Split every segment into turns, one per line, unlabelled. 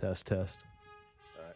Test, test.
All right.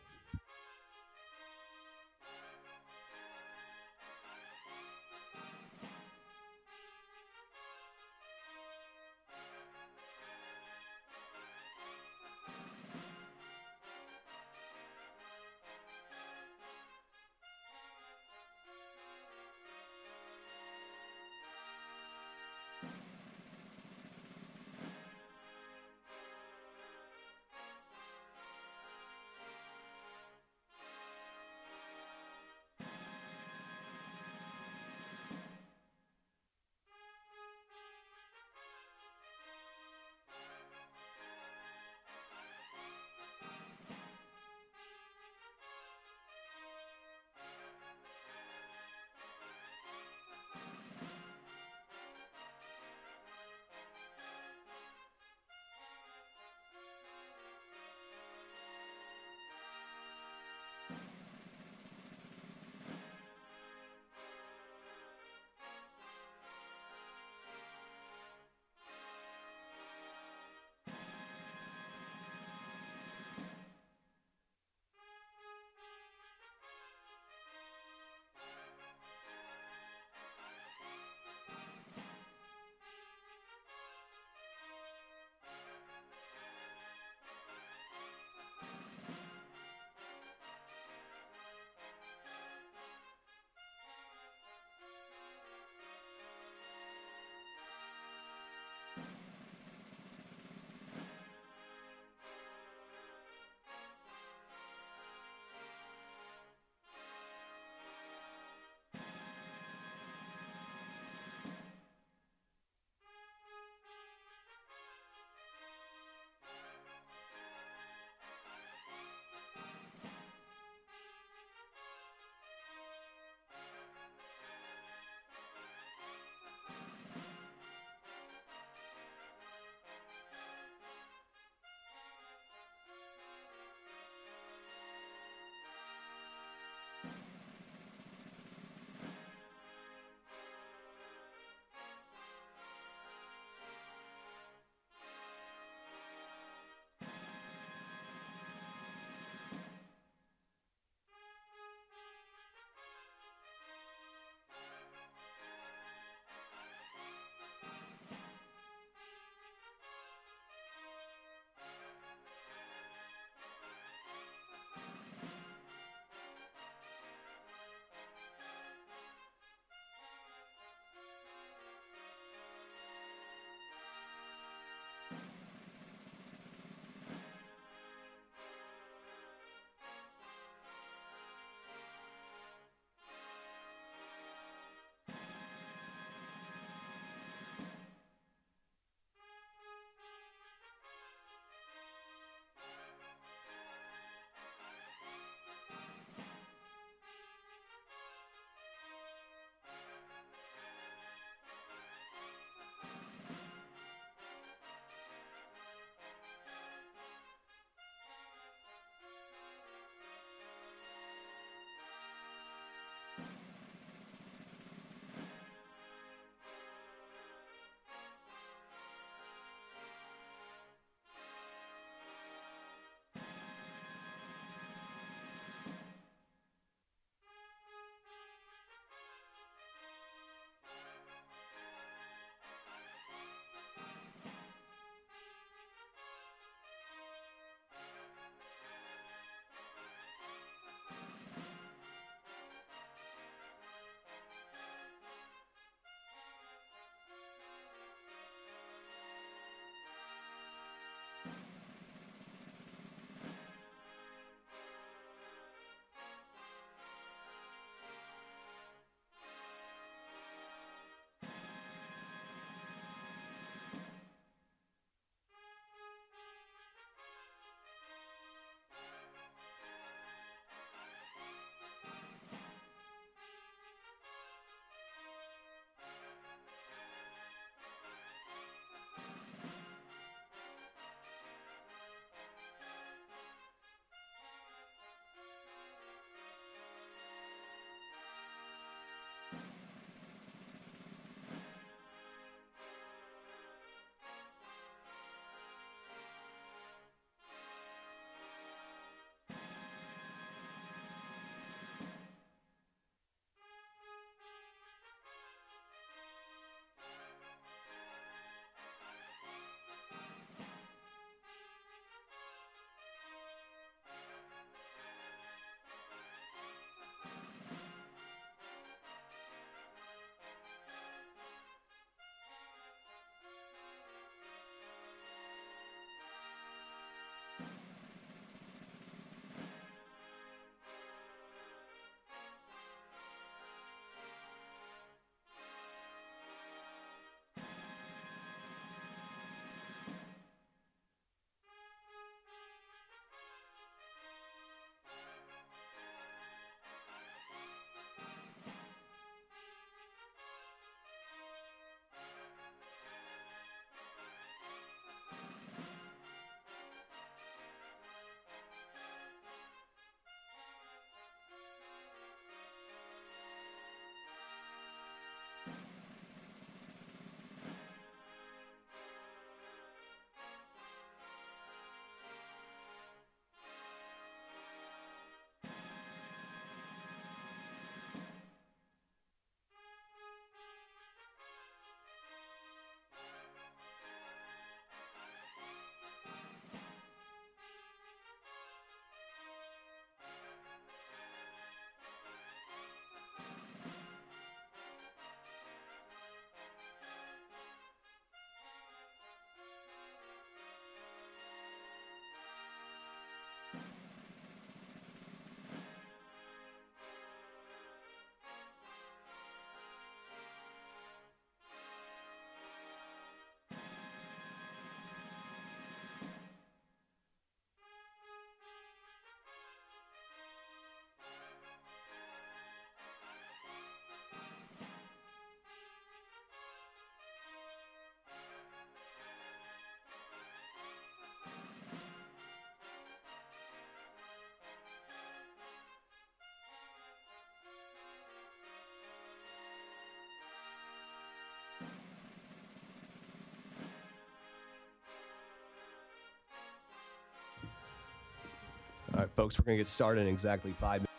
All right, folks, we're going to get started in exactly 5 minutes.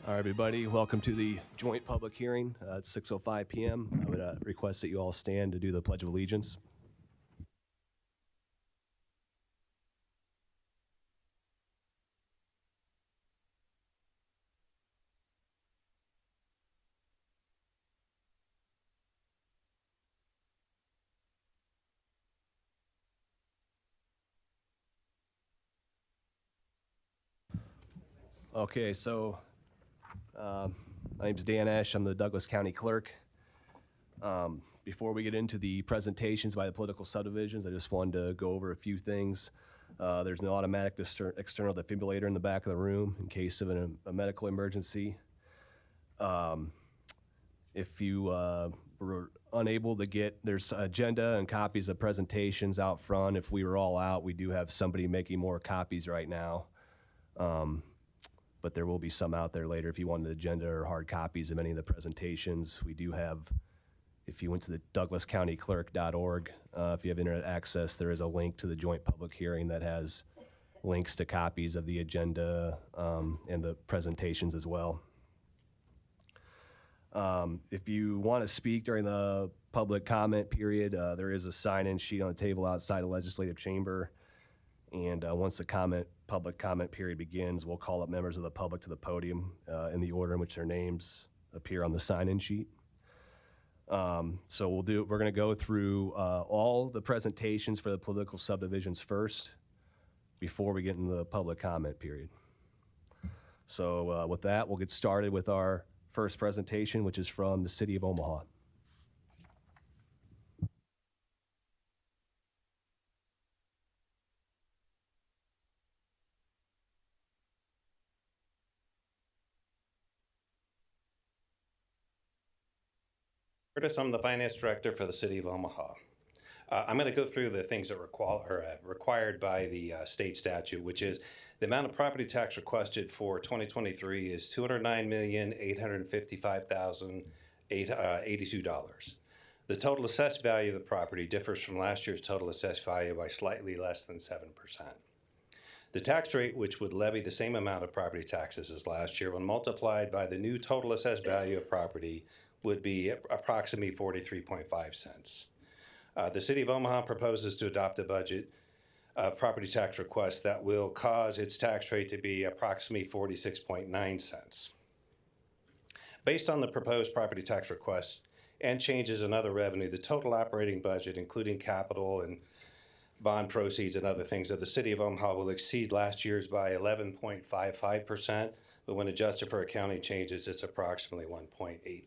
All right, everybody, welcome to the joint public hearing at 6:05 p.m. I would request that you all stand to do the Pledge of Allegiance. Okay, so my name's Dan Esch. I'm the Douglas County Clerk. Before we get into the presentations by the political subdivisions, I just wanted to go over a few things. There's an automatic external defibrillator in the back of the room in case of a medical emergency. If you were unable to get, there's agenda and copies of presentations out front. If we were all out, we do have somebody making more copies right now. But there will be some out there later if you wanted agenda or hard copies of any of the presentations. We do have, if you went to the douglascountyclerk.org, if you have internet access, there is a link to the joint public hearing that has links to copies of the agenda and the presentations as well. If you want to speak during the public comment period, there is a sign-in sheet on the table outside the legislative chamber. And once the public comment period begins, we'll call up members of the public to the podium in the order in which their names appear on the sign-in sheet. So we're going to go through all the presentations for the political subdivisions first before we get into the public comment period. So with that, we'll get started with our first presentation, which is from the City of Omaha.
Curtis, I'm the Finance Director for the City of Omaha. I'm going to go through the things that are required by the state statute, which is the amount of property tax requested for 2023 is $209,855,082. The total assessed value of the property differs from last year's total assessed value by slightly less than 7%. The tax rate, which would levy the same amount of property taxes as last year, when multiplied by the new total assessed value of property, would be approximately 43.5 cents. The City of Omaha proposes to adopt a budget property tax request that will cause its tax rate to be approximately 46.9 cents. Based on the proposed property tax request and changes in other revenue, the total operating budget, including capital and bond proceeds and other things of the City of Omaha, will exceed last year's by 11.55%, but when adjusted for accounting changes, it's approximately 1.8%.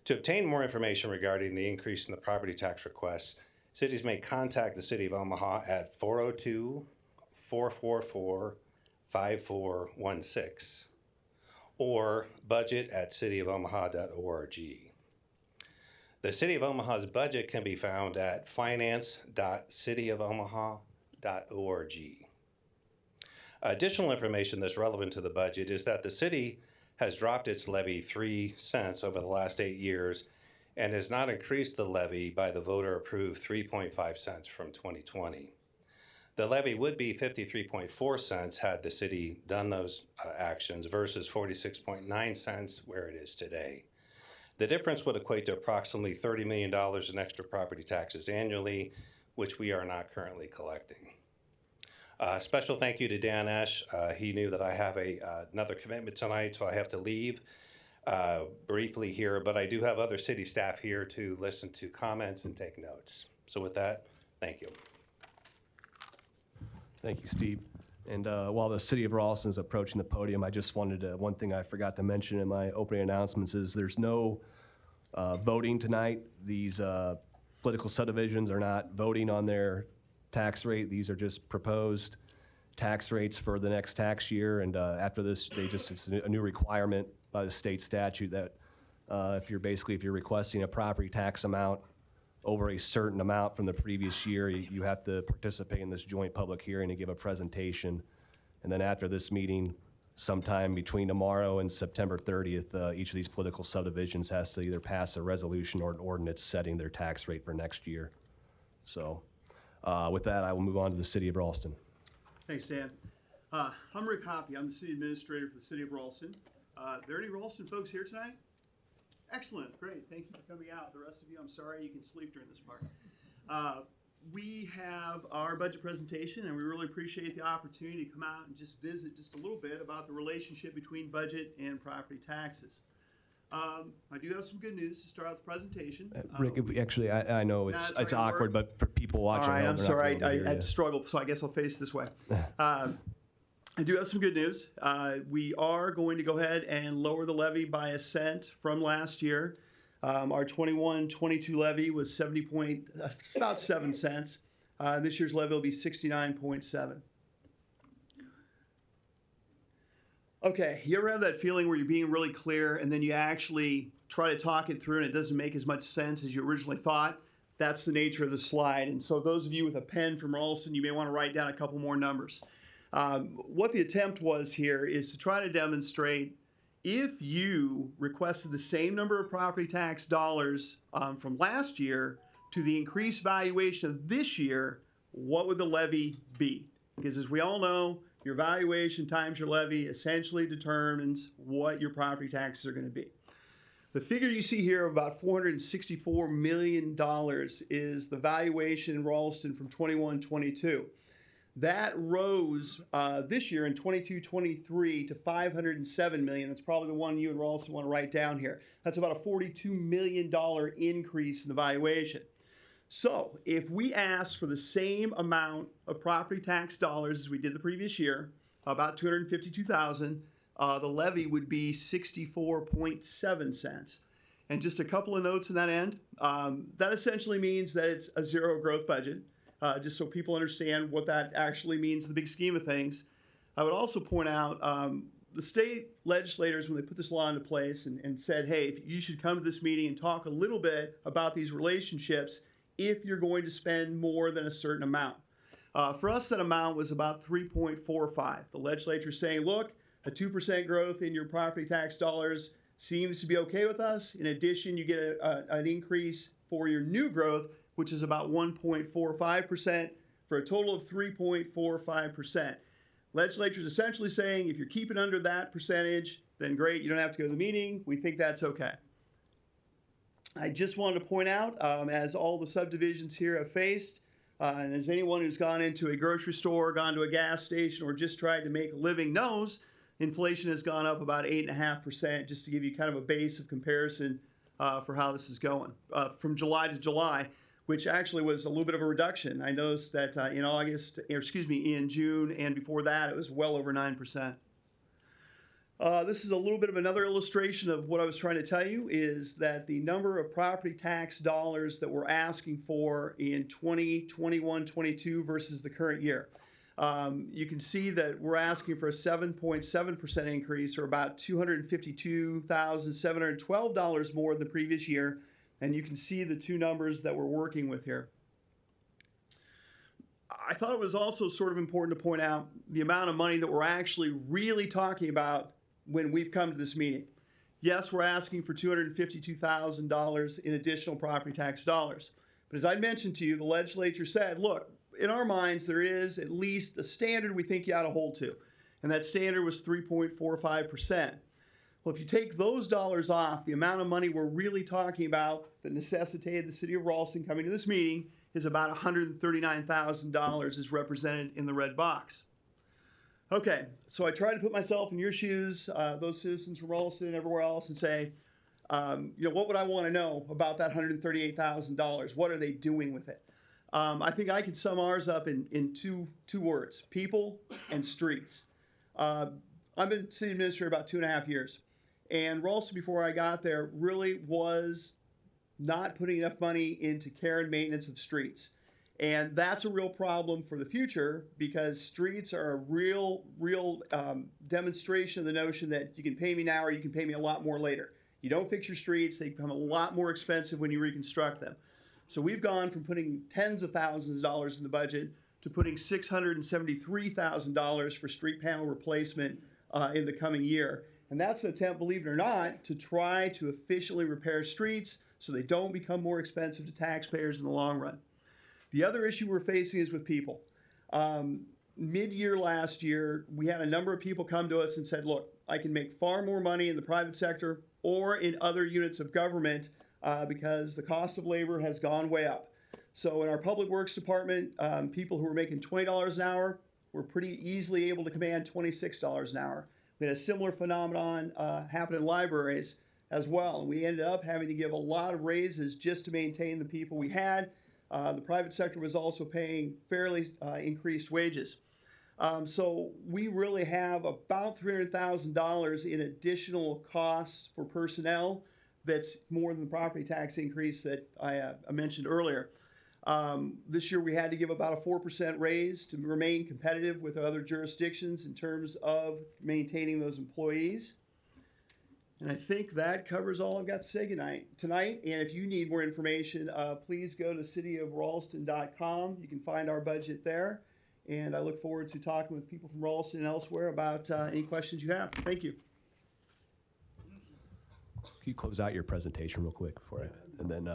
To obtain more information regarding the increase in the property tax requests, cities may contact the City of Omaha at 402-444-5416 or budget@cityofomaha.org. The City of Omaha's budget can be found at finance.cityofomaha.org. Additional information that's relevant to the budget is that the city has dropped its levy 3 cents over the last 8 years and has not increased the levy by the voter-approved 3.5 cents from 2020. The levy would be 53.4 cents had the city done those actions versus 46.9 cents where it is today. The difference would equate to approximately $30 million in extra property taxes annually, which we are not currently collecting. Special thank you to Dan Esch. He knew that I have another commitment tonight, so I have to leave briefly here, but I do have other city staff here to listen to comments and take notes. So with that, thank you.
Thank you, Steve. And while the City of Ralston is approaching the podium, I just wanted to, one thing I forgot to mention in my opening announcements is there's no voting tonight. These political subdivisions are not voting on their tax rate. These are just proposed tax rates for the next tax year. And after this, it's a new requirement by the state statute that if you're requesting a property tax amount over a certain amount from the previous year, you have to participate in this joint public hearing and give a presentation. And then after this meeting, sometime between tomorrow and September 30th, each of these political subdivisions has to either pass a resolution or an ordinance setting their tax rate for next year. So with that, I will move on to the City of Ralston.
Thanks, Dan. I'm Rick Hoppy. I'm the City Administrator for the City of Ralston. Are there any Ralston folks here tonight? Excellent, great. Thank you for coming out. The rest of you, I'm sorry you can sleep during this part. We have our budget presentation, and we really appreciate the opportunity to come out and just visit just a little bit about the relationship between budget and property taxes. I do have some good news to start out the presentation.
Rick, if we actually, I know it's awkward, but for people watching,
all right, I'm sorry, I had to struggle, so I guess I'll face this way. I do have some good news. We are going to go ahead and lower the levy by a cent from last year. Our 21-22 levy was about 7 cents. This year's levy will be 69.7. Okay, you ever have that feeling where you're being really clear and then you actually try to talk it through and it doesn't make as much sense as you originally thought? That's the nature of the slide. And so those of you with a pen from Ralston, you may want to write down a couple more numbers. What the attempt was here is to try to demonstrate if you requested the same number of property tax dollars from last year to the increased valuation of this year, what would the levy be? Because as we all know, your valuation times your levy essentially determines what your property taxes are going to be. The figure you see here of about $464 million is the valuation in Ralston from 21-22. That rose this year in 22-23 to $507 million. That's probably the one you and Ralston want to write down here. That's about a $42 million increase in the valuation. So if we ask for the same amount of property tax dollars as we did the previous year, about $252,000, the levy would be 64.7 cents. And just a couple of notes on that end. That essentially means that it's a zero growth budget, just so people understand what that actually means in the big scheme of things. I would also point out the state legislators, when they put this law into place and said, hey, you should come to this meeting and talk a little bit about these relationships if you're going to spend more than a certain amount. For us, that amount was about 3.45. The legislature is saying, look, a 2% growth in your property tax dollars seems to be okay with us. In addition, you get an increase for your new growth, which is about 1.45%, for a total of 3.45%. Legislature is essentially saying if you're keeping under that percentage, then great, you don't have to go to the meeting. We think that's okay. I just wanted to point out, as all the subdivisions here have faced, and as anyone who's gone into a grocery store, gone to a gas station, or just tried to make a living knows, inflation has gone up about 8.5%, just to give you kind of a base of comparison for how this is going. From July to July, which actually was a little bit of a reduction. I noticed that in June and before that, it was well over 9%. This is a little bit of another illustration of what I was trying to tell you, is that the number of property tax dollars that we're asking for in 2021-22 versus the current year. You can see that we're asking for a 7.7% increase, or about $252,712 more than the previous year. And you can see the two numbers that we're working with here. I thought it was also sort of important to point out the amount of money that we're actually really talking about when we've come to this meeting. Yes, we're asking for $252,000 in additional property tax dollars. But as I mentioned to you, the legislature said, look, in our minds, there is at least a standard we think you ought to hold to. And that standard was 3.45%. Well, if you take those dollars off, the amount of money we're really talking about that necessitated the city of Ralston coming to this meeting is about $139,000 as represented in the red box. Okay, so I try to put myself in your shoes, those citizens from Ralston and everywhere else, and say, what would I want to know about that $138,000? What are they doing with it? I think I could sum ours up in two words: people and streets. I've been city administrator about 2.5 years, and Ralston, before I got there, really was not putting enough money into care and maintenance of streets. And that's a real problem for the future, because streets are a real demonstration of the notion that you can pay me now or you can pay me a lot more later. You don't fix your streets, they become a lot more expensive when you reconstruct them. So we've gone from putting tens of thousands of dollars in the budget to putting $673,000 for street panel replacement in the coming year. And that's an attempt, believe it or not, to try to efficiently repair streets so they don't become more expensive to taxpayers in the long run. The other issue we're facing is with people. Mid-year last year, we had a number of people come to us and said, look, I can make far more money in the private sector or in other units of government because the cost of labor has gone way up. So in our public works department, people who were making $20 an hour were pretty easily able to command $26 an hour. We had a similar phenomenon happen in libraries as well. And we ended up having to give a lot of raises just to maintain the people we had. The private sector was also paying fairly increased wages. So we really have about $300,000 in additional costs for personnel. That's more than the property tax increase that I mentioned earlier. This year we had to give about a 4% raise to remain competitive with other jurisdictions in terms of maintaining those employees. And I think that covers all I've got to say tonight. And if you need more information, please go to cityofralston.com. You can find our budget there. And I look forward to talking with people from Ralston and elsewhere about any questions you have. Thank you.
Can you close out your presentation real quick before I, and then,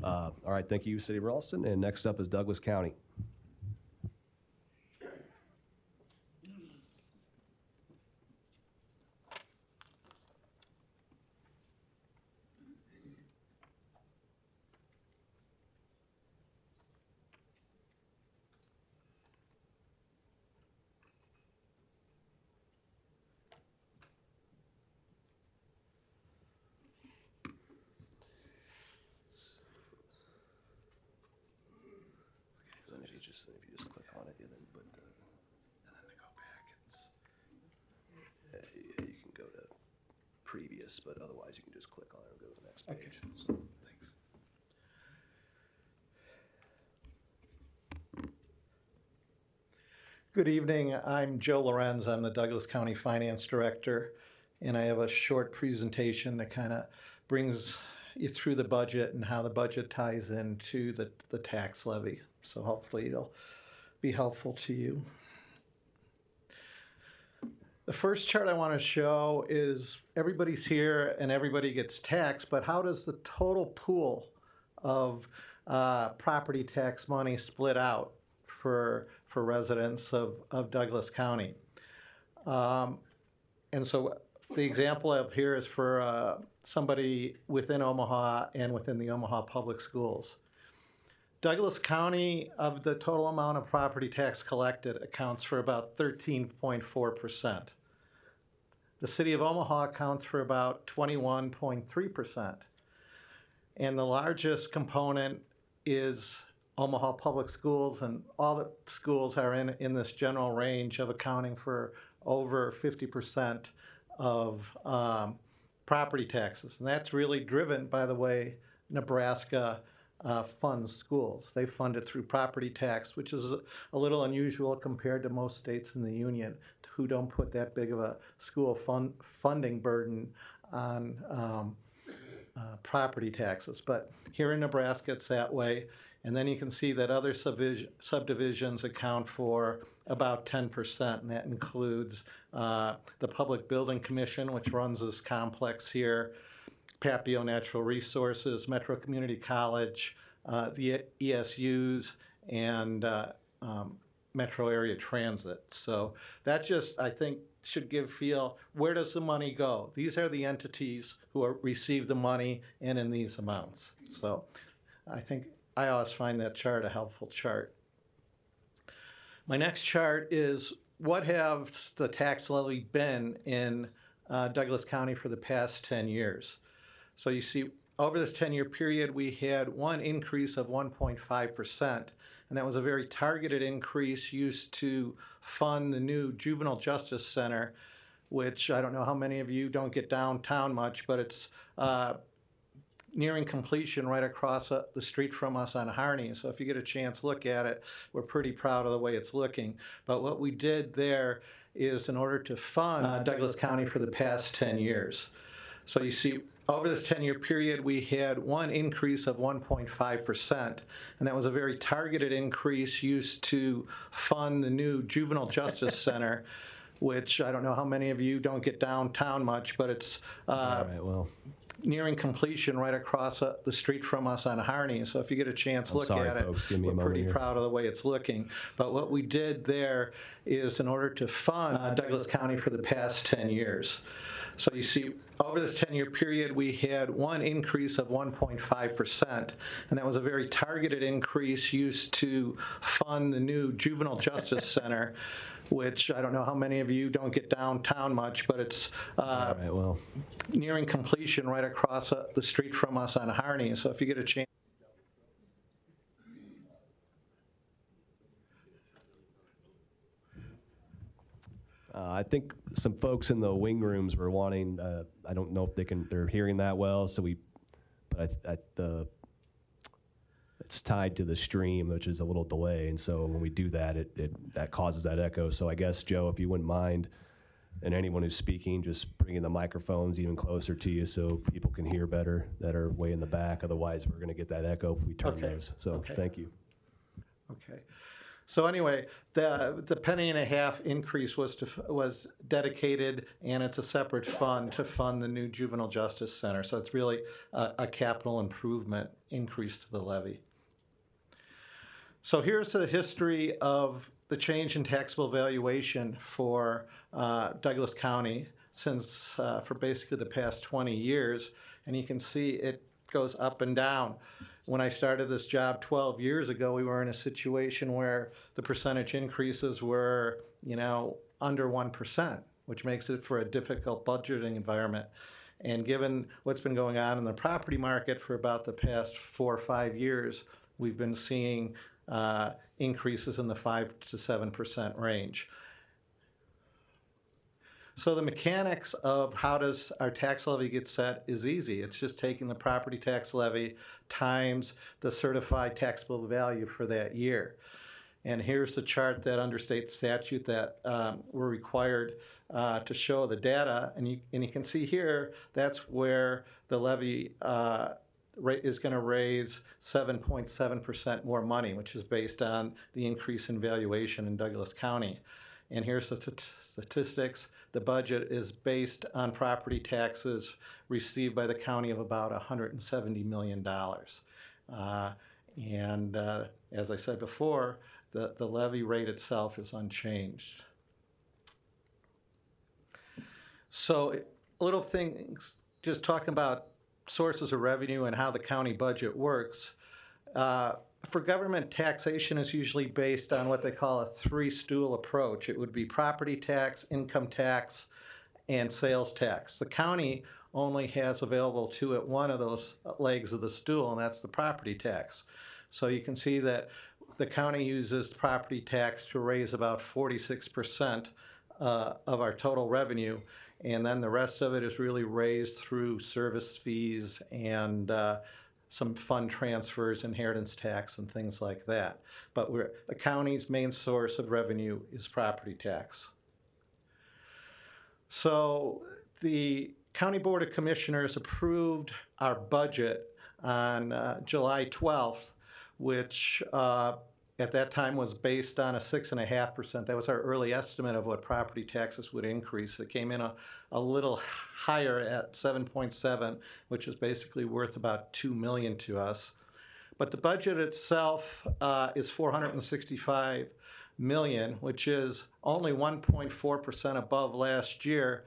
all right, thank you, City of Ralston. And next up is Douglas County. If you just click on it, and then to go back, yeah, you can go to previous, but otherwise you can just click on it and go to the next page.
Okay.
So,
Thanks. Good evening. I'm Joe Lorenz. I'm the Douglas County Finance Director, and I have a short presentation that kind of brings you through the budget and how the budget ties into the tax levy. So hopefully it'll be helpful to you. The first chart I want to show is everybody's here and everybody gets taxed, but how does the total pool of property tax money split out for residents of Douglas County? And so the example up here is for somebody within Omaha and within the Omaha Public Schools. Douglas County, of the total amount of property tax collected, accounts for about 13.4%. The City of Omaha accounts for about 21.3%. And the largest component is Omaha Public Schools, and all the schools are in this general range of accounting for over 50% of property taxes. And that's really driven by the way Nebraska funds schools. They fund it through property tax, which is a little unusual compared to most states in the union who don't put that big of a school funding burden on property taxes. But here in Nebraska, it's that way. And then you can see that other subdivisions account for about 10%, and that includes the Public Building Commission, which runs this complex here, Papio Natural Resources, Metro Community College, the ESUs, and Metro Area Transit. So that just, I think, should give feel, where does the money go? These are the entities who receive the money and in these amounts. So I think I always find that chart a helpful chart. My next chart is what have the tax levy been in Douglas County for the past 10 years. So you see, over this 10-year period, we had one increase of 1.5%, and that was a very targeted increase used to fund the new Juvenile Justice Center, which I don't know how many of you don't get downtown much, but it's nearing completion right across the street from us on Harney. So if you get a chance, look at it. We're pretty proud of the way it's looking. But what we did there is in order to fund Douglas County for the past 10 years. So you see, over this 10-year period, we had one increase of 1.5%, and that was a very targeted increase used to fund the new Juvenile Justice Center, which I don't know how many of you don't get downtown much, but it's
all right, well,
nearing completion right across the street from us on Harney. So if you get a chance, look at it.
Folks, give me a
We're
moment
pretty
here.
proud of the way it's looking. But what we did there is in order to fund Douglas County for the past 10 years. So you see, over this 10-year period, we had one increase of 1.5%, and that was a very targeted increase used to fund the new Juvenile Justice Center, which I don't know how many of you don't get downtown much, but it's
all right, well,
nearing completion right across the street from us on Harney. So if you get a chance.
I think some folks in the wing rooms were wanting, I don't know if they're hearing that well, but it's tied to the stream, which is a little delay, and so when we do that, that causes that echo. So I guess, Joe, if you wouldn't mind, and anyone who's speaking, just bringing the microphones even closer to you so people can hear better that are way in the back. Otherwise, we're going to get that echo if we turn
Okay.
those. So
Okay.
thank you.
Okay. So anyway, the penny and a half increase was dedicated, and it's a separate fund to fund the new Juvenile Justice Center. So it's really a capital improvement increase to the levy. So here's the history of the change in taxable valuation for Douglas County for basically the past 20 years. And you can see it goes up and down. When I started this job 12 years ago, we were in a situation where the percentage increases were, under 1%, which makes it for a difficult budgeting environment. And given what's been going on in the property market for about the past 4 or 5 years, we've been seeing increases in the 5 to 7% range. So the mechanics of how does our tax levy get set is easy. It's just taking the property tax levy times the certified taxable value for that year. And here's the chart that under state statute that we're required to show the data. And you can see here, that's where the levy rate is going to raise 7.7% more money, which is based on the increase in valuation in Douglas County. And here's the statistics. The budget is based on property taxes received by the county of about $170 million. As I said before, the levy rate itself is unchanged. So little things, just talking about sources of revenue and how the county budget works. For government, taxation is usually based on what they call a three-stool approach. It would be property tax, income tax, and sales tax. The county only has available to it one of those legs of the stool, and that's the property tax. So you can see that the county uses property tax to raise about 46% of our total revenue, and then the rest of it is really raised through service fees and some fund transfers, inheritance tax, and things like that. But the county's main source of revenue is property tax. So the County Board of Commissioners approved our budget on July 12th, which at that time was based on a 6.5%. That was our early estimate of what property taxes would increase. It came in a little higher at 7.7, which is basically worth about $2 million to us. But the budget itself is $465 million, which is only 1.4% above last year,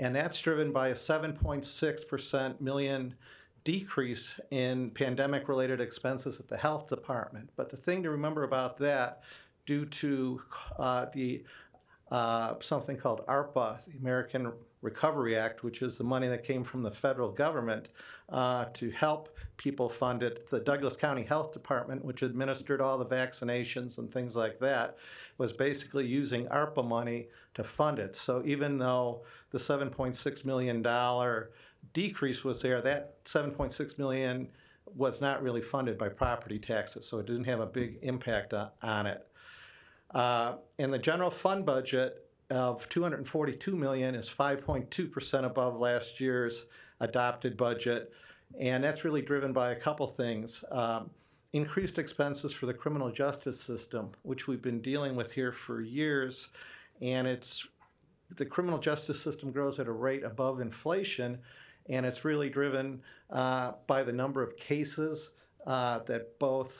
and that's driven by a 7.6% million decrease in pandemic-related expenses at the health department. But the thing to remember about that, due to something called ARPA, the American Recovery Act, which is the money that came from the federal government to help people fund it, the Douglas County Health Department, which administered all the vaccinations and things like that, was basically using ARPA money to fund it. So even though the $7.6 million decrease was there, that $7.6 million was not really funded by property taxes, so it didn't have a big impact on it. And the general fund budget of $242 million is 5.2% above last year's adopted budget, and that's really driven by a couple things. Increased expenses for the criminal justice system, which we've been dealing with here for years, and the criminal justice system grows at a rate above inflation, and it's really driven by the number of cases that both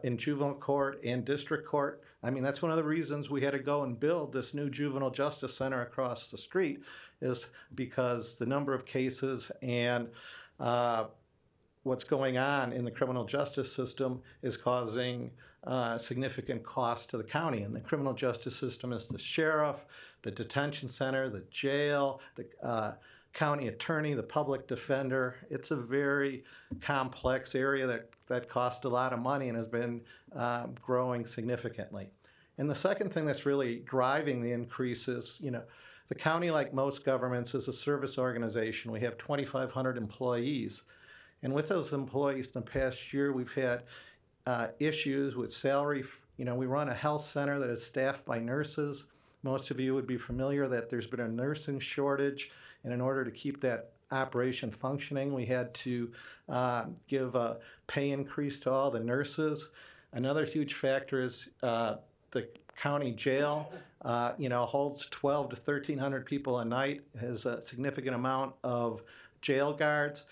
in juvenile court and district court. I mean, that's one of the reasons we had to go and build this new juvenile justice center across the street, is because the number of cases and what's going on in the criminal justice system is causing significant cost to the county. And the criminal justice system is the sheriff, the detention center, the jail, the county attorney, the public defender. It's a very complex area that costs a lot of money and has been growing significantly. And the second thing that's really driving the increase is, the county, like most governments, is a service organization. We have 2,500 employees. And with those employees in the past year, we've had issues with salary. We run a health center that is staffed by nurses. Most of you would be familiar that there's been a nursing shortage. And in order to keep that operation functioning, we had to give a pay increase to all the nurses. Another huge factor is the county jail, holds 1,200 to 1,300 people a night, has a significant amount of jail guards.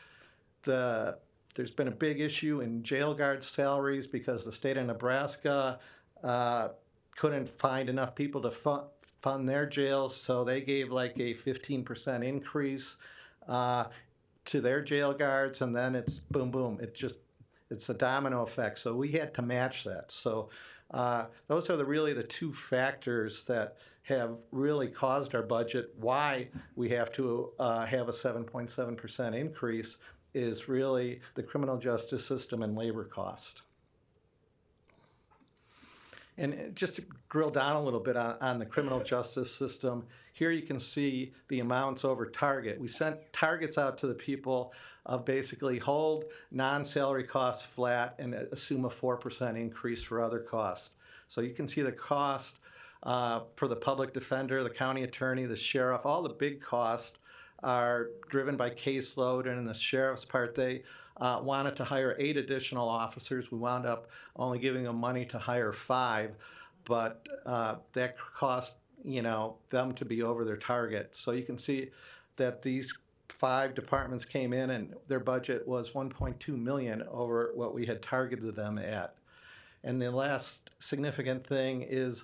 There's been a big issue in jail guard salaries because the state of Nebraska couldn't find enough people to fund their jails, so they gave like a 15% increase to their jail guards, and then it's boom, boom. It's a domino effect. So we had to match that. So those are really the two factors that have really caused our budget. Why we have to have a 7.7% increase is really the criminal justice system and labor cost. And just to drill down a little bit on the criminal justice system, here you can see the amounts over target. We sent targets out to the people of basically hold non-salary costs flat and assume a 4% increase for other costs. So you can see the cost for the public defender, the county attorney, the sheriff, all the big costs are driven by caseload, and in the sheriff's part, they wanted to hire 8 additional officers. We wound up only giving them money to hire 5, but that cost them to be over their target. So you can see that these 5 departments came in and their budget was $1.2 million over what we had targeted them at. And the last significant thing is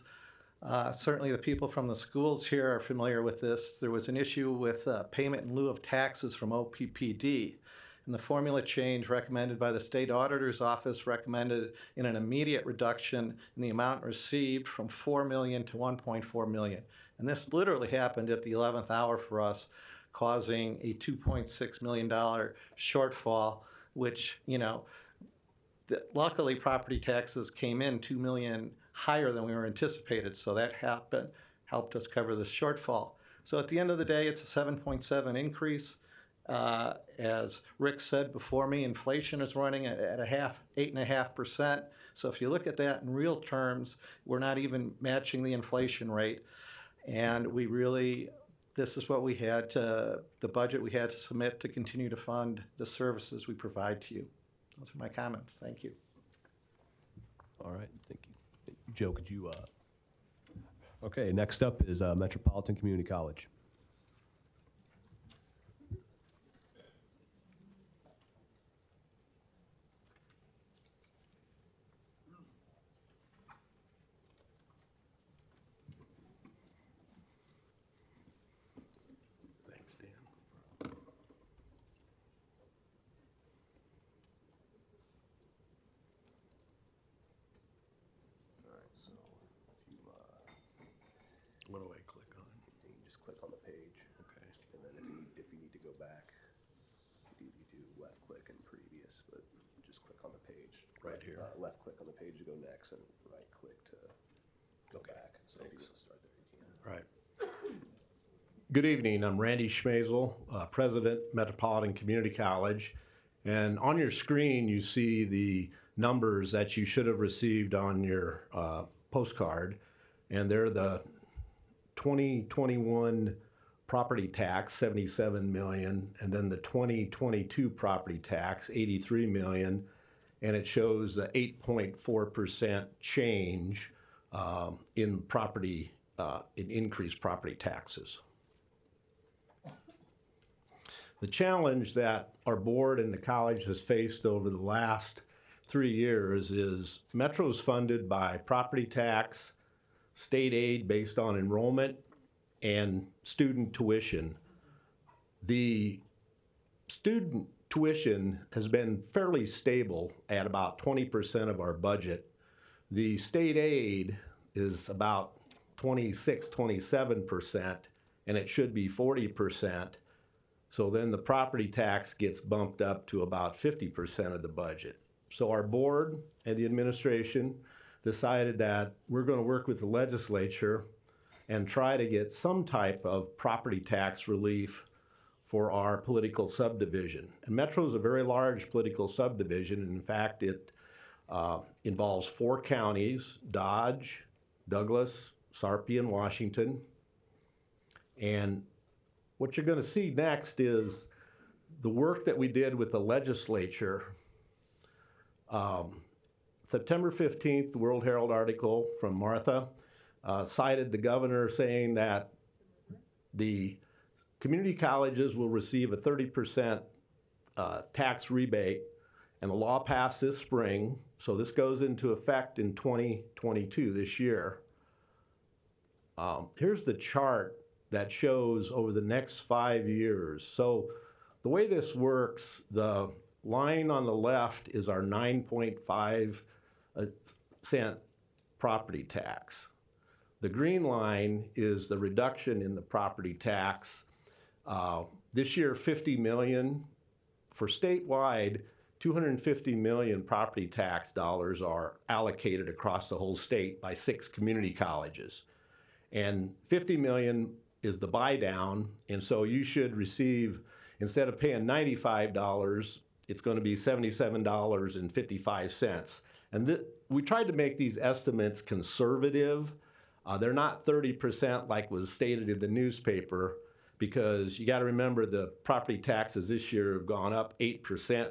certainly the people from the schools here are familiar with this. There was an issue with payment in lieu of taxes from OPPD. And the formula change recommended by the state auditor's office recommended in an immediate reduction in the amount received from $4 million to $1.4 million. And this literally happened at the 11th hour for us, causing a $2.6 million shortfall, which, luckily property taxes came in $2 million higher than we were anticipated. So that helped us cover the shortfall. So at the end of the day, it's a 7.7 increase. As Rick said before me, inflation is running at 8.5%. So if you look at that in real terms, we're not even matching the inflation rate. And this is what the budget we had to submit to continue to fund the services we provide to you. Those are my comments. Thank you.
All right, thank you. Joe, could you, okay, next up is Metropolitan Community College.
What do I click on?
You can just click on the page.
Okay.
And then if you need to go back, you do left click and previous, but just click on the page.
Right here.
Left click on the page to go next, and right click to go back. So if you want to start there, you can.
Right. Good evening. I'm Randy Schmazel, President, Metropolitan Community College. And on your screen, you see the numbers that you should have received on your postcard. And they're the 2021 property tax, $77 million, and then the 2022 property tax, $83 million, and it shows the 8.4% change in increased property taxes. The challenge that our board and the college has faced over the last 3 years is Metro's funded by property tax, state aid based on enrollment, and student tuition. The student tuition has been fairly stable at about 20% of our budget. The state aid is about 26, 27%, and it should be 40%. So then the property tax gets bumped up to about 50% of the budget. So our board and the administration decided that we're going to work with the legislature and try to get some type of property tax relief for our political subdivision. And Metro is a very large political subdivision. In fact, it involves 4 counties: Dodge, Douglas, Sarpy, and Washington. And what you're going to see next is the work that we did with the legislature. September 15th, the World Herald article from Martha cited the governor saying that the community colleges will receive a 30% tax rebate, and the law passed this spring, so this goes into effect in 2022, this year. Here's the chart that shows over the next 5 years. So the way this works, the line on the left is our 9.5 cent property tax. The green line is the reduction in the property tax. This year, 50 million. For statewide, 250 million property tax dollars are allocated across the whole state by 6 community colleges. And 50 million is the buy down, and so you should receive, instead of paying $95, it's going to be $77.55. And we tried to make these estimates conservative. They're not 30% like was stated in the newspaper, because you got to remember the property taxes this year have gone up 8%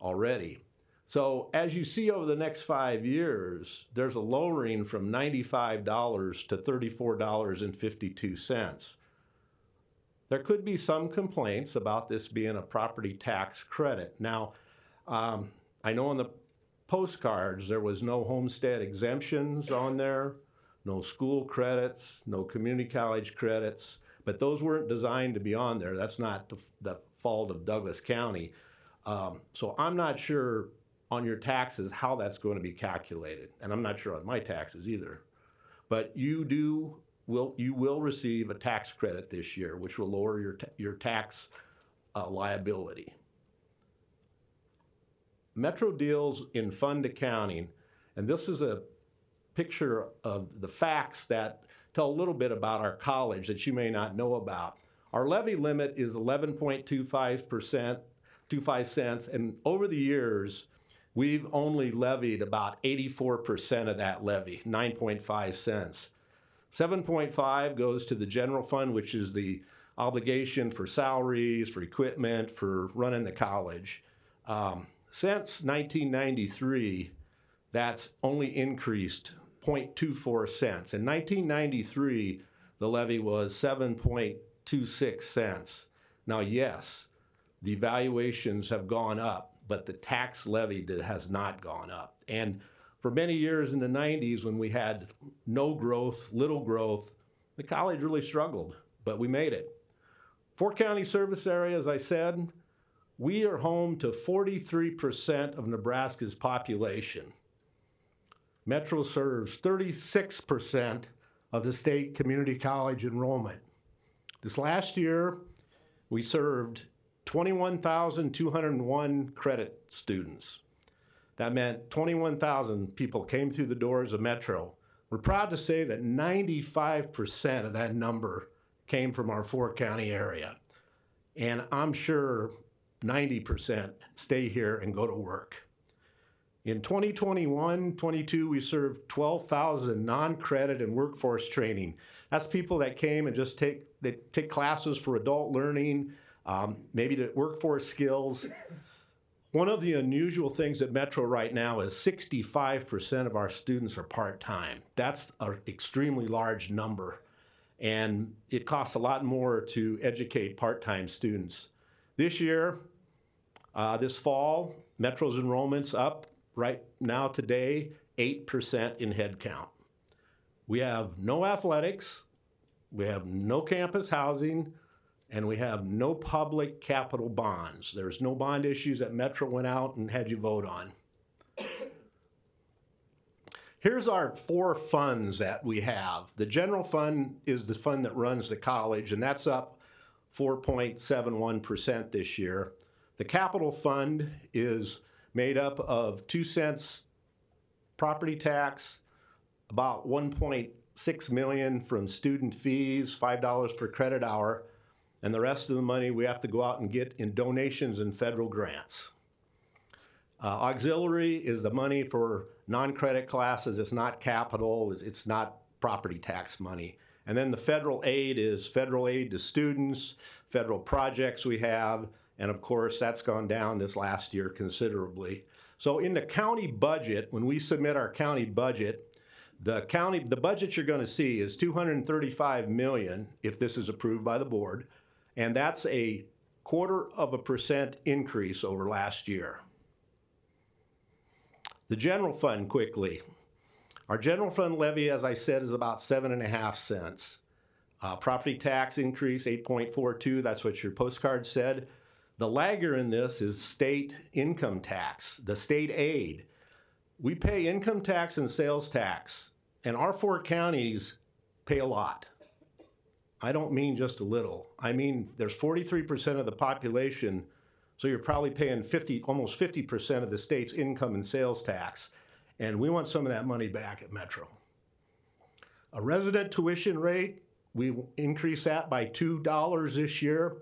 already. So as you see over the next 5 years, there's a lowering from $95 to $34.52. There could be some complaints about this being a property tax credit. Now, I know on the postcards there was no homestead exemptions on there, no school credits, no community college credits, but those weren't designed to be on there. That's not the fault of Douglas County. So I'm not sure on your taxes how that's going to be calculated, and I'm not sure on my taxes either. But you will receive a tax credit this year, which will lower your tax liability. Metro deals in fund accounting, and this is a picture of the facts that tell a little bit about our college that you may not know about. Our levy limit is 11.25 cents, and over the years, we've only levied about 84% of that levy, 9.5 cents. 7.5 goes to the general fund, which is the obligation for salaries, for equipment, for running the college. Since 1993, that's only increased 0.24 cents. In 1993, the levy was 7.26 cents. Now, yes, the valuations have gone up, but the tax levy has not gone up. And for many years in the 90s, when we had no growth, little growth, the college really struggled, but we made it. 4 county service area, as I said, we are home to 43% of Nebraska's population. Metro serves 36% of the state community college enrollment. This last year, we served 21,201 credit students. That meant 21,000 people came through the doors of Metro. We're proud to say that 95% of that number came from our 4 county area. And I'm sure 90% stay here and go to work. In 2021-22, we served 12,000 non-credit and workforce training. That's people that came and just take classes for adult learning, maybe to workforce skills. One of the unusual things at Metro right now is 65% of our students are part-time. That's an extremely large number, and it costs a lot more to educate part-time students. This year, this fall, Metro's enrollment's up right now today, 8% in headcount. We have no athletics, we have no campus housing, and we have no public capital bonds. There's no bond issues that Metro went out and had you vote on. Here's our 4 funds that we have. The general fund is the fund that runs the college, and that's up 4.71% this year. The capital fund is made up of 2 cents property tax, about 1.6 million from student fees, $5 per credit hour, and the rest of the money we have to go out and get in donations and federal grants. Auxiliary is the money for non-credit classes. It's not capital, it's not property tax money. And then the federal aid is federal aid to students, federal projects we have, and of course that's gone down this last year considerably. So in the county budget, when we submit our county budget, the budget you're going to see is $235 million if this is approved by the board, and that's a 0.25% increase over last year. The general fund quickly. Our general fund levy, as I said, is about 7.5 cents. Property tax increase 8.42, that's what your postcard said. The lagger in this is state income tax, the state aid. We pay income tax and sales tax, and our 4 counties pay a lot. I don't mean just a little. I mean, there's 43% of the population, so you're probably paying almost 50% of the state's income and sales tax, and we want some of that money back at Metro. A resident tuition rate, we increase that by $2 this year.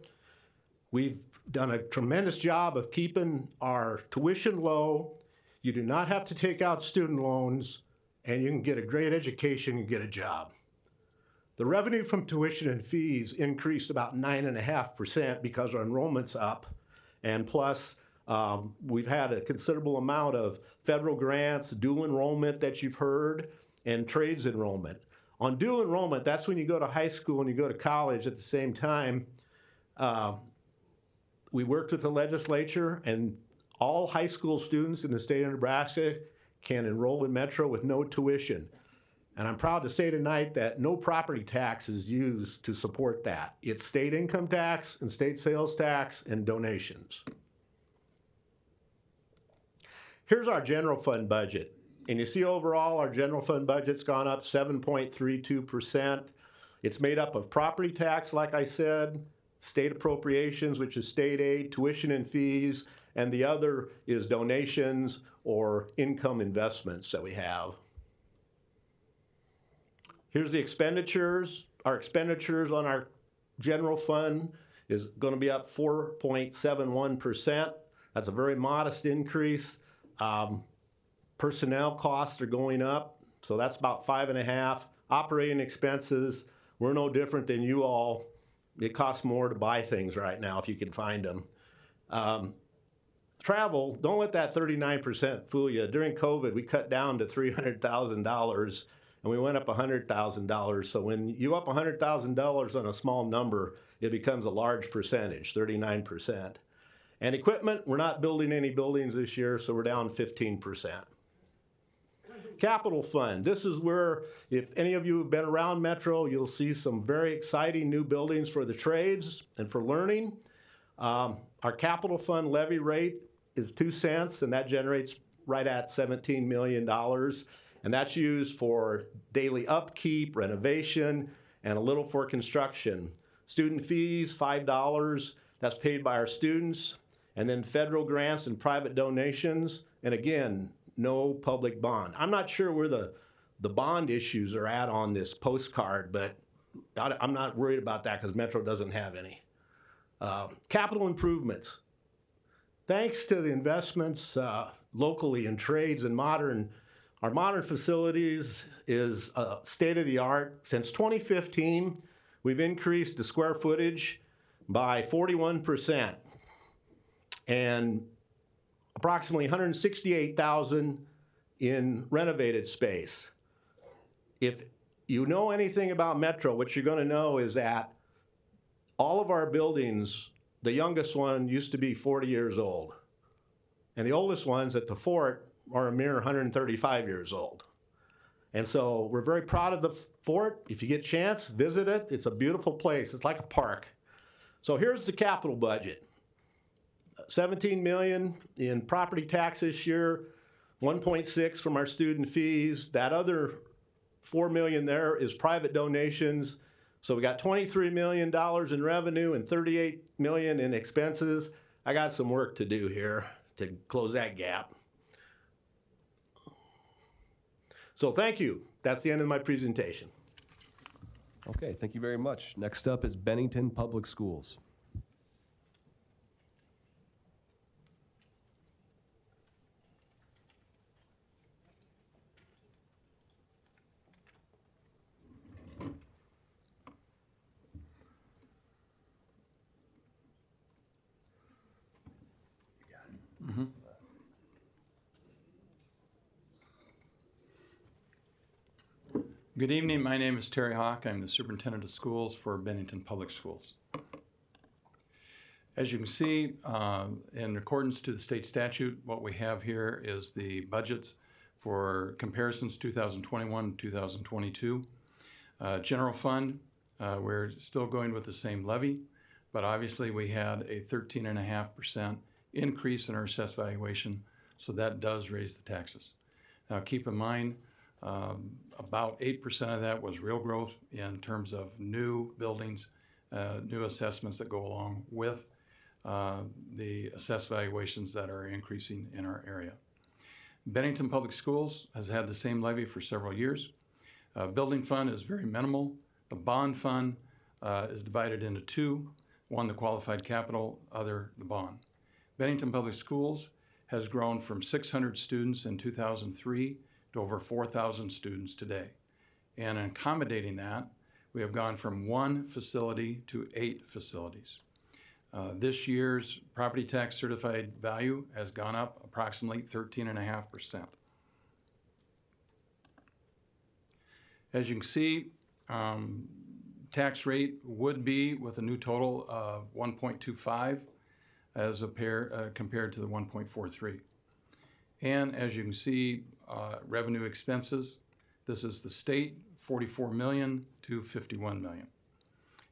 We've done a tremendous job of keeping our tuition low. You do not have to take out student loans, and you can get a great education and get a job. The revenue from tuition and fees increased about 9.5% because our enrollment's up, and plus we've had a considerable amount of federal grants, dual enrollment that you've heard, and trades enrollment. On dual enrollment, that's when you go to high school and you go to college at the same time. We worked with the legislature, and all high school students in the state of Nebraska can enroll in Metro with no tuition. And I'm proud to say tonight that no property tax is used to support that. It's state income tax and state sales tax and donations. Here's our general fund budget. And you see overall our general fund budget's gone up 7.32%. It's made up of property tax, like I said, state appropriations, which is state aid, tuition and fees, and the other is donations or income investments that we have. Here's the expenditures. Our expenditures on our general fund is going to be up 4.71%. That's a very modest increase. Personnel costs are going up, so that's about 5.5. Operating expenses, we're no different than you all. It costs more to buy things right now if you can find them. Travel, don't let that 39% fool you. During COVID, we cut down to $300,000 and we went up $100,000. So when you up $100,000 on a small number, it becomes a large percentage, 39%. And equipment, we're not building any buildings this year, so we're down 15%. Capital fund, this is where, if any of you have been around Metro, you'll see some very exciting new buildings for the trades and for learning. Our capital fund levy rate is 2 cents, and that generates right at $17 million. And that's used for daily upkeep, renovation, and a little for construction. Student fees, $5, that's paid by our students. And then federal grants and private donations, and again, no public bond. I'm not sure where the bond issues are at on this postcard, but I'm not worried about that because Metro doesn't have any. Capital improvements. Thanks to the investments locally in trades and our modern facilities is state-of-the-art. Since 2015, we've increased the square footage by 41%. And approximately 168,000 in renovated space. If you know anything about Metro, what you're going to know is that all of our buildings, the youngest one used to be 40 years old. And the oldest ones at the fort are a mere 135 years old. And so we're very proud of the fort. If you get a chance, visit it. It's a beautiful place. It's like a park. So here's the capital budget. $17 million in property tax this year, 1.6 from our student fees. That other $4 million there is private donations. So we got $23 million in revenue and $38 million in expenses. I got some work to do here to close that gap. So thank you. That's the end of my presentation.
Okay, thank you very much. Next up is Bennington Public Schools.
Good evening. My name is Terry Hawk. I'm the Superintendent of Schools for Bennington Public Schools. As you can see, in accordance to the state statute, what we have here is the budgets for comparisons 2021 2022. General fund, we're still going with the same levy, but obviously we had a 13.5% increase in our assessed valuation, so that does raise the taxes. Now keep in mind, about 8% of that was real growth in terms of new buildings, new assessments that go along with the assessed valuations that are increasing in our area. Bennington Public Schools has had the same levy for several years. Building fund is very minimal. The bond fund is divided into two, one the qualified capital, other the bond. Bennington Public Schools has grown from 600 students in 2003 to over 4,000 students today. And in accommodating that, we have gone from 1 facility to 8 facilities. This year's property tax certified value has gone up approximately 13.5%. As you can see, tax rate would be with a new total of 1.25 as compared to the 1.43. And as you can see, revenue expenses, this is the state, 44 million to 51 million.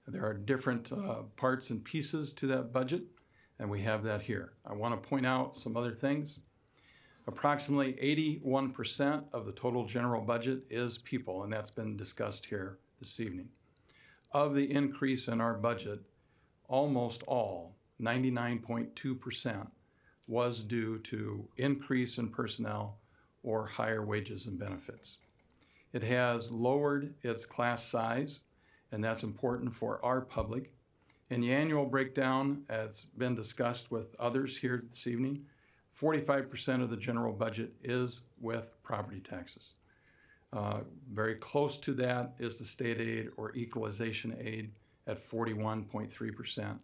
There are different parts and pieces to that budget, and we have that here. I want to point out some other things. Approximately 81% of the total general budget is people, and that's been discussed here this evening. Of the increase in our budget, almost all, 99.2%, was due to increase in personnel or higher wages and benefits. It has lowered its class size, and that's important for our public. In the annual breakdown, as been discussed with others here this evening, 45% of the general budget is with property taxes. Very close to that is the state aid or equalization aid at 41.3%.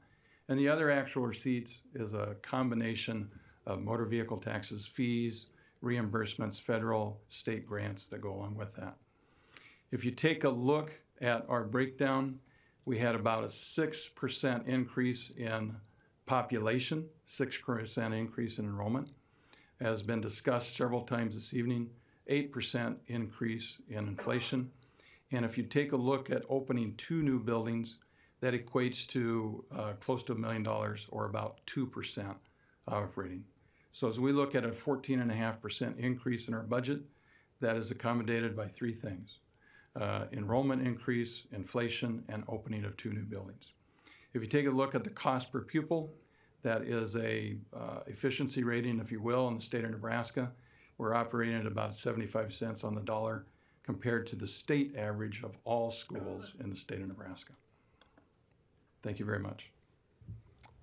And the other actual receipts is a combination of motor vehicle taxes, fees, reimbursements, federal, state grants that go along with that. If you take a look at our breakdown, we had about a 6% increase in population, 6% increase in enrollment. As been discussed several times this evening, 8% increase in inflation. And if you take a look at opening 2 new buildings, that equates to close to $1 million or about 2% operating. So as we look at a 14.5% increase in our budget, that is accommodated by 3 things. Enrollment increase, inflation, and opening of 2 new buildings. If you take a look at the cost per pupil, that is a efficiency rating, if you will, in the state of Nebraska. We're operating at about 75 cents on the dollar compared to the state average of all schools in the state of Nebraska. Thank you very much.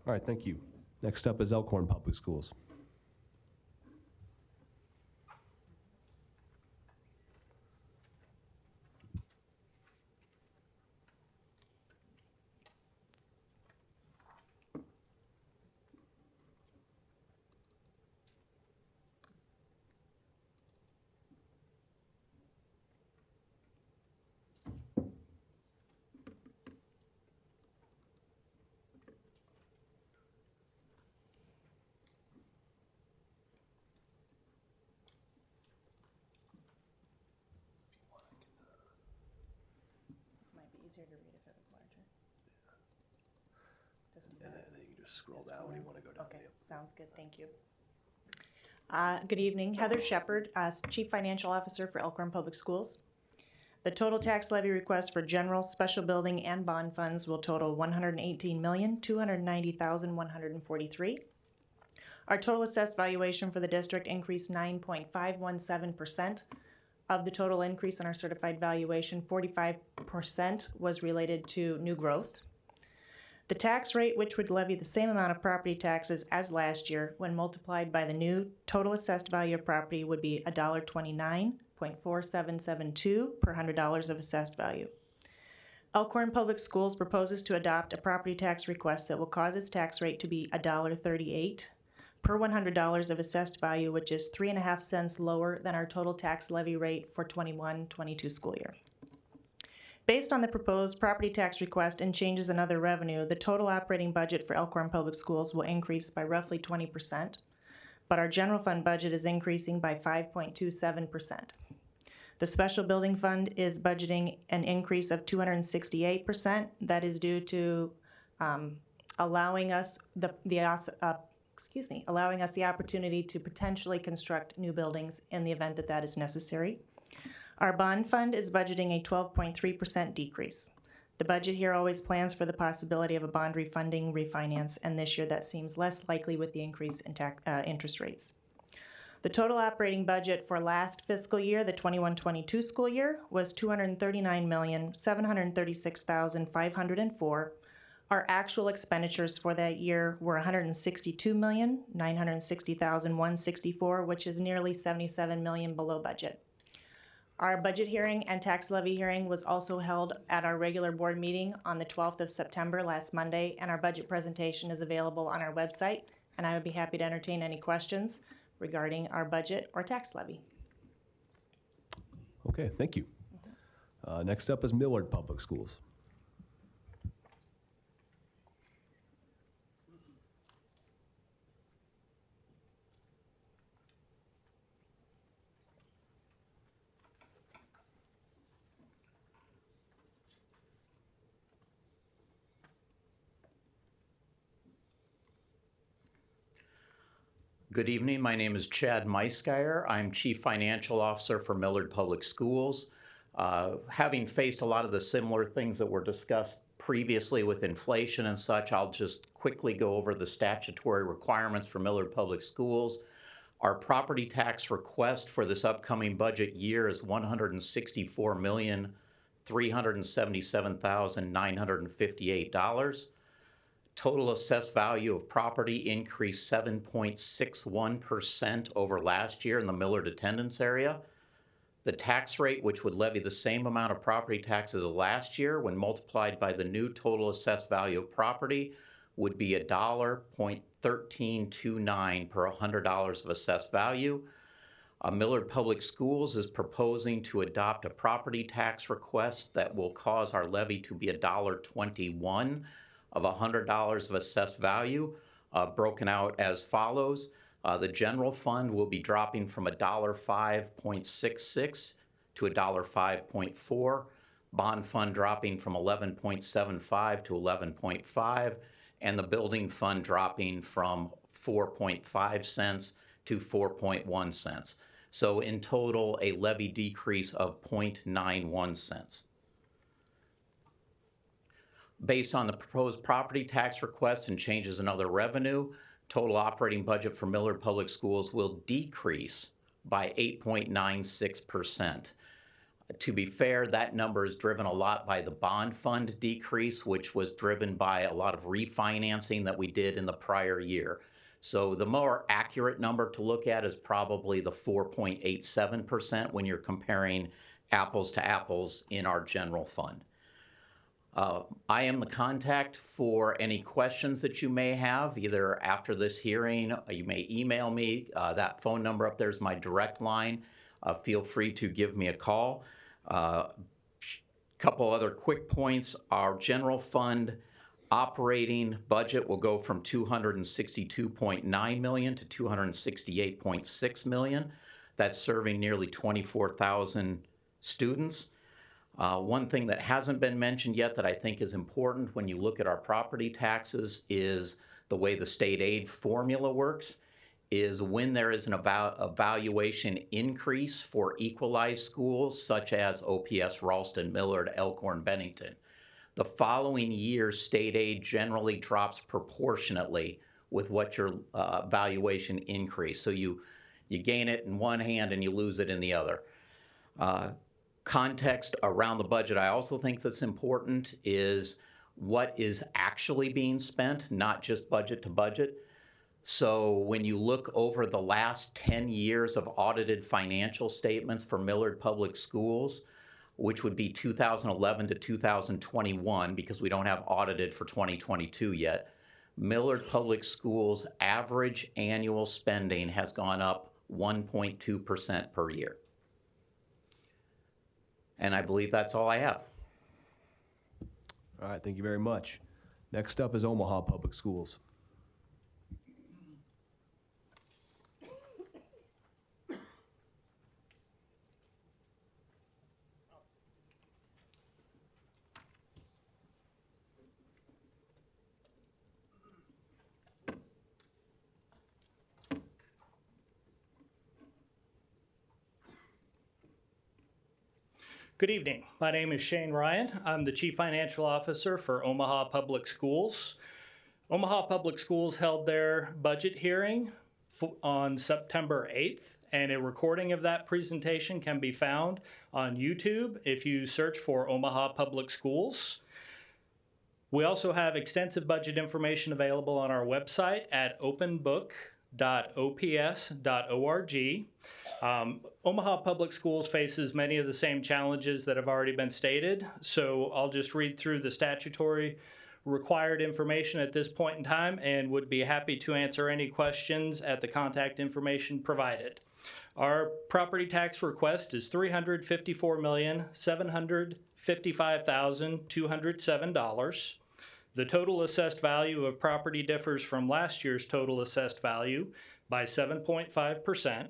All right, thank you. Next up is Elkhorn Public Schools.
Might be easier to read if it was larger. Just do
And
that.
then you just scroll down when you want to go down.
Okay, sounds good, thank you. Good evening, Heather Shepard, Chief Financial Officer for Elkhorn Public Schools. The total tax levy request for general, special building, and bond funds will total $118,290,143. Our total assessed valuation for the district increased 9.517% Of the total increase in our certified valuation, 45% was related to new growth. The tax rate, which would levy the same amount of property taxes as last year, when multiplied by the new total assessed value of property, would be $1.29.4772 per $100 of assessed value. Elkhorn Public Schools proposes to adopt a property tax request that will cause its tax rate to be $1.38 per $100 of assessed value, which is 3.5 cents lower than our total tax levy rate for 21-22 school year. Based on the proposed property tax request and changes in other revenue, the total operating budget for Elkhorn Public Schools will increase by roughly 20%, but our general fund budget is increasing by 5.27%. The special building fund is budgeting an increase of 268%. That is due to allowing us allowing us the opportunity to potentially construct new buildings in the event that that is necessary. Our bond fund is budgeting a 12.3% decrease. The budget here always plans for the possibility of a bond refunding refinance, and this year that seems less likely with the increase in interest rates. The total operating budget for last fiscal year, the 21-22 school year, was $239,736,504. Our actual expenditures for that year were $162,960,164, which is nearly $77 million below budget. Our budget hearing and tax levy hearing was also held at our regular board meeting on the 12th of September, last Monday, and our budget presentation is available on our website, and I would be happy to entertain any questions regarding our budget or tax levy.
Okay, thank you. Next up is Millard Public Schools.
Good evening. My name is Chad Meiskeier. I'm Chief Financial Officer for Millard Public Schools. Having faced a lot of the similar things that were discussed previously with inflation and such, I'll just quickly go over the statutory requirements for Millard Public Schools. Our property tax request for this upcoming budget year is $164,377,958. Total assessed value of property increased 7.61% over last year in the Millard attendance area. The tax rate, which would levy the same amount of property taxes as last year when multiplied by the new total assessed value of property, would be $1.1329 per $100 of assessed value. Millard Public Schools is proposing to adopt a property tax request that will cause our levy to be $1.21 of $100 of assessed value, broken out as follows. The general fund will be dropping from $1.0566 to $1.05.4, bond fund dropping from 11.75 to 11.5, and the building fund dropping from 4.5 cents to 4.1 cents. So in total, a levy decrease of 0.91 cents. Based on the proposed property tax requests and changes in other revenue, total operating budget for Millard Public Schools will decrease by 8.96%. To be fair, that number is driven a lot by the bond fund decrease, which was driven by a lot of refinancing that we did in the prior year. So the more accurate number to look at is probably the 4.87% when you're comparing apples to apples in our general fund. I am the contact for any questions that you may have, either after this hearing. You may email me. That phone number up there is my direct line. Feel free to give me a call. Couple other quick points. Our general fund operating budget will go from $262.9 million to $268.6 million. That's serving nearly 24,000 students. One thing that hasn't been mentioned yet that I think is important when you look at our property taxes is the way the state aid formula works is when there is an evaluation increase for equalized schools such as OPS, Ralston, Millard, Elkhorn, Bennington. The following year, state aid generally drops proportionately with what your valuation increase. So you gain it in one hand and you lose it in the other. Context around the budget I also think that's important is what is actually being spent, not just budget to budget. So when you look over the last 10 years of audited financial statements for Millard Public Schools, which would be 2011 to 2021, because we don't have audited for 2022 yet, Millard Public Schools' average annual spending has gone up 1.2% per year. And I believe that's all I have.
All right, thank you very much. Next up is Omaha Public Schools.
Good evening. My name is Shane Ryan. I'm the Chief Financial Officer for Omaha Public Schools. Omaha Public Schools held their budget hearing on September 8th, and a recording of that presentation can be found on YouTube if you search for Omaha Public Schools. We also have extensive budget information available on our website at openbook.ops.org. Omaha Public Schools faces many of the same challenges that have already been stated, so I'll just read through the statutory required information at this point in time and would be happy to answer any questions at the contact information provided. Our property tax request is $354,755,207. The total assessed value of property differs from last year's total assessed value by 7.5%.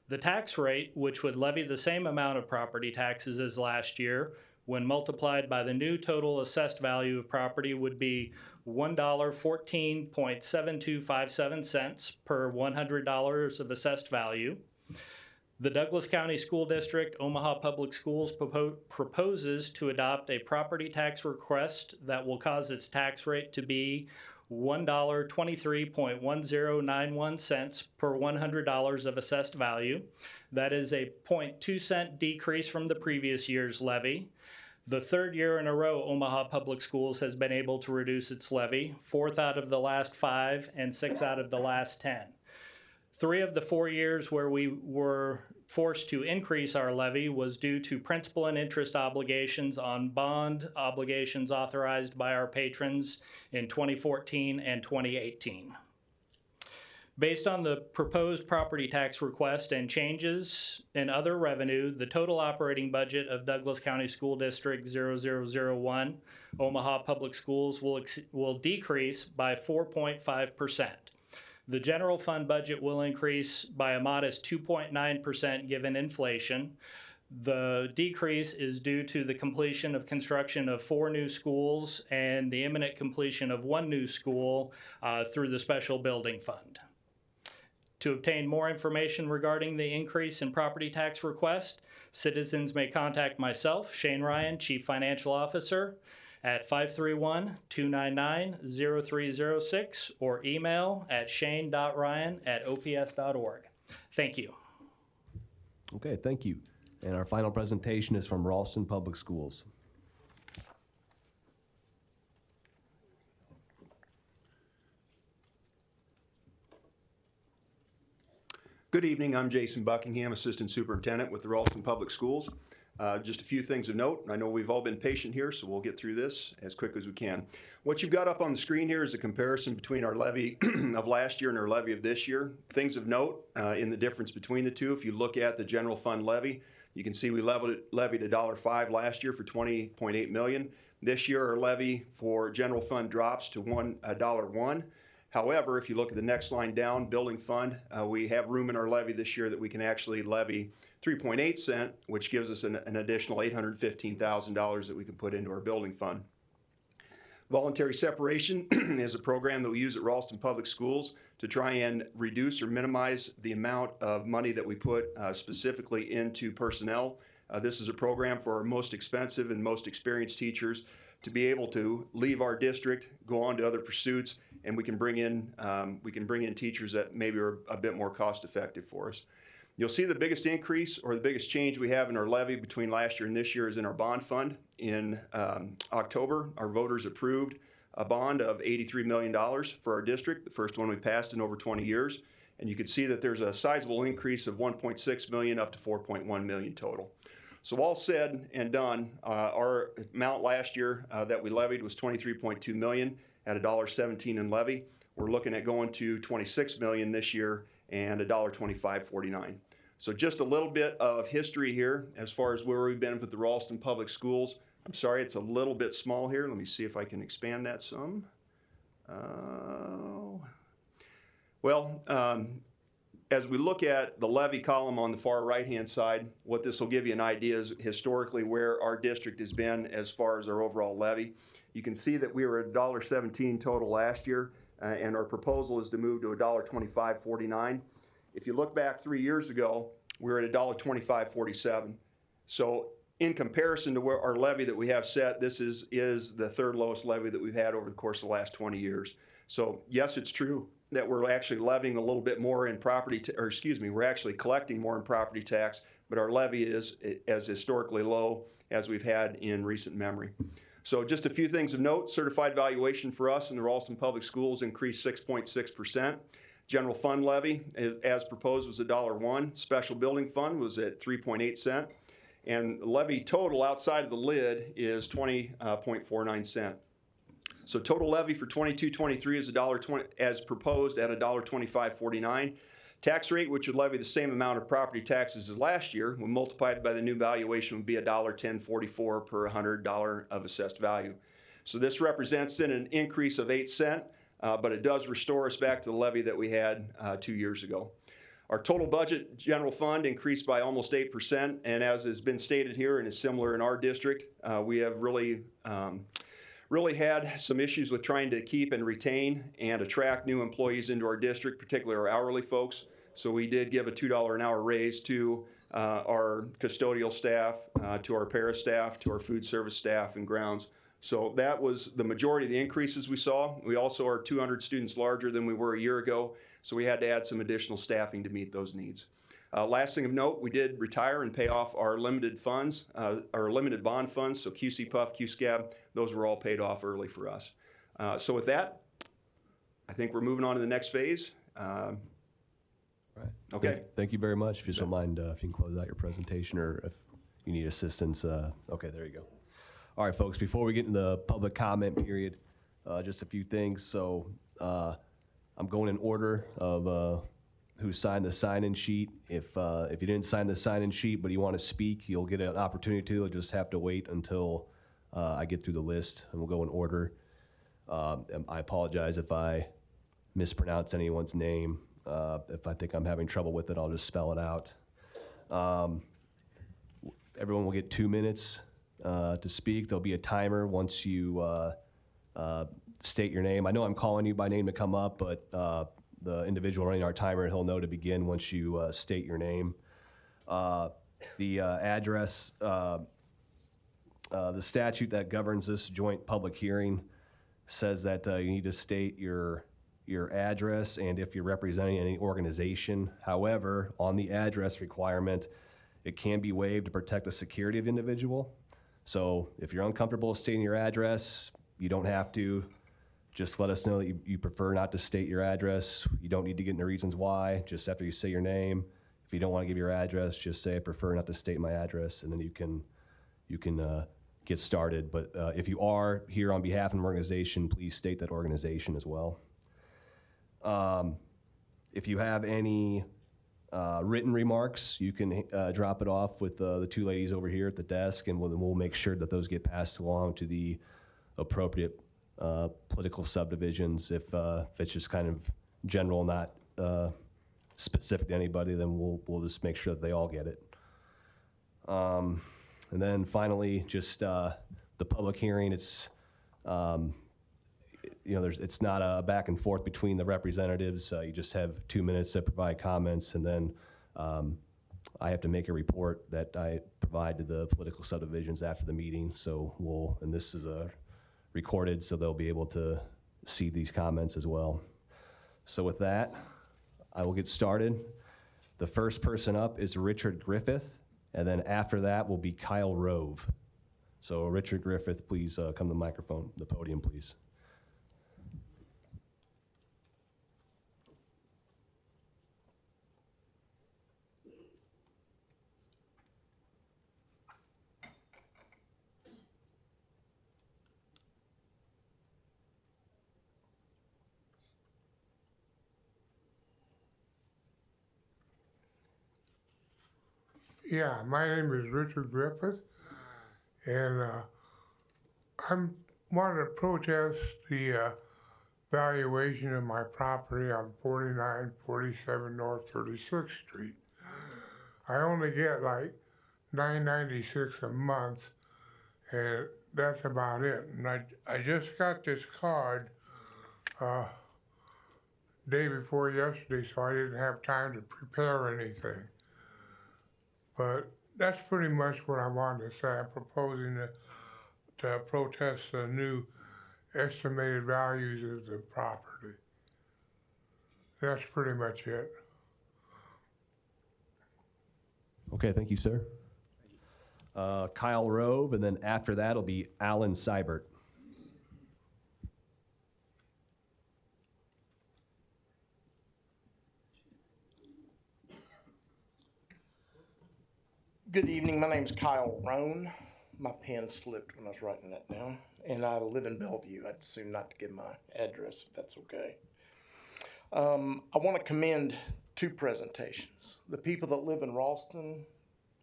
The tax rate, which would levy the same amount of property taxes as last year, when multiplied by the new total assessed value of property, would be $1.14.7257 per $100 of assessed value. The Douglas County School District, Omaha Public Schools proposes to adopt a property tax request that will cause its tax rate to be $1.23.1091 per $100 of assessed value. That is a 0.2 cent decrease from the previous year's levy. The third year in a row, Omaha Public Schools has been able to reduce its levy, 4th out of the last 5 and 6 out of the last 10. 3 of the 4 years where we were forced to increase our levy was due to principal and interest obligations on bond obligations authorized by our patrons in 2014 and 2018. Based on the proposed property tax request and changes in other revenue, the total operating budget of Douglas County School District 0001, Omaha Public Schools, will decrease by 4.5%. The general fund budget will increase by a modest 2.9% given inflation. The decrease is due to the completion of construction of 4 new schools and the imminent completion of 1 new school through the special building fund. To obtain more information regarding the increase in property tax request, citizens may contact myself, Shane Ryan, Chief Financial Officer, at 531-299-0306 or email at shane.ryan@ops.org. Thank you.
Okay, thank you. And our final presentation is from Ralston Public Schools.
Good evening, I'm Jason Buckingham, Assistant Superintendent with the Ralston Public Schools. Just a few things of note. I know we've all been patient here, so we'll get through this as quick as we can. What you've got up on the screen here is a comparison between our levy of last year and our levy of this year. Things of note in the difference between the two. If you look at the general fund levy, you can see we levied $1.05 last year for $20.8 million. This year, our levy for general fund drops to $1.01. However, if you look at the next line down, building fund, we have room in our levy this year that we can actually levy 3.8 cents, which gives us an additional $815,000 that we can put into our building fund. Voluntary separation is a program that we use at Ralston Public Schools to try and reduce or minimize the amount of money that we put specifically into personnel. This is a program for our most expensive and most experienced teachers to be able to leave our district, go on to other pursuits, and we can bring in teachers that maybe are a bit more cost effective for us. You'll see the biggest increase or the biggest change we have in our levy between last year and this year is in our bond fund. In October, our voters approved a bond of $83 million for our district, the first one we passed in over 20 years. And you can see that there's a sizable increase of 1.6 million up to 4.1 million total. So all said and done, our amount last year that we levied was 23.2 million at $1.17 in levy. We're looking at going to 26 million this year and $1.2549. So just a little bit of history here as far as where we've been with the Ralston Public Schools. I'm sorry, it's a little bit small here. Let me see if I can expand that some. As we look at the levy column on the far right-hand side, what this will give you an idea is historically where our district has been as far as our overall levy. You can see that we were at $1.17 total last year, and our proposal is to move to $1.2549. If you look back 3 years ago, we were at $1.2547. So in comparison to where our levy that we have set, this is the third lowest levy that we've had over the course of the last 20 years. So yes, it's true that we're actually levying a little bit more in we're actually collecting more in property tax, but our levy is as historically low as we've had in recent memory. So just a few things of note: certified valuation for us in the Ralston Public Schools increased 6.6%. General fund levy, as proposed, was $1.01. Special building fund was at 3.8 cents. And levy total outside of the lid is 20.49 cents. So total levy for 22-23 is $1.20 as proposed at $1.2549. Tax rate, which would levy the same amount of property taxes as last year, when multiplied by the new valuation, would be $1.1044 per $100 of assessed value. So this represents an increase of 8 cents, but it does restore us back to the levy that we had 2 years ago. Our total budget general fund increased by almost 8%, and as has been stated here and is similar in our district, we have really had some issues with trying to keep and retain and attract new employees into our district, particularly our hourly folks. So we did give a $2 an hour raise to our custodial staff, to our para staff, to our food service staff and grounds. So that was the majority of the increases we saw. We also are 200 students larger than we were a year ago, so we had to add some additional staffing to meet those needs. Last thing of note, we did retire and pay off our limited funds, our limited bond funds, so QC Puff, QSCAB, those were all paid off early for us. So with that, I think we're moving on to the next phase.
Right.
Okay.
Thank you very much. If you don't mind, if you can close out your presentation, or if you need assistance. Okay, there you go. All right, folks, before we get into the public comment period, just a few things. So I'm going in order of who signed the sign-in sheet. If you didn't sign the sign-in sheet but you want to speak, you'll get an opportunity to. You'll just have to wait until I get through the list, and we'll go in order. And I apologize if I mispronounce anyone's name. If I think I'm having trouble with it, I'll just spell it out. Everyone will get 2 minutes to speak. There'll be a timer once you state your name. I know I'm calling you by name to come up, but the individual running our timer, he'll know to begin once you state your name. The address, the statute that governs this joint public hearing says that you need to state your address and if you're representing any organization. However, on the address requirement, it can be waived to protect the security of the individual. So if you're uncomfortable stating your address, you don't have to. Just let us know that you prefer not to state your address. You don't need to get into reasons why. Just after you say your name, if you don't want to give your address, just say I prefer not to state my address, and then you can get started. But if you are here on behalf of an organization, please state that organization as well. If you have any written remarks, you can drop it off with the two ladies over here at the desk, and we'll make sure that those get passed along to the appropriate political subdivisions. If it's just kind of general, not specific to anybody, then we'll just make sure that they all get it. And then finally, just the public hearing. It's it's not a back and forth between the representatives. You just have 2 minutes to provide comments, and then I have to make a report that I provide to the political subdivisions after the meeting. So and this is recorded, so they'll be able to see these comments as well. So with that, I will get started. The first person up is Richard Griffith, and then after that will be Kyle Rove. So Richard Griffith, please come to the microphone, the podium, please.
Yeah, my name is Richard Griffith, and I'm wanting to protest the valuation of my property on 4947 North 36th Street. I only get like $9.96 a month, and that's about it. And I just got this card day before yesterday, so I didn't have time to prepare anything. But that's pretty much what I wanted to say. I'm proposing to protest the new estimated values of the property. That's pretty much it.
Okay, thank you, sir. Kyle Rove, and then after that will be Alan Seibert.
Good evening. My name's Kyle Roan. My pen slipped when I was writing that down. And I live in Bellevue. I'd assume not to give my address, if that's okay. I want to commend two presentations. The people that live in Ralston,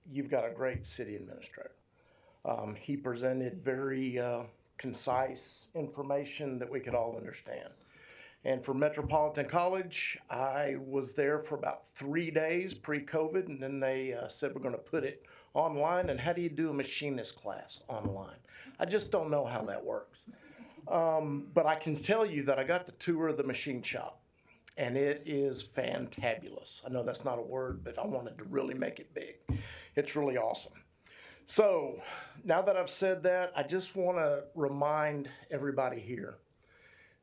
you've got a great city administrator. He presented very concise information that we could all understand. And for Metropolitan College, I was there for about 3 days pre-COVID, and then they said we're going to put it online. And how do you do a machinist class online? I just don't know how that works. But I can tell you that I got the tour of the machine shop, and it is fantabulous. I know that's not a word, but I wanted to really make it big. It's really awesome. So now that I've said that, I just want to remind everybody here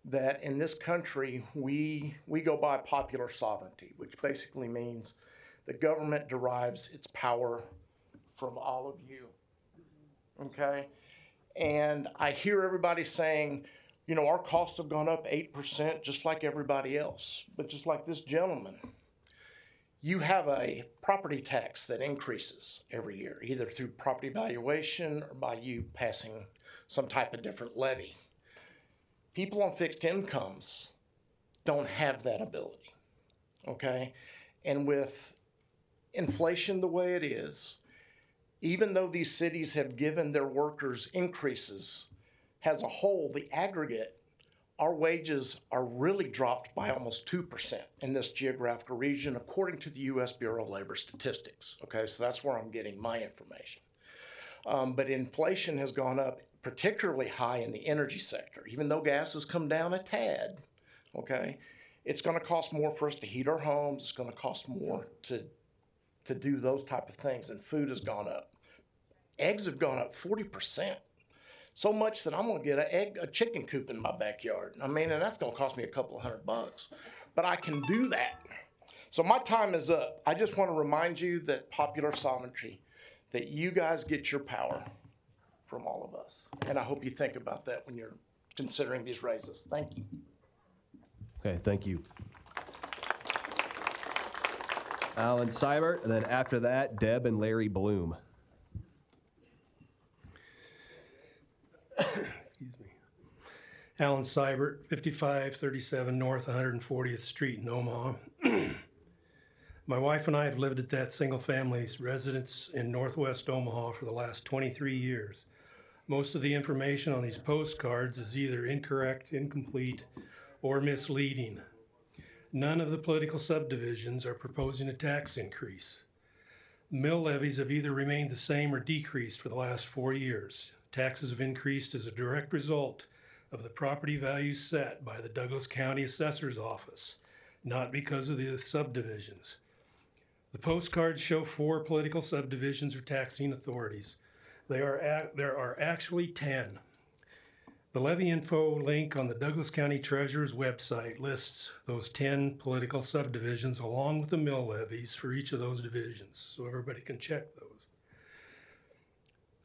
that in this country, we go by popular sovereignty, which basically means the government derives its power from all of you, okay? And I hear everybody saying, you know, our costs have gone up 8% just like everybody else. But just like this gentleman, you have a property tax that increases every year, either through property valuation or by you passing some type of different levy. People on fixed incomes don't have that ability, okay? And with inflation the way it is, even though these cities have given their workers increases, as a whole, the aggregate, our wages are really dropped by almost 2% in this geographical region, according to the U.S. Bureau of Labor Statistics, okay? So that's where I'm getting my information. But inflation has gone up particularly high in the energy sector. Even though gas has come down a tad, okay, it's going to cost more for us to heat our homes. It's going to cost more to do those type of things, and food has gone up. Eggs have gone up 40%, so much that I'm going to get a chicken coop in my backyard. I mean, and that's going to cost me a couple of $100, but I can do that. So my time is up. I just want to remind you that popular sovereignty, that you guys get your power from all of us. And I hope you think about that when you're considering these raises. Thank you.
Okay, thank you. Alan Seibert, and then after that, Deb and Larry Bloom.
Excuse me. Alan Seibert, 5537 North 140th Street in Omaha. My wife and I have lived at that single-family residence in northwest Omaha for the last 23 years. Most of the information on these postcards is either incorrect, incomplete, or misleading. None of the political subdivisions are proposing a tax increase. Mill levies have either remained the same or decreased for the last 4 years. Taxes have increased as a direct result of the property values set by the Douglas County Assessor's Office, not because of the subdivisions. The postcards show 4 political subdivisions or taxing authorities. There are actually 10. The levy info link on the Douglas County Treasurer's website lists those 10 political subdivisions along with the mill levies for each of those divisions, so everybody can check those.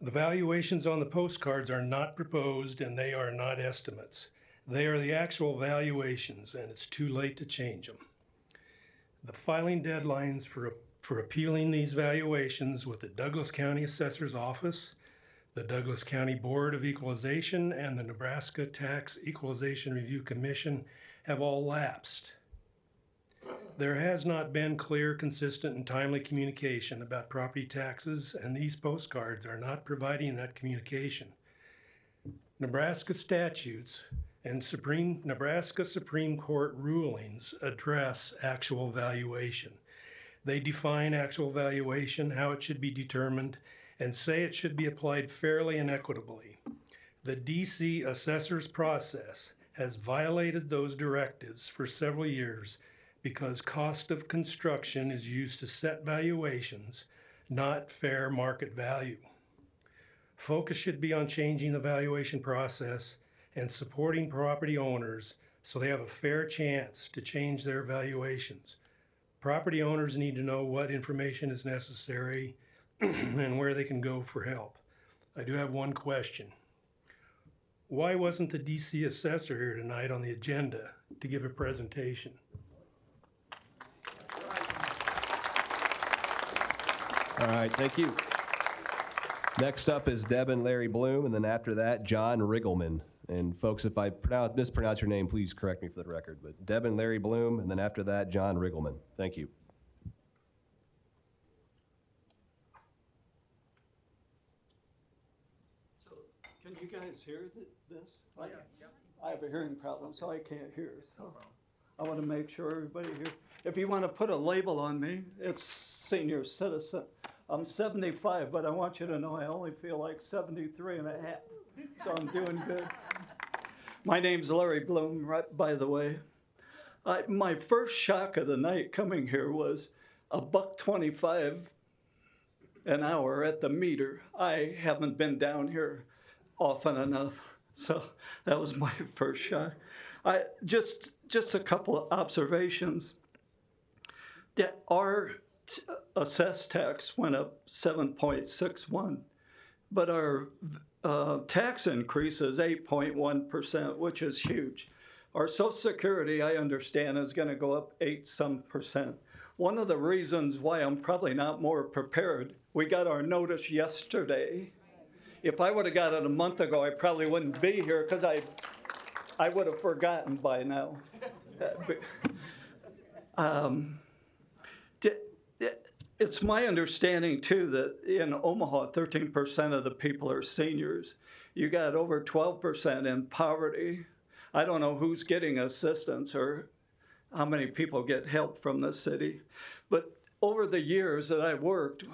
The valuations on the postcards are not proposed and they are not estimates. They are the actual valuations, and it's too late to change them. The filing deadlines for appealing these valuations with the Douglas County Assessor's Office, the Douglas County Board of Equalization, and the Nebraska Tax Equalization Review Commission have all lapsed. There has not been clear, consistent, and timely communication about property taxes, and these postcards are not providing that communication. Nebraska statutes and Nebraska Supreme Court rulings address actual valuation. They define actual valuation, how it should be determined, and say it should be applied fairly and equitably. The DC assessor's process has violated those directives for several years because cost of construction is used to set valuations, not fair market value. Focus should be on changing the valuation process and supporting property owners so they have a fair chance to change their valuations. Property owners need to know what information is necessary and where they can go for help. I do have one question. Why wasn't the DC assessor here tonight on the agenda to give a presentation?
All right, thank you. Next up is Deb and Larry Bloom, and then after that, John Riggleman. And folks, if I mispronounce your name, please correct me for the record. But Deb and Larry Bloom, and then after that, John Riggleman. Thank you.
Can you guys hear this? I have a hearing problem, so I can't hear. So I want to make sure everybody here. If you want to put a label on me, it's senior citizen. I'm 75, but I want you to know I only feel like 73 and a half. So I'm doing good. My name's Larry Bloom, right, by the way. My first shock of the night coming here was $1.25 an hour at the meter. I haven't been down here often enough, so that was my first shock. Just a couple of observations. Our assessed tax went up 7.61, but our tax increase is 8.1%, which is huge. Our Social Security, I understand, is going to go up 8% One of the reasons why I'm probably not more prepared, we got our notice yesterday. If I would have got it a month ago, I probably wouldn't be here because I would have forgotten by now. It's my understanding, too, that in Omaha, 13% of the people are seniors. You got over 12% in poverty. I don't know who's getting assistance or how many people get help from the city. But over the years that I worked,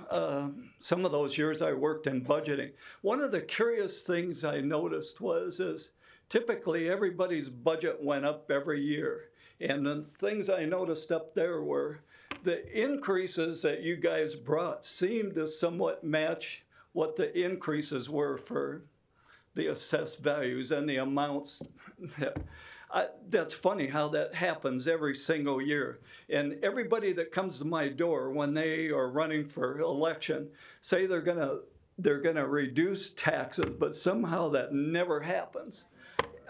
some of those years I worked in budgeting, one of the curious things I noticed is typically everybody's budget went up every year. And the things I noticed up there were the increases that you guys brought seemed to somewhat match what the increases were for the assessed values and the amounts. That's funny how that happens every single year. And everybody that comes to my door when they are running for election say they're gonna reduce taxes, but somehow that never happens.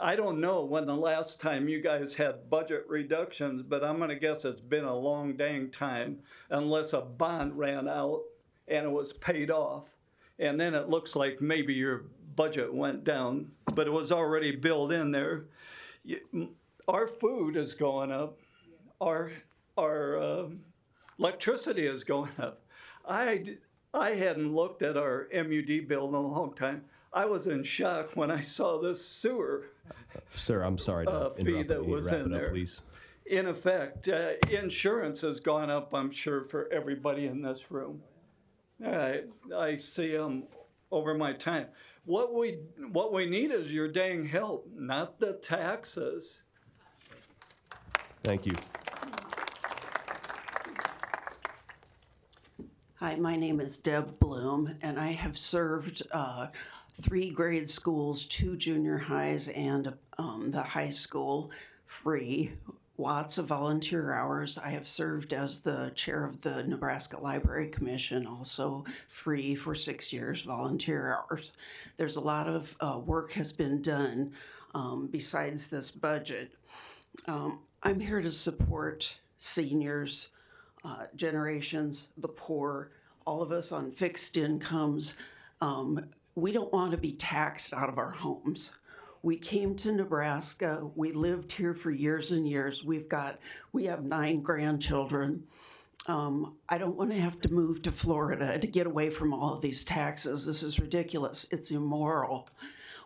I don't know when the last time you guys had budget reductions, but I'm gonna guess it's been a long dang time unless a bond ran out and it was paid off. And then it looks like maybe your budget went down, but it was already built in there. Our food is going up. Our electricity is going up. I hadn't looked at our MUD bill in a long time. I was in shock when I saw this sewer
Sir, I'm sorry to
fee
interrupt.
that
You need
was
to wrap
in
it up,
there.
please.
In effect, insurance has gone up, I'm sure, for everybody in this room. I see over my time. What we need is your dang help, not the taxes.
Thank you.
Hi, my name is Deb Bloom, and I have served 3 grade schools, 2 junior highs, and the high school free. Lots of volunteer hours. I have served as the chair of the Nebraska Library Commission, also free for 6 years, volunteer hours. There's a lot of work has been done besides this budget. I'm here to support seniors, generations, the poor, all of us on fixed incomes. We don't want to be taxed out of our homes. We came to Nebraska. We lived here for years and years. We have 9 grandchildren. I don't want to have to move to Florida to get away from all of these taxes. This is ridiculous. It's immoral.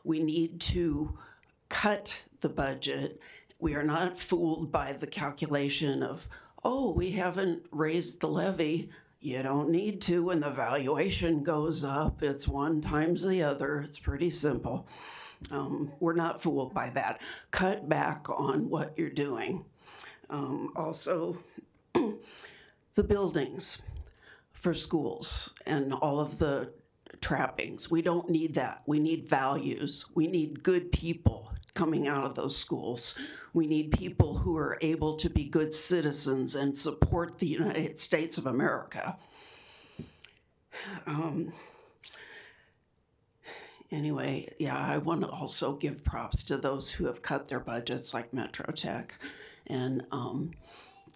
We need to cut the budget. We are not fooled by the calculation of, oh, we haven't raised the levy. You don't need to. When the valuation goes up, it's one times the other. It's pretty simple. We're not fooled by that. Cut back on what you're doing. Also, the buildings for schools and all of the trappings. We don't need that. We need values. We need good people coming out of those schools. We need people who are able to be good citizens and support the United States of America. Anyway, yeah, I want to also give props to those who have cut their budgets, like Metro Tech. And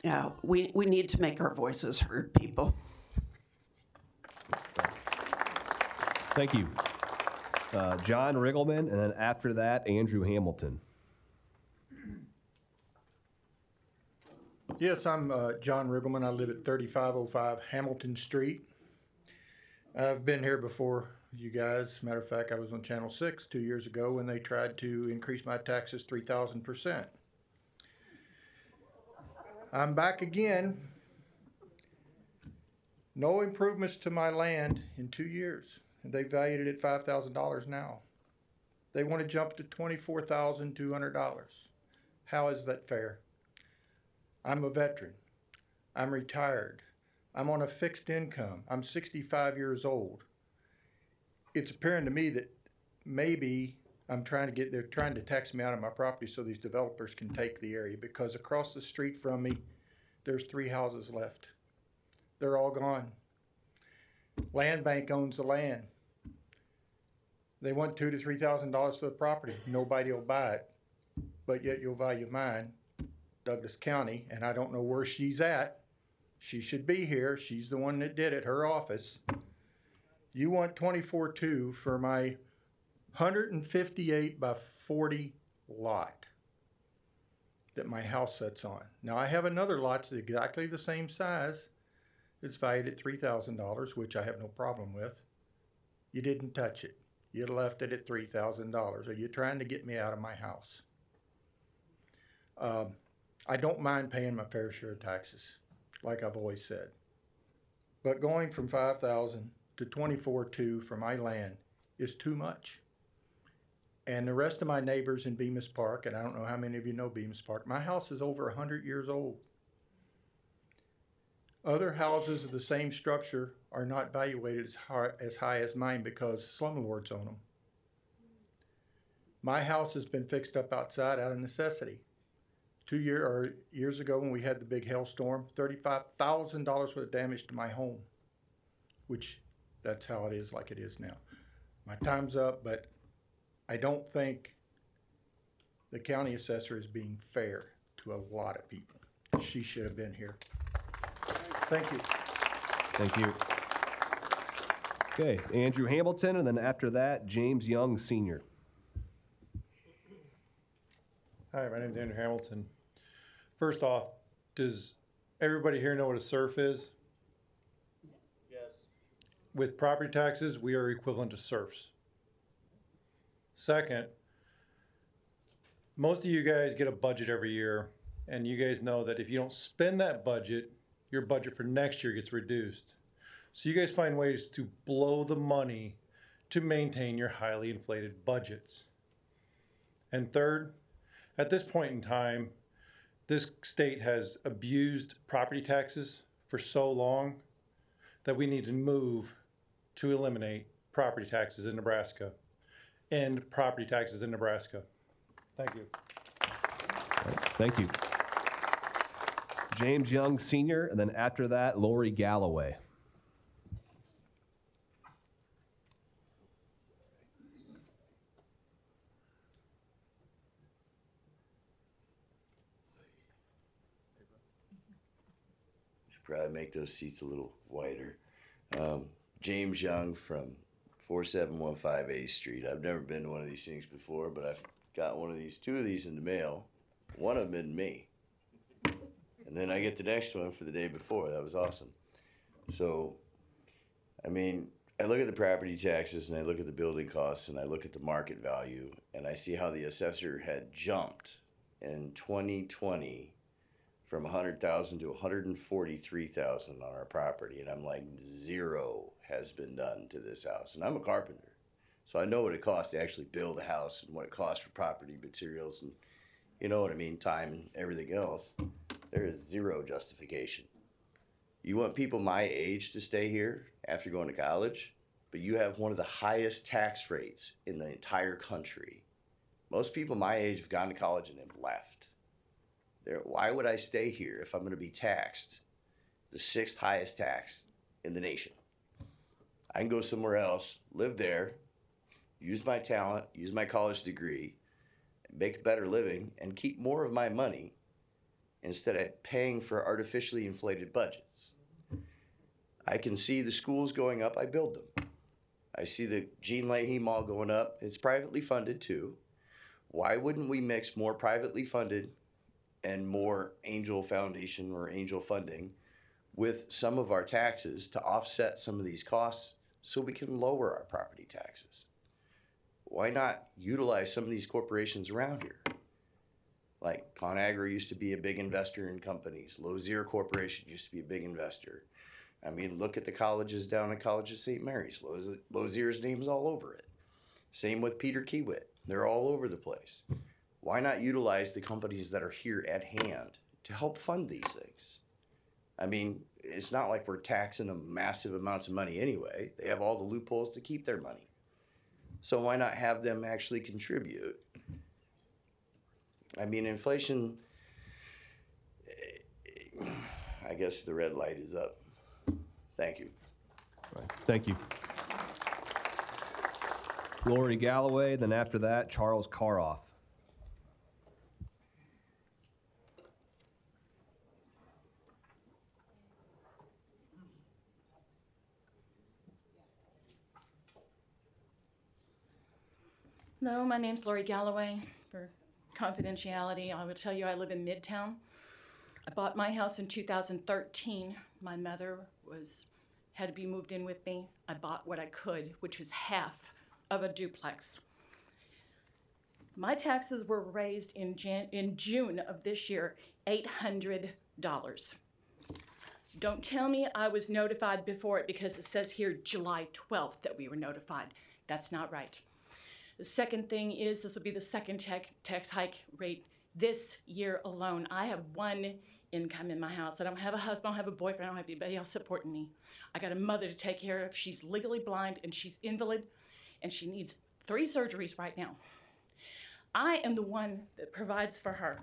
yeah, we need to make our voices heard, people.
Thank you. John Riggleman, and then after that, Andrew Hamilton.
Yes, I'm John Riggleman. I live at 3505 Hamilton Street. I've been here before you guys. Matter of fact, I was on Channel 6 2 years ago when they tried to increase my taxes 3,000%. I'm back again. No improvements to my land in 2 years. They valued it at $5,000 now. They want to jump to $24,200. How is that fair? I'm a veteran. I'm retired. I'm on a fixed income. I'm 65 years old. It's apparent to me that maybe they're trying to tax me out of my property so these developers can take the area, because across the street from me, there's 3 houses left. They're all gone. Land bank owns the land. They want $2,000 to $3,000 for the property. Nobody will buy it, but yet you'll value mine, Douglas County, and I don't know where she's at. She should be here. She's the one that did it, her office. You want 24.2 for my 158 by 40 lot that my house sits on. Now I have another lot that's exactly the same size. It's valued at $3,000, which I have no problem with. You didn't touch it. You left it at $3,000. Are you trying to get me out of my house? I don't mind paying my fair share of taxes, like I've always said. But going from $5,000 to $24,200 for my land is too much. And the rest of my neighbors in Bemis Park, and I don't know how many of you know Bemis Park, my house is over 100 years old. Other houses of the same structure are not valuated as high as mine because slumlords own them. My house has been fixed up outside out of necessity. Years ago when we had the big hailstorm, $35,000 worth of damage to my home, which that's how it is like it is now. My time's up, but I don't think the county assessor is being fair to a lot of people. She should have been here. Thank you.
Thank you. Okay, Andrew Hamilton, and then after that, James Young, Sr.
Hi, my name is Andrew Hamilton. First off, does everybody here know what a SURF is?
Yes.
With property taxes, we are equivalent to SURFs. Second, most of you guys get a budget every year, and you guys know that if you don't spend that budget, your budget for next year gets reduced. So you guys find ways to blow the money to maintain your highly inflated budgets. And third, at this point in time, this state has abused property taxes for so long that we need to move to eliminate property taxes in Nebraska. end property taxes in Nebraska. Thank you.
Thank you. James Young Sr., and then after that, Lori Galloway.
Should probably make those seats a little wider. James Young from 4715 A Street. I've never been to one of these things before, but I've got two of these in the mail. One of them in me. And then I get the next one for the day before. That was awesome. So, I mean, I look at the property taxes and I look at the building costs and I look at the market value and I see how the assessor had jumped in 2020 from 100,000 to 143,000 on our property. And I'm like, zero has been done to this house. And I'm a carpenter. So I know what it costs to actually build a house and what it costs for property materials and, you know what I mean, time and everything else. There is zero justification. You want people my age to stay here after going to college, but you have one of the highest tax rates in the entire country. Most people my age have gone to college and have left. Why would I stay here if I'm going to be taxed the 6th highest tax in the nation? I can go somewhere else, live there, use my talent, use my college degree, make a better living, and keep more of my money instead of paying for artificially inflated budgets. I can see the schools going up, I build them. I see the Gene Leahy Mall going up, it's privately funded too. Why wouldn't we mix more privately funded and more angel foundation or angel funding with some of our taxes to offset some of these costs so we can lower our property taxes? Why not utilize some of these corporations around here? Like ConAgra used to be a big investor in companies. Lozier Corporation used to be a big investor. I mean, look at the colleges down at College of St. Mary's. Lozier's name's all over it. Same with Peter Kiewit. They're all over the place. Why not utilize the companies that are here at hand to help fund these things? I mean, it's not like we're taxing them massive amounts of money anyway. They have all the loopholes to keep their money. So why not have them actually contribute? I mean, inflation, I guess the red light is up. Thank you.
Right. Thank you. Lori Galloway, then after that, Charles Karoff.
Hello, my name's Lori Galloway. For confidentiality, I will tell you I live in Midtown. I bought my house in 2013. My mother had to be moved in with me. I bought what I could, which was half of a duplex. My taxes were raised in June of this year, $800. Don't tell me I was notified before it because it says here July 12th that we were notified. That's not right. The second thing is this will be the second tax hike rate this year alone. I have one income in my house. I don't have a husband, I don't have a boyfriend, I don't have anybody else supporting me. I got a mother to take care of. She's legally blind and she's invalid and she needs 3 surgeries right now. I am the one that provides for her.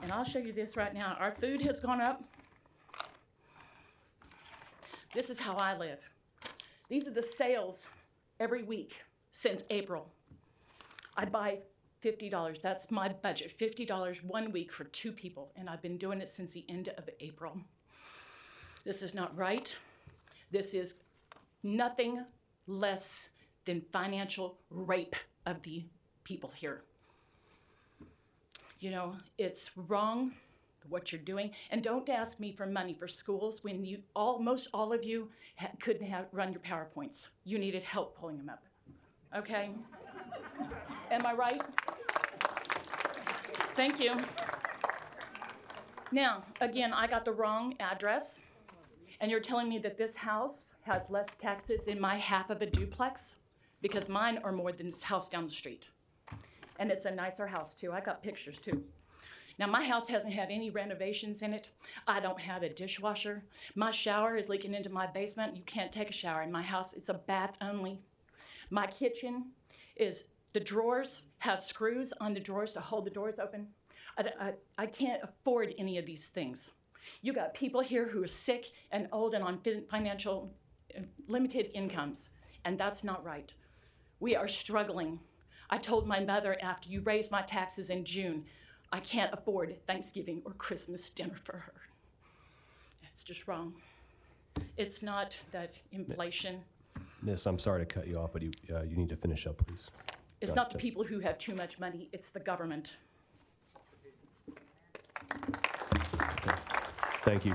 And I'll show you this right now. Our food has gone up. This is how I live. These are the sales every week since April. I buy $50. That's my budget, $50 1 week for 2 people, and I've been doing it since the end of April. This is not right. This is nothing less than financial rape of the people here. You know, it's wrong what you're doing, and don't ask me for money for schools when most all of you couldn't run your PowerPoints. You needed help pulling them up. Okay? Am I right? Thank you. Now, again, I got the wrong address, and you're telling me that this house has less taxes than my half of a duplex? Because mine are more than this house down the street. And it's a nicer house, too. I got pictures, too. Now, my house hasn't had any renovations in it. I don't have a dishwasher. My shower is leaking into my basement. You can't take a shower in my house. It's a bath only. My kitchen is, the drawers have screws on the drawers to hold the doors open. I can't afford any of these things. You got people here who are sick and old and on financial limited incomes, and that's not right. We are struggling. I told my mother after you raised my taxes in June, I can't afford Thanksgiving or Christmas dinner for her. It's just wrong. It's not that inflation.
Miss, I'm sorry to cut you off, but you need to finish up, please.
It's not the people who have too much money, it's the government.
Thank you.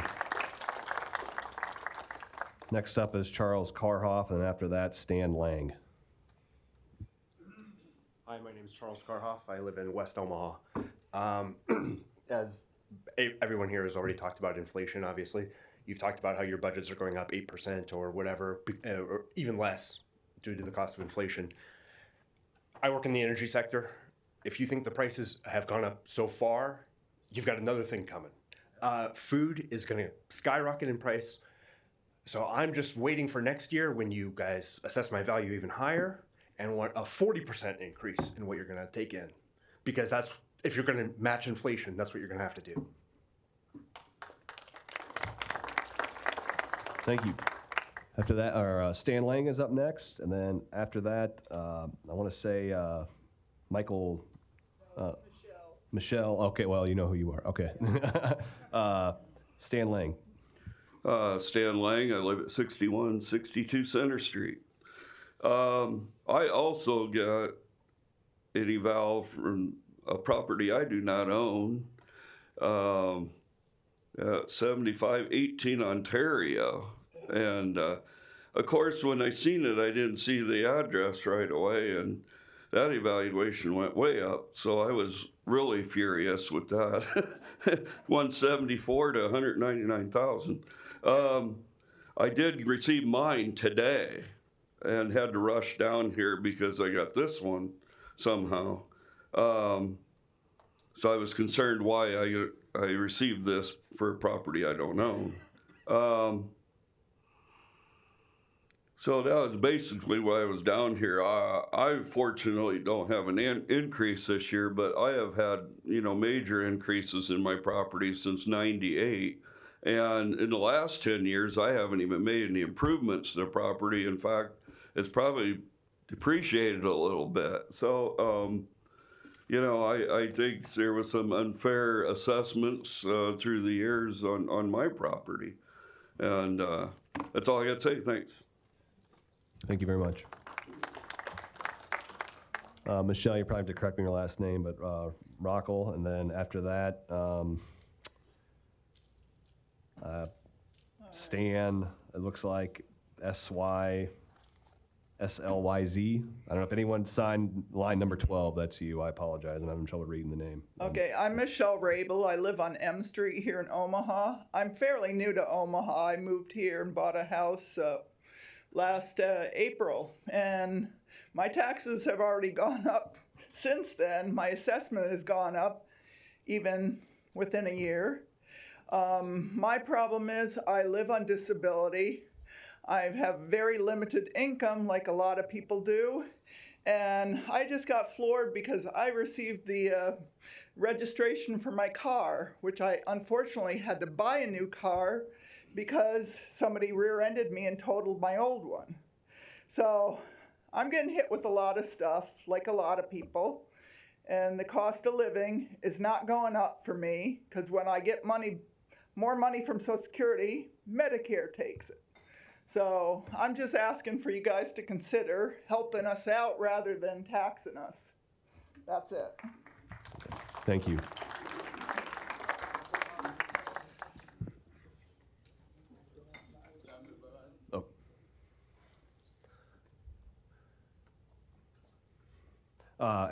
Next up is Charles Carhoff, and after that, Stan Lang.
Hi, my name is Charles Carhoff. I live in West Omaha. As everyone here has already talked about inflation, obviously, you've talked about how your budgets are going up 8% or whatever, or even less due to the cost of inflation. I work in the energy sector. If you think the prices have gone up so far, you've got another thing coming. Food is going to skyrocket in price. So I'm just waiting for next year when you guys assess my value even higher and want a 40% increase in what you're going to take in. Because that's, if you're going to match inflation, that's what you're going to have to do.
Thank you. After that, Stan Lang is up next, and then after that, I want to say Michael. Michelle. Okay, well, you know who you are. Okay. Stan Lang.
Stan Lang. I live at 6162 Center Street. I also got an eval from a property I do not own at 7518 Ontario. And of course, when I seen it, I didn't see the address right away, and that evaluation went way up. So I was really furious with that. 174 to 199,000. I did receive mine today and had to rush down here because I got this one somehow. So I was concerned why I received this for a property I don't own. So that was basically why I was down here. I fortunately don't have an increase this year, but I have had, major increases in my property since '98. And in the last 10 years, I haven't even made any improvements to the property. In fact, it's probably depreciated a little bit. So, I think there was some unfair assessments through the years on my property. And that's all I got to say. Thanks.
Thank you very much. Michelle, you probably have to correct me your last name, but Rockel, and then after that, Stan, it looks like SYSLYZ. I don't know if anyone signed line number 12. That's you. I apologize. I'm having trouble reading the name.
Okay, I'm Michelle Rabel. I live on M Street here in Omaha. I'm fairly new to Omaha. I moved here and bought a house last April, and my taxes have already gone up since then. My assessment has gone up even within a year. My problem is I live on disability. I have very limited income like a lot of people do, and I just got floored because I received the registration for my car, which I unfortunately had to buy a new car because somebody rear-ended me and totaled my old one. So I'm getting hit with a lot of stuff, like a lot of people, and the cost of living is not going up for me because when I get more money from Social Security, Medicare takes it. So I'm just asking for you guys to consider helping us out rather than taxing us. That's it.
Thank you.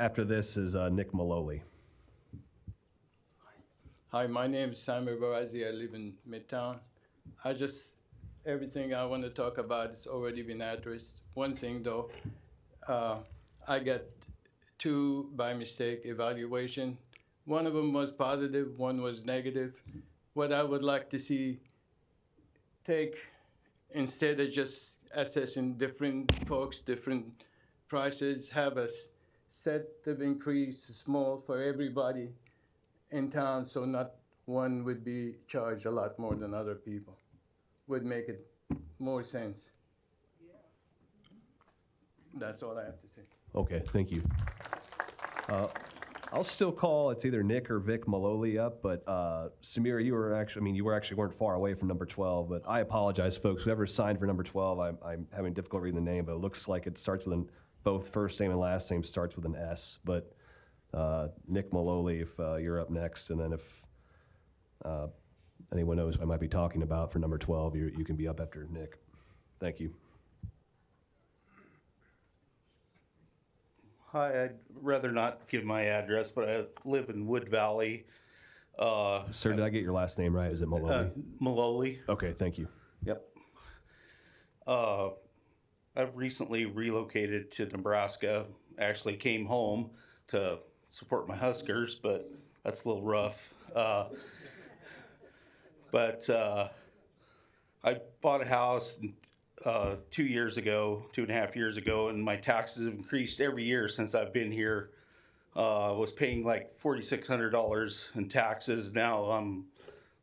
After this is Nick Maloli.
Hi, my name is Samuel Barazi. I live in Midtown. Everything I want to talk about has already been addressed. One thing though, I got 2 by mistake evaluation. One of them was positive, one was negative. What I would like to see instead of just assessing different folks, different prices have a set of increase small for everybody in town, so not one would be charged a lot more than other people. Would make it more sense. That's all I have to say.
Okay, thank you. I'll still call, it's either Nick or Vic Maloli up, but Samir, you were actually, weren't far away from number 12, but I apologize, folks. Whoever signed for number 12, I'm having difficulty reading the name, but it looks like it starts with both first name and last name starts with an S. But Nick Maloli, if you're up next, and then if anyone knows who I might be talking about for number 12, you can be up after Nick. Thank you.
Hi, I'd rather not give my address, but I live in Wood Valley.
Sir, did I get your last name right? Is it Maloli?
Maloli.
Okay, thank you.
Yep. I've recently relocated to Nebraska. Actually came home to support my Huskers, but that's a little rough. But I bought a house 2 years ago, 2.5 years ago, and my taxes have increased every year since I've been here. I was paying like $4,600 in taxes. Now I'm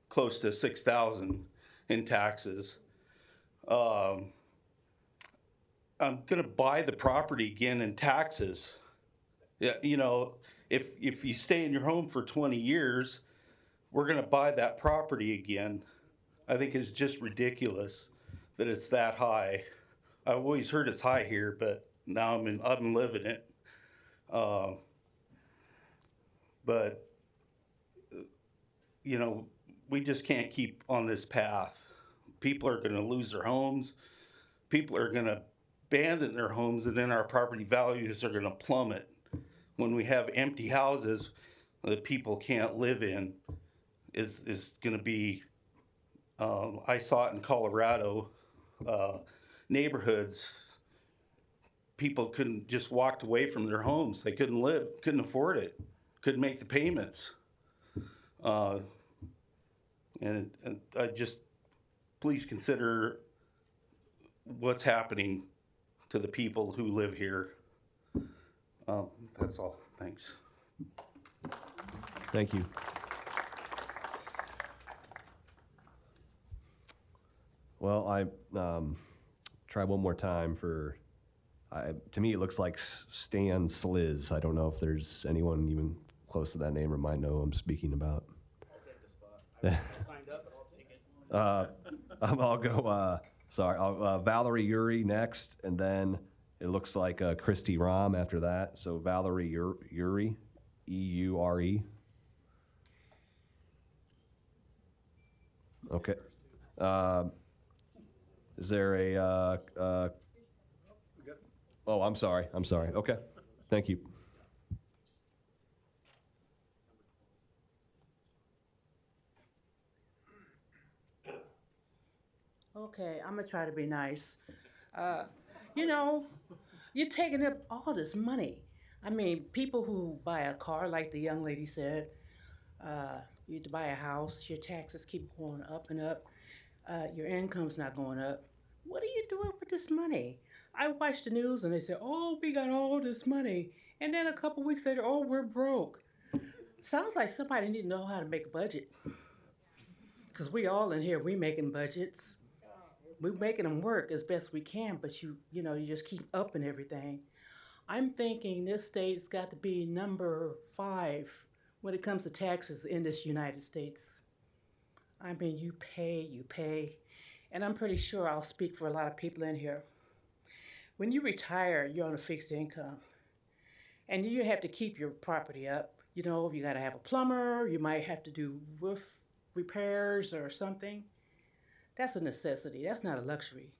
close to $6,000 in taxes. I'm gonna buy the property again in taxes. Yeah, you know, if you stay in your home for 20 years, we're gonna buy that property again. I think it's just ridiculous that it's that high. I've always heard it's high here, but now I'm living it. But you know, we just can't keep on this path. People are going to lose their homes. People are going to abandon their homes, and then our property values are going to plummet. When we have empty houses that people can't live in, is going to be. I saw it in Colorado. Neighborhoods, people couldn't just walked away from their homes. They couldn't live, couldn't afford it, couldn't make the payments. And I just, please consider what's happening to the people who live here. That's all. Thanks.
Thank you. Well, I try one more time for, to me it looks like Stan Sliz. I don't know if there's anyone even close to that name or might know who I'm speaking about.
I'll take the spot. I signed up, but I'll take it.
I'll go, Valerie Uri next, and then it looks like Christy Rom after that. So Valerie Uri, E-U-R-E. Okay. Is there a, oh, I'm sorry. Okay, thank you.
Okay, I'm gonna try to be nice. You know, you're taking up all this money. I mean, people who buy a car, like the young lady said, you buy a house, your taxes keep going up and up. Your income's not going up. What are you doing with this money? I watch the news and they say, oh, we got all this money. And then a couple weeks later, oh, we're broke. Sounds like somebody need to know how to make a budget. Because we all in here, we making budgets. We're making them work as best we can, but you just keep upping everything. I'm thinking this state's got to be number 5 when it comes to taxes in this United States. I mean, you pay, and I'm pretty sure I'll speak for a lot of people in here. When you retire, you're on a fixed income, and you have to keep your property up. You know, you gotta have a plumber, you might have to do roof repairs or something. That's a necessity, that's not a luxury.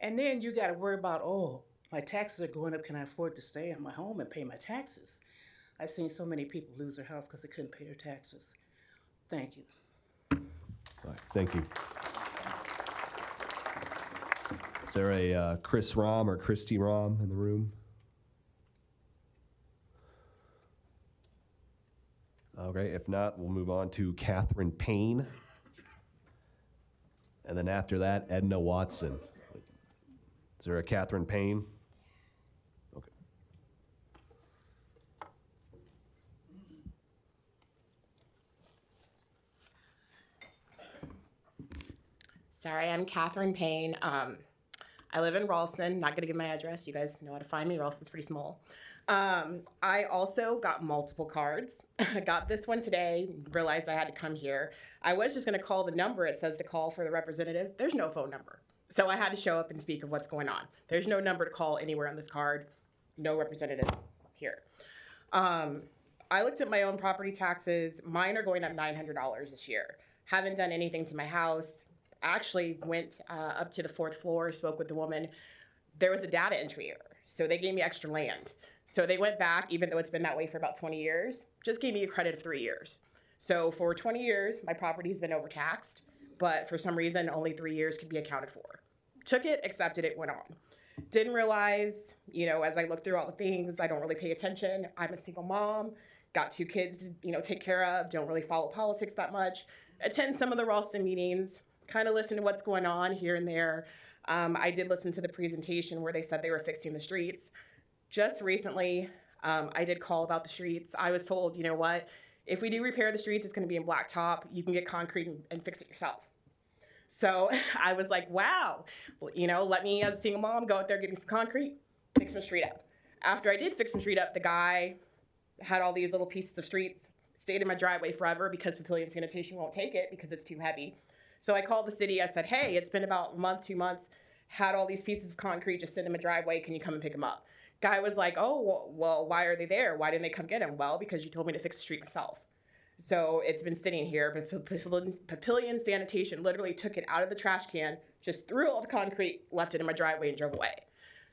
And then you gotta worry about, oh, my taxes are going up, can I afford to stay in my home and pay my taxes? I've seen so many people lose their house because they couldn't pay their taxes. Thank you.
All right, thank you. Is there a Chris Rom or Christy Rom in the room? Okay, if not, we'll move on to Catherine Payne. And then after that, Edna Watson. Is there a Catherine Payne? Okay.
Sorry, I'm Catherine Payne. I live in Ralston. Not gonna give my address. You guys know how to find me. Ralston's pretty small. I also got multiple cards. I got this one today, realized I had to come here. I was just gonna call the number it says to call for the representative. There's no phone number. So I had to show up and speak of what's going on. There's no number to call anywhere on this card. No representative here. I looked at my own property taxes. Mine are going up $900 this year. Haven't done anything to my house. Actually went up to the 4th floor, spoke with the woman. There was a data entry error, so they gave me extra land. So they went back, even though it's been that way for about 20 years, just gave me a credit of 3 years. So for 20 years, my property's been overtaxed, but for some reason, only 3 years could be accounted for. Took it, accepted it, went on. Didn't realize, you know, as I looked through all the things, I don't really pay attention. I'm a single mom, got 2 kids to, you know, take care of, don't really follow politics that much. Attend some of the Ralston meetings, kind of listen to what's going on here and there. I did listen to the presentation where they said they were fixing the streets. Just recently, I did call about the streets. I was told, you know what, if we do repair the streets, it's gonna be in blacktop. You can get concrete and fix it yourself. So I was like, wow, well, you know, let me as a single mom go out there, get me some concrete, fix my street up. After I did fix my street up, the guy had all these little pieces of streets, stayed in my driveway forever because Papillion Sanitation won't take it because it's too heavy. So I called the city, I said, hey, it's been about a month, 2 months, had all these pieces of concrete just sitting in my driveway, can you come and pick them up? Guy was like, oh, well, why are they there? Why didn't they come get them? Well, because you told me to fix the street myself. So it's been sitting here, but Papillion Sanitation literally took it out of the trash can, just threw all the concrete, left it in my driveway and drove away.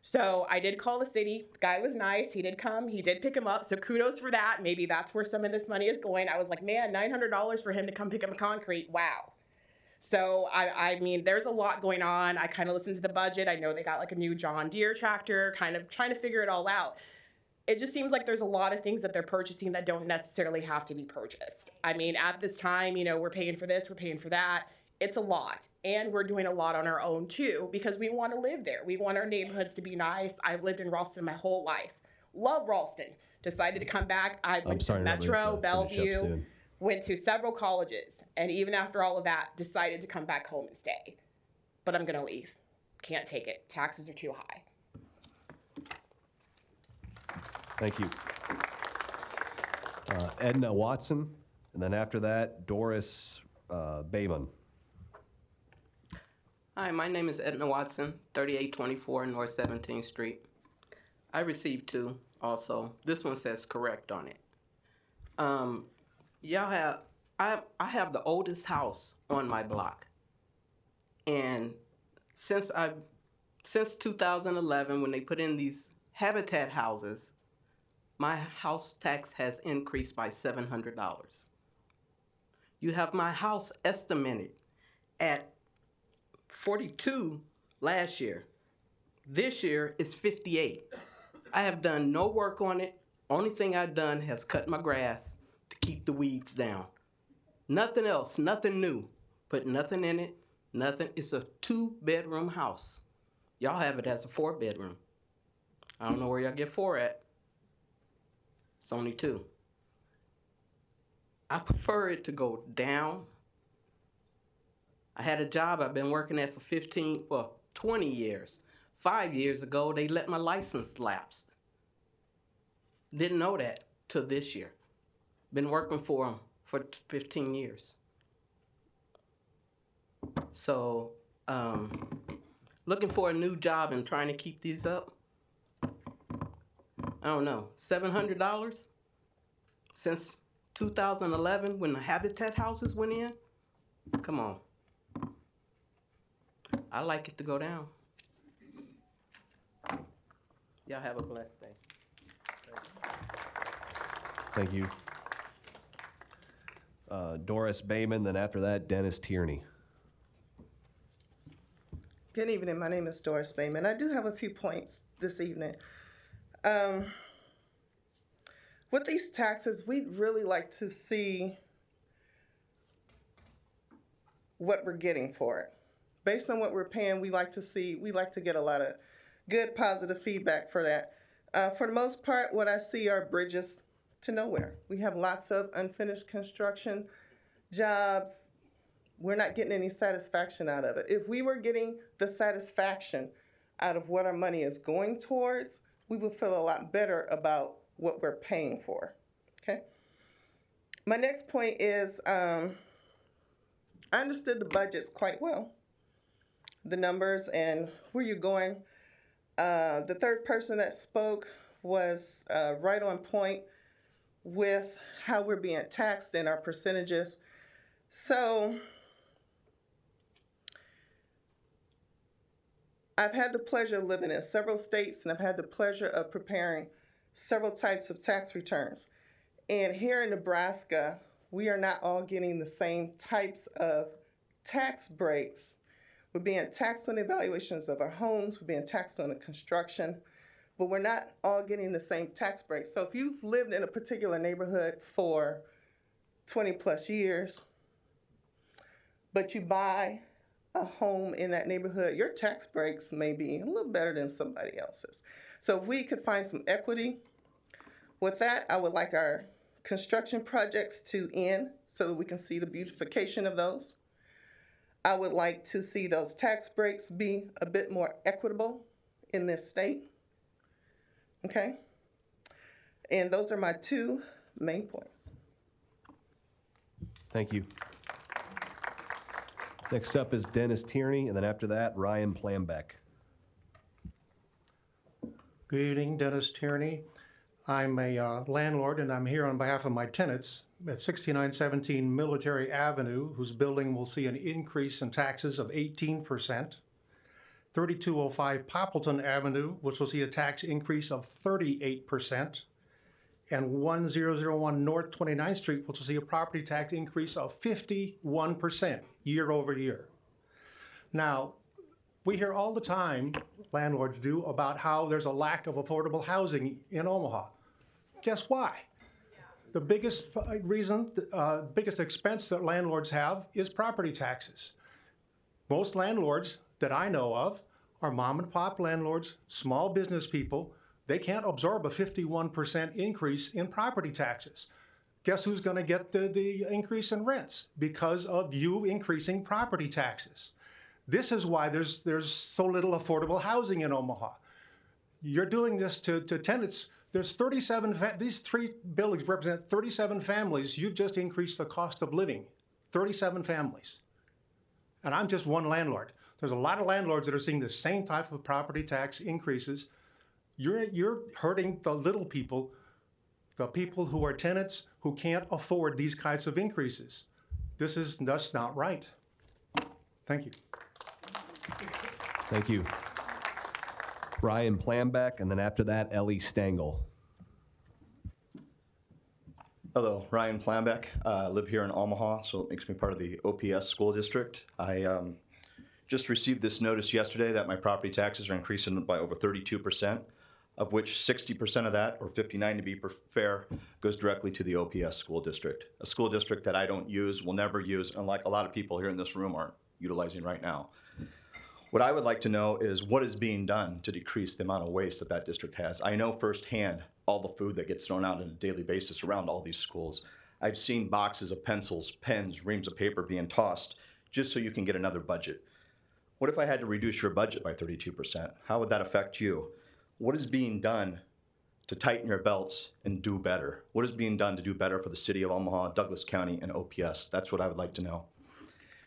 So I did call the city. The guy was nice. He did come. He did pick him up. So kudos for that. Maybe that's where some of this money is going. I was like, man, $900 for him to come pick up a concrete. Wow. So I mean, there's a lot going on. I kind of listened to the budget. I know they got like a new John Deere tractor, kind of trying to figure it all out. It just seems like there's a lot of things that they're purchasing that don't necessarily have to be purchased. I mean, at this time, you know, we're paying for this, we're paying for that. It's a lot. And we're doing a lot on our own too, because we want to live there. We want our neighborhoods to be nice. I've lived in Ralston my whole life. Love Ralston. Decided to come back. I went to Metro, Bellevue, went to several colleges. And even after all of that, decided to come back home and stay. But I'm going to leave. Can't take it. Taxes are too high.
Thank you. Edna Watson, and then after that, Doris Bayman.
Hi, my name is Edna Watson, 3824 North 17th Street. I received 2 also. This one says correct on it. I have the oldest house on my block. And since 2011, when they put in these habitat houses, my house tax has increased by $700. You have my house estimated at 42 last year. This year is 58. I have done no work on it. Only thing I've done has cut my grass to keep the weeds down. Nothing else, nothing new. Put nothing in it, nothing. It's a 2-bedroom house. Y'all have it as a 4-bedroom. I don't know where y'all get 4 at. It's only 2. I prefer it to go down. I had a job I've been working at for 20 years. 5 years ago, they let my license lapse. Didn't know that till this year. Been working for them for 15 years. So, looking for a new job and trying to keep these up. I don't know, $700 since 2011 when the habitat houses went in? Come on. I like it to go down. Y'all have a blessed day.
Thank you. Doris Bayman, then after that, Dennis Tierney.
Good evening. My name is Doris Bayman. I do have a few points this evening. With these taxes, we'd really like to see what we're getting for it. Based on what we're paying, we like to get a lot of good, positive feedback for that. For the most part, what I see are bridges to nowhere. We have lots of unfinished construction jobs, we're not getting any satisfaction out of it. If we were getting the satisfaction out of what our money is going towards, we would feel a lot better about what we're paying for, okay? My next point is, I understood the budgets quite well, the numbers and where you're going. The third person that spoke was right on point with how we're being taxed and our percentages. So I've had the pleasure of living in several states, and I've had the pleasure of preparing several types of tax returns. And here in Nebraska, we are not all getting the same types of tax breaks. We're being taxed on the evaluations of our homes, we're being taxed on the construction, but we're not all getting the same tax breaks. So if you've lived in a particular neighborhood for 20 plus years, but you buy a home in that neighborhood, your tax breaks may be a little better than somebody else's. So if we could find some equity with that, I would like our construction projects to end so that we can see the beautification of those. I would like to see those tax breaks be a bit more equitable in this state. Okay? And those are my two main points.
Thank you. Next up is Dennis Tierney, and then after that, Ryan Plambeck.
Good evening, Dennis Tierney. I'm a landlord, and I'm here on behalf of my tenants at 6917 Military Avenue, whose building will see an increase in taxes of 18%. 3205 Poppleton Avenue, which will see a tax increase of 38%. And 1001 North 29th Street, which will see a property tax increase of 51% year over year. Now, we hear all the time, landlords do, about how there's a lack of affordable housing in Omaha. Guess why? The biggest reason, biggest expense that landlords have is property taxes. Most landlords that I know of are mom and pop landlords, small business people. They can't absorb a 51% increase in property taxes. Guess who's going to get the increase in rents? Because of you increasing property taxes. This is why there's so little affordable housing in Omaha. You're doing this to tenants. There's 37, these three buildings represent 37 families. You've just increased the cost of living, 37 families. And I'm just one landlord. There's a lot of landlords that are seeing the same type of property tax increases. You're hurting the little people, the people who are tenants who can't afford these kinds of increases. This is just not right. Thank you.
Thank you. Ryan Plambeck, and then after that, Ellie Stengel.
Hello, Ryan Plambeck. I live here in Omaha, so it makes me part of the OPS school district. I just received this notice yesterday that my property taxes are increasing by over 32%, of which 60% of that, or 59 to be fair, goes directly to the OPS school district. A school district that I don't use, will never use, and like a lot of people here in this room aren't utilizing right now. What I would like to know is what is being done to decrease the amount of waste that that district has. I know firsthand all the food that gets thrown out on a daily basis around all these schools. I've seen boxes of pencils, pens, reams of paper being tossed just so you can get another budget. What if I had to reduce your budget by 32%? How would that affect you? What is being done to tighten your belts and do better? What is being done to do better for the city of Omaha, Douglas County, and OPS? That's what I would like to know.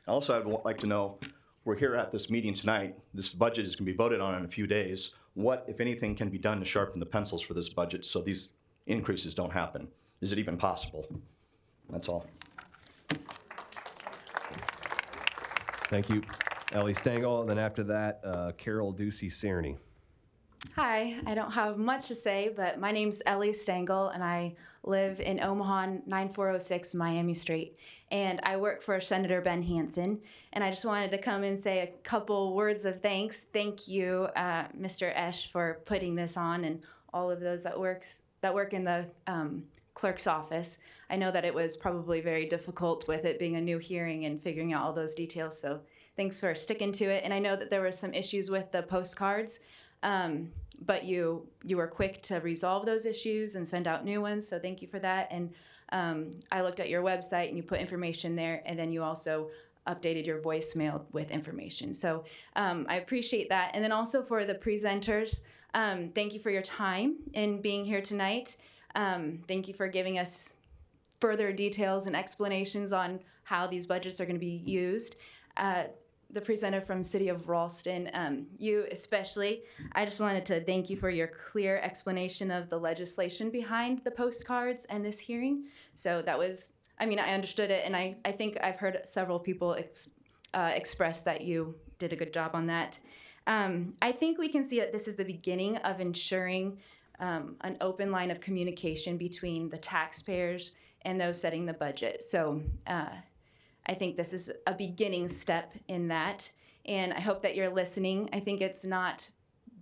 Also, I would like to know, we're here at this meeting tonight. This budget is going to be voted on in a few days. What, if anything, can be done to sharpen the pencils for this budget so these increases don't happen? Is it even possible? That's all.
Thank you, Ellie Stengel. And then after that, Carol Ducey-Cerny.
Hi, I don't have much to say, but my name's Ellie Stengel, and I live in Omaha, 9406 Miami Street, and I work for Senator Ben Hansen, and I just wanted to come and say a couple words of thanks. Thank you, Mr. Esch, for putting this on, and all of those that work in the clerk's office. I know that it was probably very difficult with it being a new hearing and figuring out all those details, so thanks for sticking to it. And I know that there were some issues with the postcards, but you were quick to resolve those issues and send out new ones, so thank you for that. And I looked at your website and you put information there, and then you also updated your voicemail with information. So I appreciate that. And then also for the presenters, thank you for your time in being here tonight. Thank you for giving us further details and explanations on how these budgets are going to be used. The presenter from City of Ralston, you especially, I just wanted to thank you for your clear explanation of the legislation behind the postcards and this hearing. So that was, I mean, I understood it, and I think I've heard several people express that you did a good job on that. I think we can see that this is the beginning of ensuring an open line of communication between the taxpayers and those setting the budget. So I think this is a beginning step in that, and I hope that you're listening. I think it's not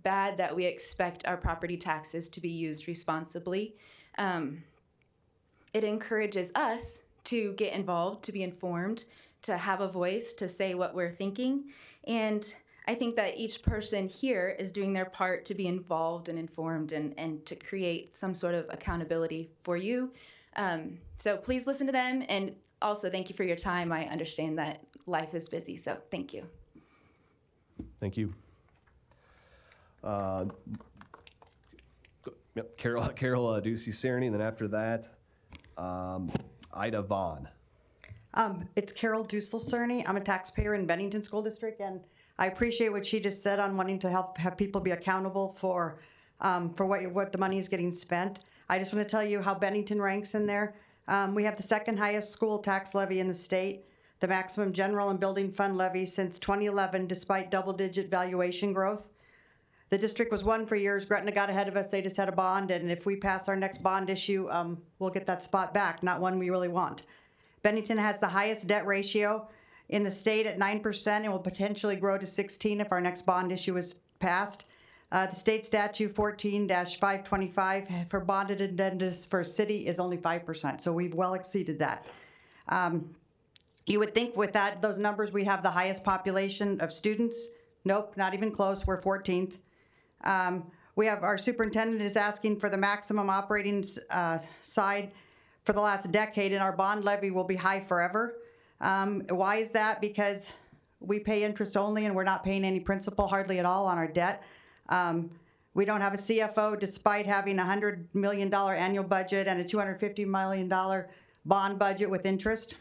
bad that we expect our property taxes to be used responsibly. It encourages us to get involved, to be informed, to have a voice, to say what we're thinking, and I think that each person here is doing their part to be involved and informed and to create some sort of accountability for you. So please listen to them, and also thank you for your time. I understand that life is busy, so thank you.
Thank you. Yep, Carol Ducey Cerny, and then after that, Ida Vaughn.
It's Carol Ducey-Cerny. I'm a taxpayer in Bennington School District, and I appreciate what she just said on wanting to help have people be accountable for what the money is getting spent. I just want to tell you how Bennington ranks in there. We have the second highest school tax levy in the state, the maximum general and building fund levy since 2011, despite double-digit valuation growth. The district was one for years. Gretna got ahead of us. They just had a bond, and if we pass our next bond issue, we'll get that spot back, not one we really want. Bennington has the highest debt ratio in the state at 9% and will potentially grow to 16% if our next bond issue is passed. The state statute 14-525 for bonded indebtedness for a city is only 5%, so we've well exceeded that. You would think with those numbers we have the highest population of students. Nope, not even close. We're 14th. We have our superintendent is asking for the maximum operating side for the last decade, and our bond levy will be high forever. Why is that? Because we pay interest only, and we're not paying any principal hardly at all on our debt. We don't have a CFO despite having a $100 million annual budget and a $250 million bond budget with interest.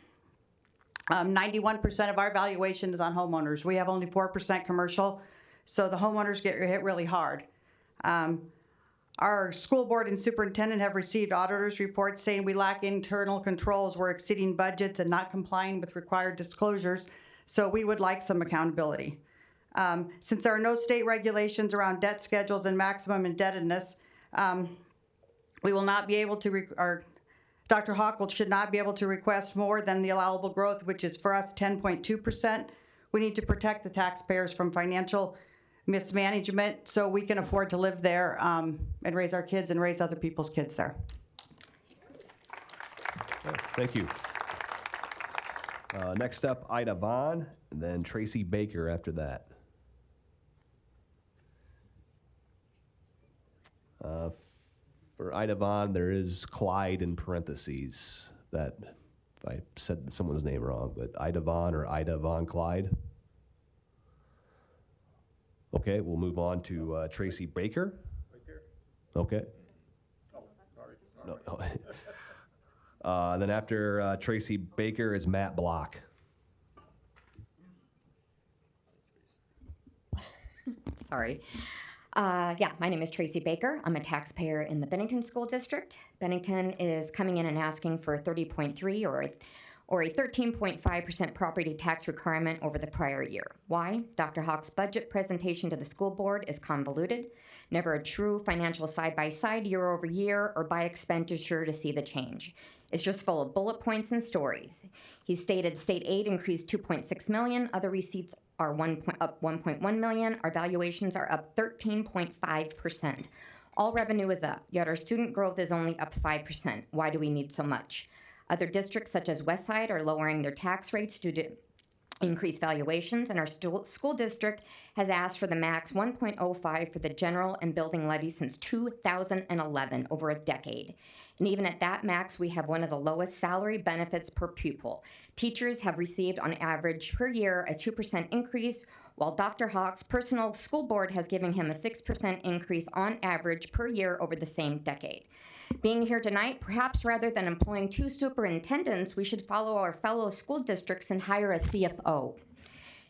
91% of our valuation is on homeowners. We have only 4% commercial, so the homeowners get hit really hard. Our school board and superintendent have received auditors' reports saying we lack internal controls. We're exceeding budgets and not complying with required disclosures, so we would like some accountability. Since there are no state regulations around debt schedules and maximum indebtedness, we will not be able to, Dr. Hawk should not be able to request more than the allowable growth, which is for us 10.2%. We need to protect the taxpayers from financial mismanagement so we can afford to live there and raise our kids and raise other people's kids there.
Thank you. Next up, Ida Vaughn, and then Tracy Baker after that. For Ida Vaughn, there is Clyde in parentheses. That, if I said someone's name wrong, but Ida Vaughn or Ida Vaughn Clyde. Okay, we'll move on to Tracy Baker. Okay.
Oh, sorry.
No. Then after Tracy Baker is Matt Block.
Sorry. Yeah, my name is Tracy Baker. I'm a taxpayer in the Bennington School District. Bennington is coming in and asking for 30.3 or a 13.5% property tax requirement over the prior year. Why? Dr. Hawk's budget presentation to the school board is convoluted, never a true financial side-by-side year over year or by expenditure to see the change. It's just full of bullet points and stories. He stated state aid increased 2.6 million, other receipts are up 1.1 million, our valuations are up 13.5%. All revenue is up, yet our student growth is only up 5%. Why do we need so much? Other districts such as Westside are lowering their tax rates due to increased valuations, and our school district has asked for the max 1.05 for the general and building levy since 2011, over a decade. And even at that max, we have one of the lowest salary benefits per pupil. Teachers have received on average per year a 2% increase, while Dr. Hawk's personal school board has given him a 6% increase on average per year over the same decade. Being here tonight, perhaps rather than employing 2 superintendents, we should follow our fellow school districts and hire a CFO.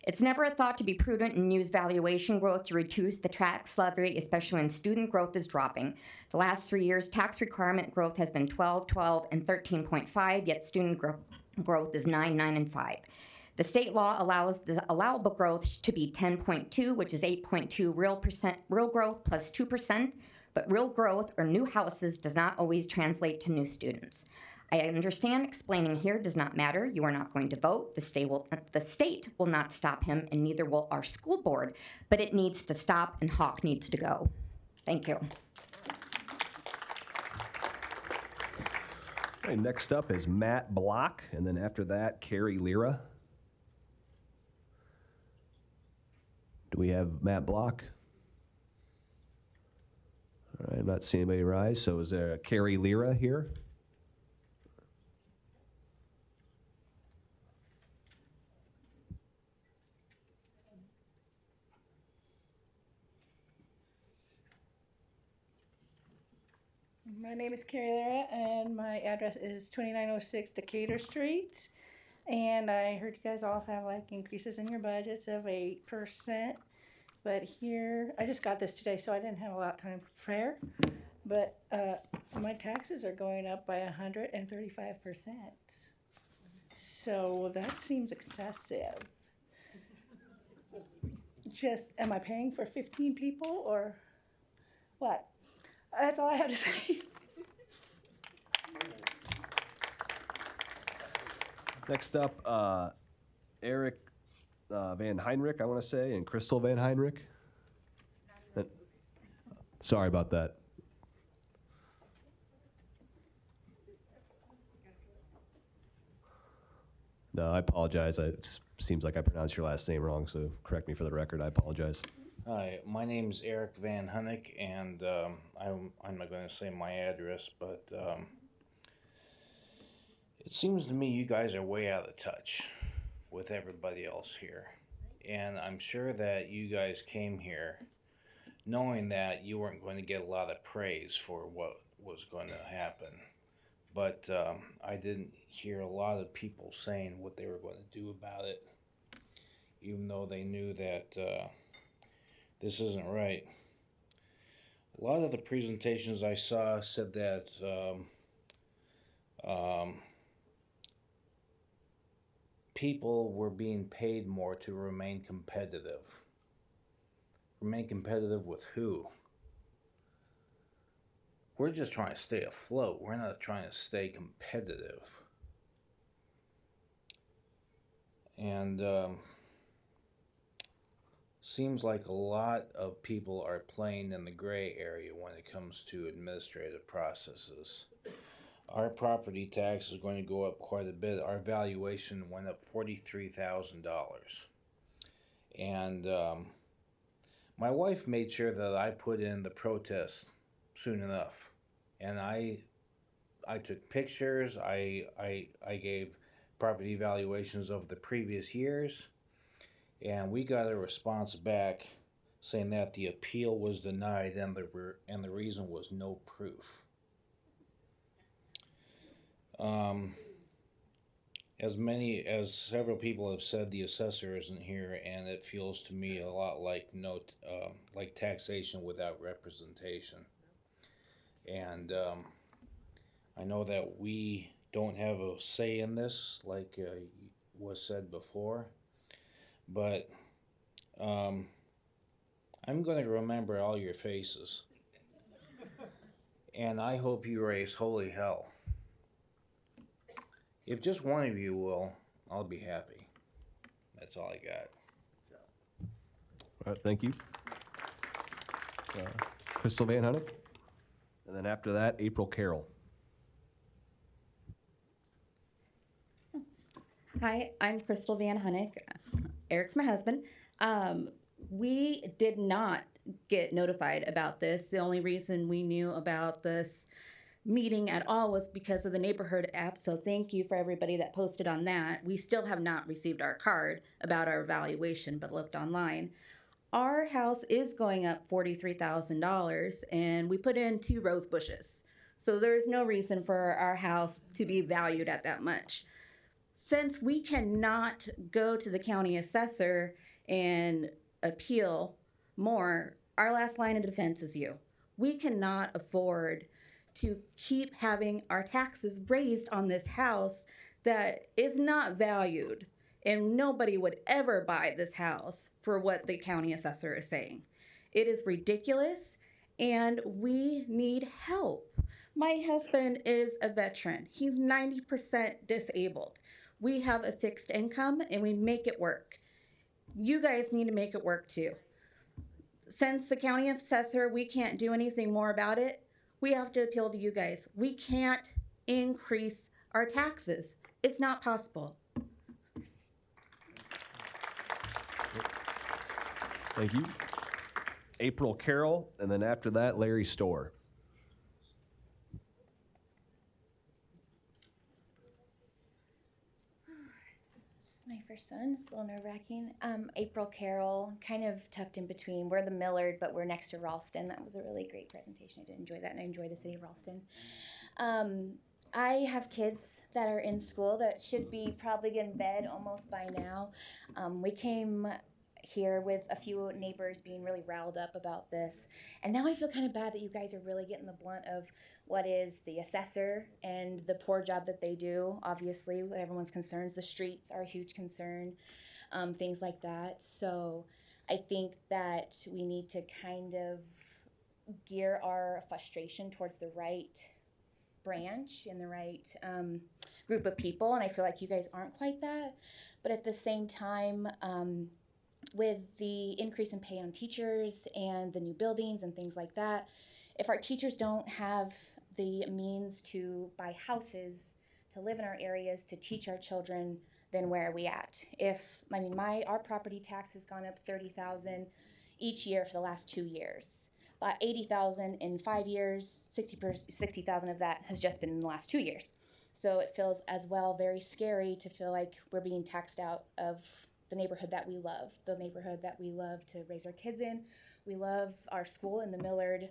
It's never a thought to be prudent and use valuation growth to reduce the tax levy, especially when student growth is dropping. The last 3 years, tax requirement growth has been 12, 12, and 13.5, yet student growth is 9, 9, and 5. The state law allows the allowable growth to be 10.2, which is 8.2 real growth plus 2%, but real growth or new houses does not always translate to new students. I understand explaining here does not matter. You are not going to vote. The state will not stop him, and neither will our school board, but it needs to stop, and Hawk needs to go. Thank you.
Okay, next up is Matt Block, and then after that, Carrie Lira. Do we have Matt Block? All right, I'm not seeing anybody rise, so is there a Carrie Lira here?
My name is Carrie Lara, and my address is 2906 Decatur Street. And I heard you guys all have like increases in your budgets of 8%. But here, I just got this today, so I didn't have a lot of time to prepare. But my taxes are going up by 135%. So that seems excessive. Just, am I paying for 15 people or what? That's all I have to say.
Next up, Eric Van Heinrich, I want to say, and Crystal Van Heinrich. Sorry about that. No, I apologize. It seems like I pronounced your last name wrong, so correct me for the record. I apologize.
Hi, my name's Eric Van Hunnick, and I'm not going to say my address, but it seems to me you guys are way out of touch with everybody else here. And I'm sure that you guys came here knowing that you weren't going to get a lot of praise for what was going to happen. But I didn't hear a lot of people saying what they were going to do about it, even though they knew that this isn't right. A lot of the presentations I saw said that people were being paid more to remain competitive. Remain competitive with who? We're just trying to stay afloat. We're not trying to stay competitive. And seems like a lot of people are playing in the gray area when it comes to administrative processes. Our property tax is going to go up quite a bit. Our valuation went up $43,000. And my wife made sure that I put in the protest soon enough. And I took pictures. I gave property valuations of the previous years. And we got a response back saying that the appeal was denied and the reason was no proof. As several people have said, the assessor isn't here, and it feels to me a lot like like taxation without representation. And I know that we don't have a say in this, like was said before, but I'm going to remember all your faces, and I hope you raise holy hell. If just one of you will, I'll be happy. That's all I got.
All right, thank you. Crystal Van Hunnick. And then after that, April Carroll.
Hi, I'm Crystal Van Hunnick. Eric's my husband. We did not get notified about this. The only reason we knew about this meeting at all was because of the neighborhood app. So thank you for everybody that posted on that. We still have not received our card about our evaluation, but looked online. Our house is going up $43,000 and we put in 2 rose bushes. So there's no reason for our house to be valued at that much. Since we cannot go to the county assessor and appeal more, our last line of defense is you. We cannot afford to keep having our taxes raised on this house that is not valued, and nobody would ever buy this house for what the county assessor is saying. It is ridiculous, and we need help. My husband is a veteran. He's 90% disabled. We have a fixed income and we make it work. You guys need to make it work too. Since the county assessor, we can't do anything more about it. We have to appeal to you guys. We can't increase our taxes. It's not possible.
Thank you. April Carroll, and then after that, Larry Storr.
This is my first one. It's a little nerve-wracking. April Carroll, kind of tucked in between. We're the Millard, but we're next to Ralston. That was a really great presentation. I did enjoy that, and I enjoy the city of Ralston. I have kids that are in school that should be probably in bed almost by now. We came here with a few neighbors being really riled up about this, and now I feel kind of bad that you guys are really getting the blunt of what is the assessor and the poor job that they do. Obviously, everyone's concerns. The streets are a huge concern, things like that. So I think that we need to kind of gear our frustration towards the right branch and the right group of people, and I feel like you guys aren't quite that. But at the same time, with the increase in pay on teachers and the new buildings and things like that, if our teachers don't have the means to buy houses, to live in our areas, to teach our children, then where are we at? Our property tax has gone up $30,000 each year for the last 2 years. About $80,000 in 5 years, $60,000 of that has just been in the last 2 years. So it feels as well very scary to feel like we're being taxed out of the neighborhood that we love, the neighborhood that we love to raise our kids in. We love our school in the Millard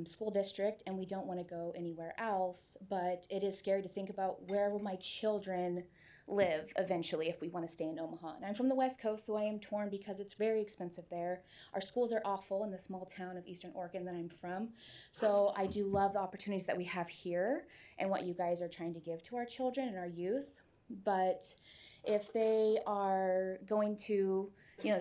school district, and we don't want to go anywhere else. But it is scary to think about where will my children live eventually if we want to stay in Omaha. And I'm from the West Coast, so I am torn because it's very expensive there. Our schools are awful in the small town of Eastern Oregon that I'm from. So I do love the opportunities that we have here and what you guys are trying to give to our children and our youth. But if they are going to,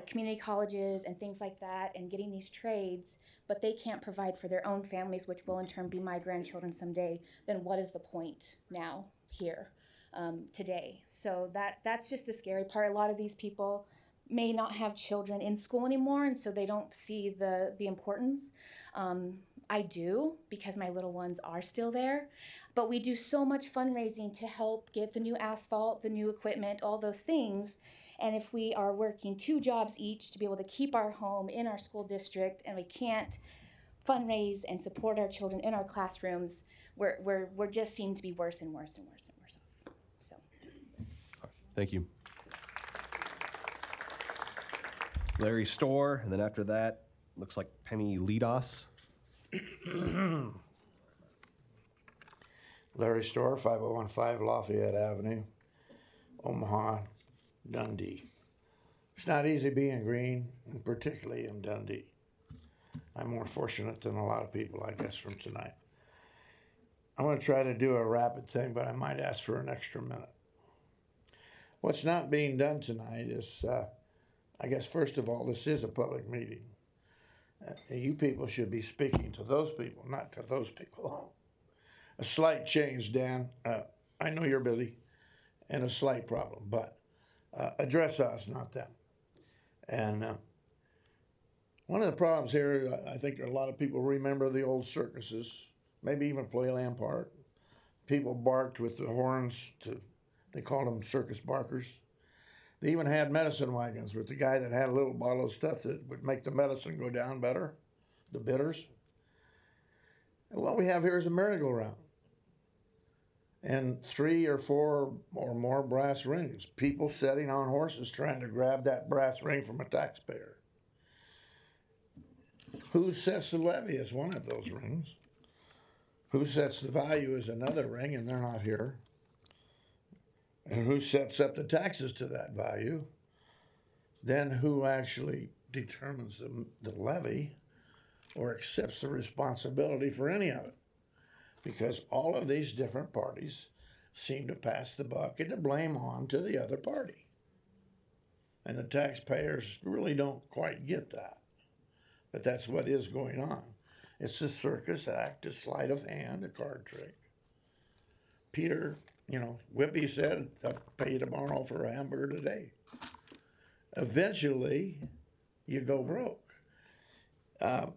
community colleges and things like that and getting these trades, but they can't provide for their own families, which will in turn be my grandchildren someday, then what is the point now here today? So that's just the scary part. A lot of these people may not have children in school anymore, and so they don't see the importance. I do, because my little ones are still there. But we do so much fundraising to help get the new asphalt, the new equipment, all those things. And if we are working 2 jobs each to be able to keep our home in our school district, and we can't fundraise and support our children in our classrooms, we're just seem to be worse and worse and worse and worse off. So.
Thank you. Larry Storr, and then after that, looks like Penny Lidos.
Larry Storr, 5015 Lafayette Avenue, Omaha, Dundee. It's not easy being green, and particularly in Dundee. I'm more fortunate than a lot of people, I guess, from tonight. I'm going to try to do a rapid thing, but I might ask for an extra minute. What's not being done tonight is, I guess, first of all, this is a public meeting. You people should be speaking to those people, not to those people. A slight change, Dan. I know you're busy, and a slight problem, but address us, not them. And one of the problems here, I think a lot of people remember the old circuses, maybe even Playland Park. People barked with the horns, they called them circus barkers. They even had medicine wagons with the guy that had a little bottle of stuff that would make the medicine go down better, the bitters. And what we have here is a merry-go-round. And 3 or 4 or more brass rings. People sitting on horses trying to grab that brass ring from a taxpayer. Who sets the levy is one of those rings. Who sets the value is another ring, and they're not here. And who sets up the taxes to that value? Then who actually determines the levy or accepts the responsibility for any of it? Because all of these different parties seem to pass the buck and to blame on to the other party. And the taxpayers really don't quite get that. But that's what is going on. It's a circus act, a sleight of hand, a card trick. Peter, Whippy said, I'll pay you tomorrow for a hamburger today. Eventually, you go broke. Let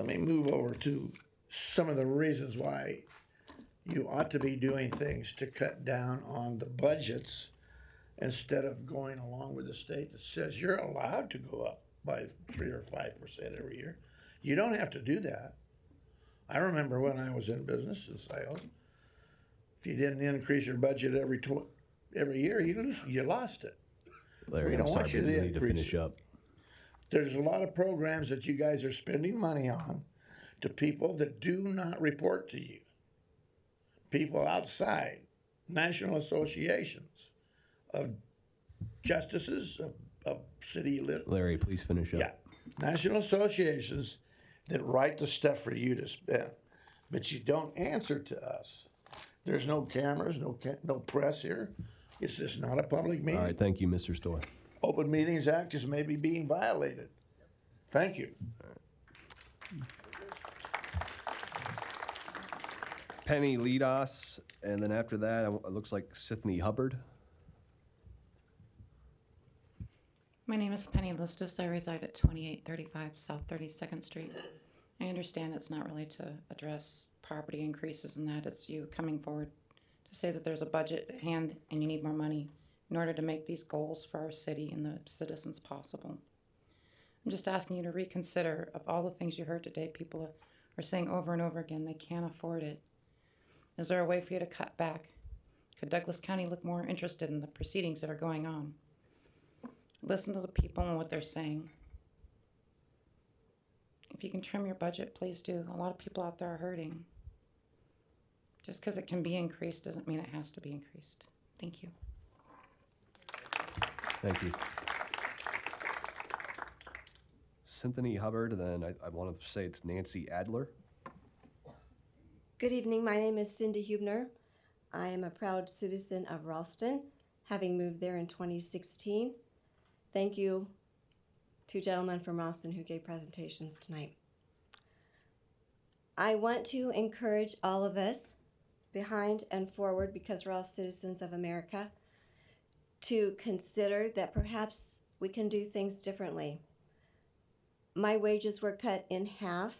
me move over to some of the reasons why you ought to be doing things to cut down on the budgets instead of going along with the state that says you're allowed to go up by 3 or 5% every year. You don't have to do that. I remember when I was in business and sales, if you didn't increase your budget every year, you lost it.
Larry, I'm sorry, but you need to finish up.
There's a lot of programs that you guys are spending money on to people that do not report to you. People outside, national associations of justices, of city.
Larry, please finish up.
Yeah, national associations that write the stuff for you to spend, but you don't answer to us. There's no cameras, no press here. It's just not a public meeting.
All right, thank you, Mr. Storr.
Open Meetings Act is maybe being violated. Thank you.
Penny Lidas, and then after that, it looks like Sydney Hubbard.
My name is Penny Listis. I reside at 2835 South 32nd Street. I understand it's not really to address property increases and that. It's you coming forward to say that there's a budget at hand and you need more money in order to make these goals for our city and the citizens possible. I'm just asking you to reconsider of all the things you heard today. People are saying over and over again they can't afford it. Is there a way for you to cut back? Could Douglas County look more interested in the proceedings that are going on? Listen to the people and what they're saying. If you can trim your budget, please do. A lot of people out there are hurting. Just because it can be increased doesn't mean it has to be increased. Thank you.
Thank you. Symphony Hubbard, and then I want to say it's Nancy Adler.
Good evening. My name is Cindy Hubner. I am a proud citizen of Ralston, having moved there in 2016. Thank you, 2 gentlemen from Ralston who gave presentations tonight. I want to encourage all of us, behind and forward, because we're all citizens of America, to consider that perhaps we can do things differently. My wages were cut in half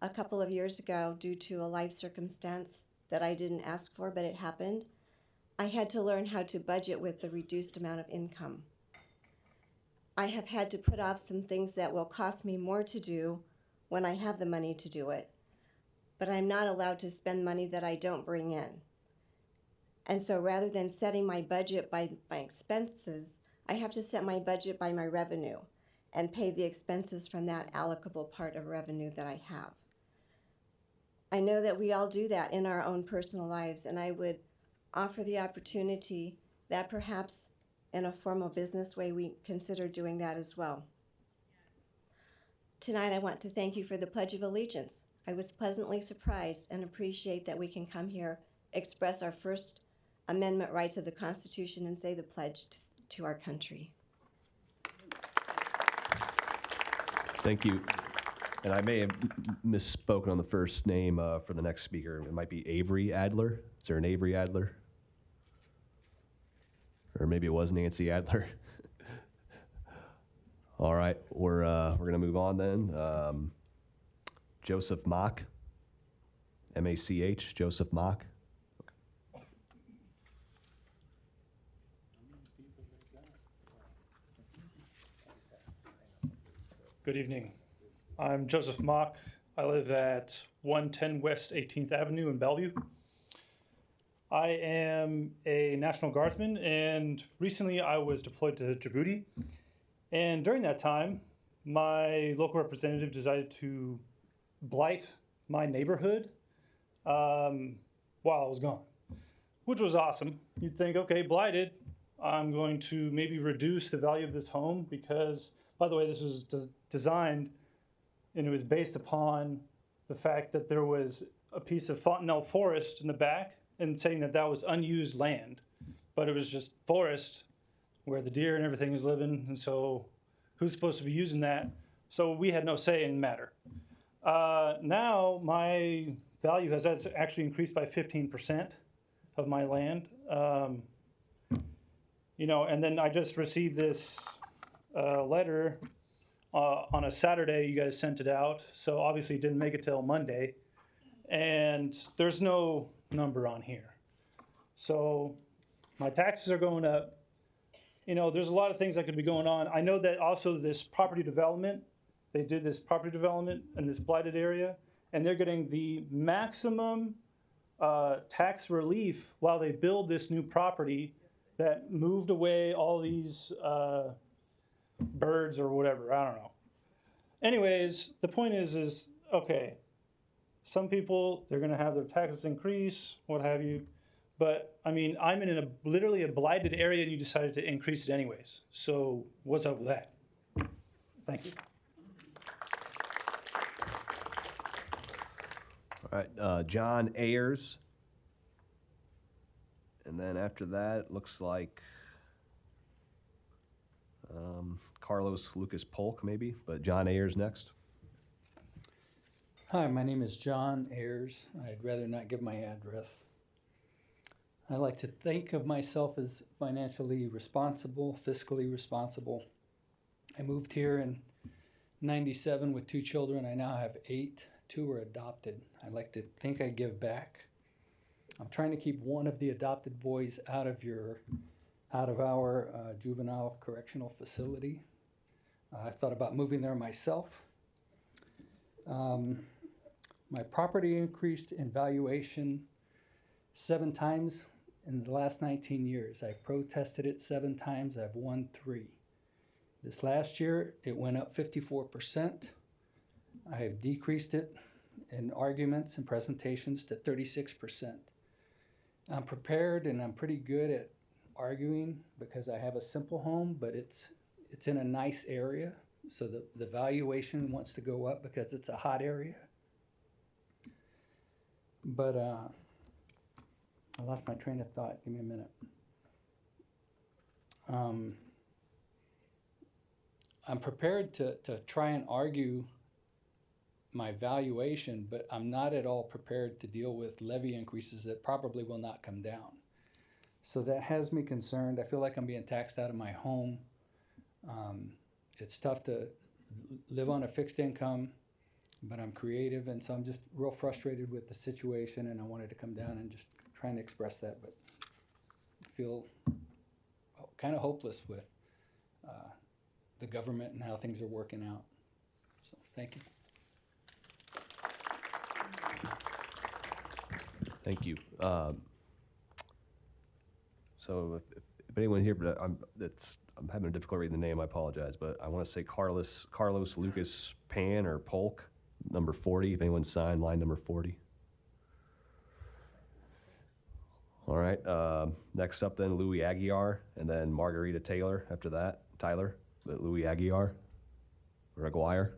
a couple of years ago due to a life circumstance that I didn't ask for, but it happened. I had to learn how to budget with the reduced amount of income. I have had to put off some things that will cost me more to do when I have the money to do it, but I'm not allowed to spend money that I don't bring in. And so rather than setting my budget by my expenses, I have to set my budget by my revenue and pay the expenses from that allocable part of revenue that I have. I know that we all do that in our own personal lives, and I would offer the opportunity that perhaps in a formal business way we consider doing that as well. Tonight I want to thank you for the Pledge of Allegiance. I was pleasantly surprised and appreciate that we can come here, express our First Amendment rights of the Constitution, and say the pledge to our country.
Thank you. And I may have misspoken on the first name for the next speaker. It might be Avery Adler. Is there an Avery Adler? Or maybe it was Nancy Adler. All right, we're gonna move on then. Joseph Mock, M-A-C-H, Joseph Mock.
Good evening. I'm Joseph Mock. I live at 110 West 18th Avenue in Bellevue. I am a National Guardsman, and recently I was deployed to Djibouti. And during that time, my local representative decided to blight my neighborhood while I was gone, which was awesome. You'd think, okay, blighted, I'm going to maybe reduce the value of this home because, by the way, this was designed and it was based upon the fact that there was a piece of Fontenelle forest in the back and saying that that was unused land, but it was just forest where the deer and everything is living, and so who's supposed to be using that? So we had no say in the matter. Now my value has actually increased by 15% of my land. You know, and then I just received this letter on a Saturday. You guys sent it out, so obviously it didn't make it till Monday, and there's no number on here. So my taxes are going up. You know, there's a lot of things that could be going on. I know that also this property development, they did this property development in this blighted area, and they're getting the maximum tax relief while they build this new property that moved away all these birds or whatever, I don't know. Anyways, the point is okay, some people, they're gonna have their taxes increase, what have you, but I mean, I'm in literally a blighted area and you decided to increase it anyways. So what's up with that? Thank you.
All right, John Ayers. And then after that, it looks like Carlos Lucas Polk maybe, but John Ayers next.
Hi, my name is John Ayers. I'd rather not give my address. I like to think of myself as financially responsible, fiscally responsible. I moved here in '97 with 2 children. I now have 8. 2 are adopted. I like to think I give back. I'm trying to keep one of the adopted boys out of our juvenile correctional facility. I thought about moving there myself. My property increased in valuation 7 times in the last 19 years. I've protested it 7 times. I've won 3. This last year, it went up 54%. I have decreased it in arguments and presentations to 36%. I'm prepared and I'm pretty good at arguing because I have a simple home, but it's in a nice area. So the valuation wants to go up because it's a hot area. But I lost my train of thought. Give me a minute. I'm prepared to try and argue my valuation, but I'm not at all prepared to deal with levy increases that probably will not come down. So that has me concerned. I feel like I'm being taxed out of my home. It's tough to live on a fixed income, but I'm creative, and so I'm just real frustrated with the situation, and I wanted to come down and just try and express that, but I feel kind of hopeless with the government and how things are working out. So thank you.
Thank you. So if anyone here, but I'm having a difficulty reading the name, I apologize, but I want to say Carlos Lucas Pan or Polk, number 40, if anyone's signed, line number 40. All right, next up then Louis Aguiar, and then Margarita Taylor after that, Tyler, but Louis Aguiar, or Aguirre.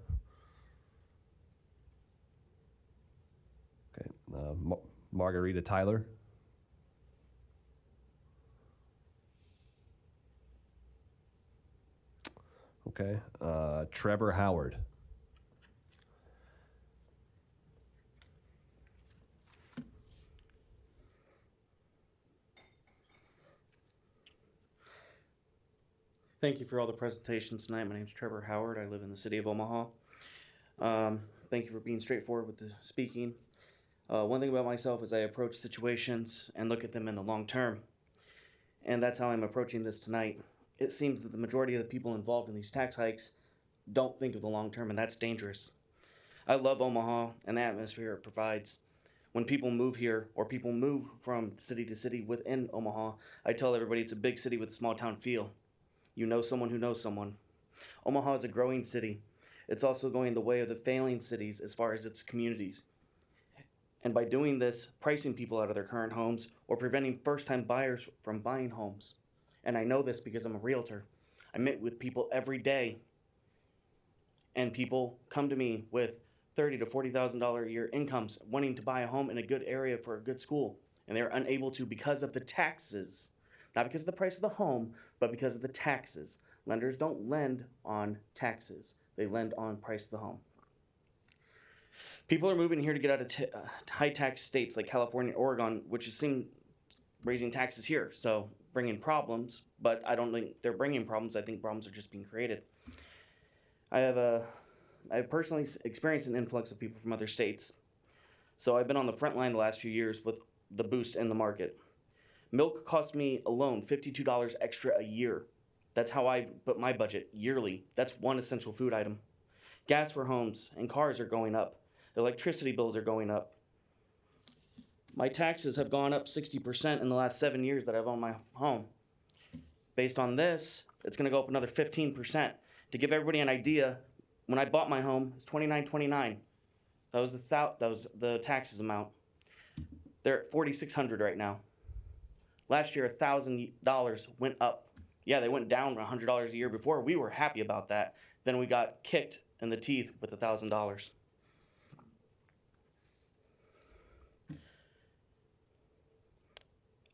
Okay, Margarita Tyler. Okay, Trevor Howard.
Thank you for all the presentations tonight. My name is Trevor Howard. I live in the city of Omaha. Thank you for being straightforward with the speaking. One thing about myself is I approach situations and look at them in the long term. And that's how I'm approaching this tonight. It seems that the majority of the people involved in these tax hikes don't think of the long term, and that's dangerous. I love Omaha and the atmosphere it provides. When people move here or people move from city to city within Omaha, I tell everybody it's a big city with a small town feel. You know someone who knows someone. Omaha is a growing city. It's also going the way of the failing cities as far as its communities. And by doing this, pricing people out of their current homes or preventing first-time buyers from buying homes. And I know this because I'm a realtor. I meet with people every day, and people come to me with $30,000 to $40,000 a year incomes, wanting to buy a home in a good area for a good school, and they're unable to because of the taxes. Not because of the price of the home, but because of the taxes. Lenders don't lend on taxes. They lend on price of the home. People are moving here to get out of high tax states like California, Oregon, which is seen raising taxes here, so bringing problems, but I don't think they're bringing problems. I think problems are just being created. I've personally experienced an influx of people from other states. So I've been on the front line the last few years with the boost in the market. Milk cost me alone $52 extra a year. That's how I put my budget yearly. That's one essential food item. Gas for homes and cars are going up. Electricity bills are going up. My taxes have gone up 60% in the last 7 years that I've owned my home. Based on this, it's gonna go up another 15%. To give everybody an idea, when I bought my home, it's $2,929. That was the taxes amount. They're at $4,600 right now. Last year, $1,000 went up. Yeah, they went down $100 a year before. We were happy about that. Then we got kicked in the teeth with $1,000.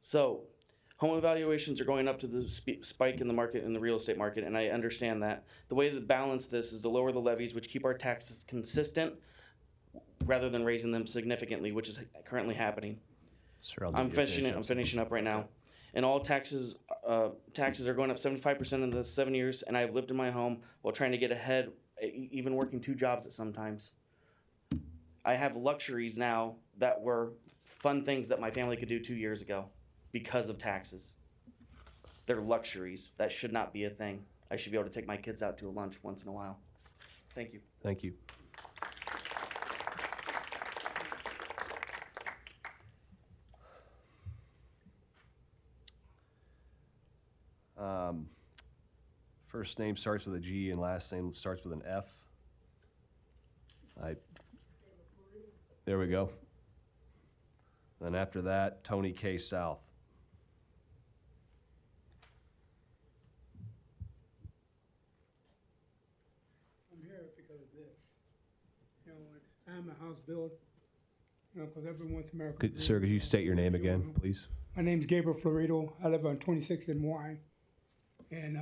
So, home evaluations are going up to the spike in the market, in the real estate market, and I understand that. The way to balance this is to lower the levies, which keep our taxes consistent, rather than raising them significantly, which is currently happening.
Sir,
I'm finishing up right now. And all taxes are going up 75% in the 7 years, and I've lived in my home while trying to get ahead, even working 2 jobs at sometimes. I have luxuries now that were fun things that my family could do 2 years ago because of taxes. They're luxuries. That should not be a thing. I should be able to take my kids out to a lunch once in a while. Thank you.
Thank you. First name starts with a G and last name starts with an F. There we go. Then after that, Tony K. South.
I'm here because of this. You know, when I'm a house built, you know, because everyone wants America.
Sir, could you state your name again, please?
My name's Gabriel Florido. I live on 26th and Y. And,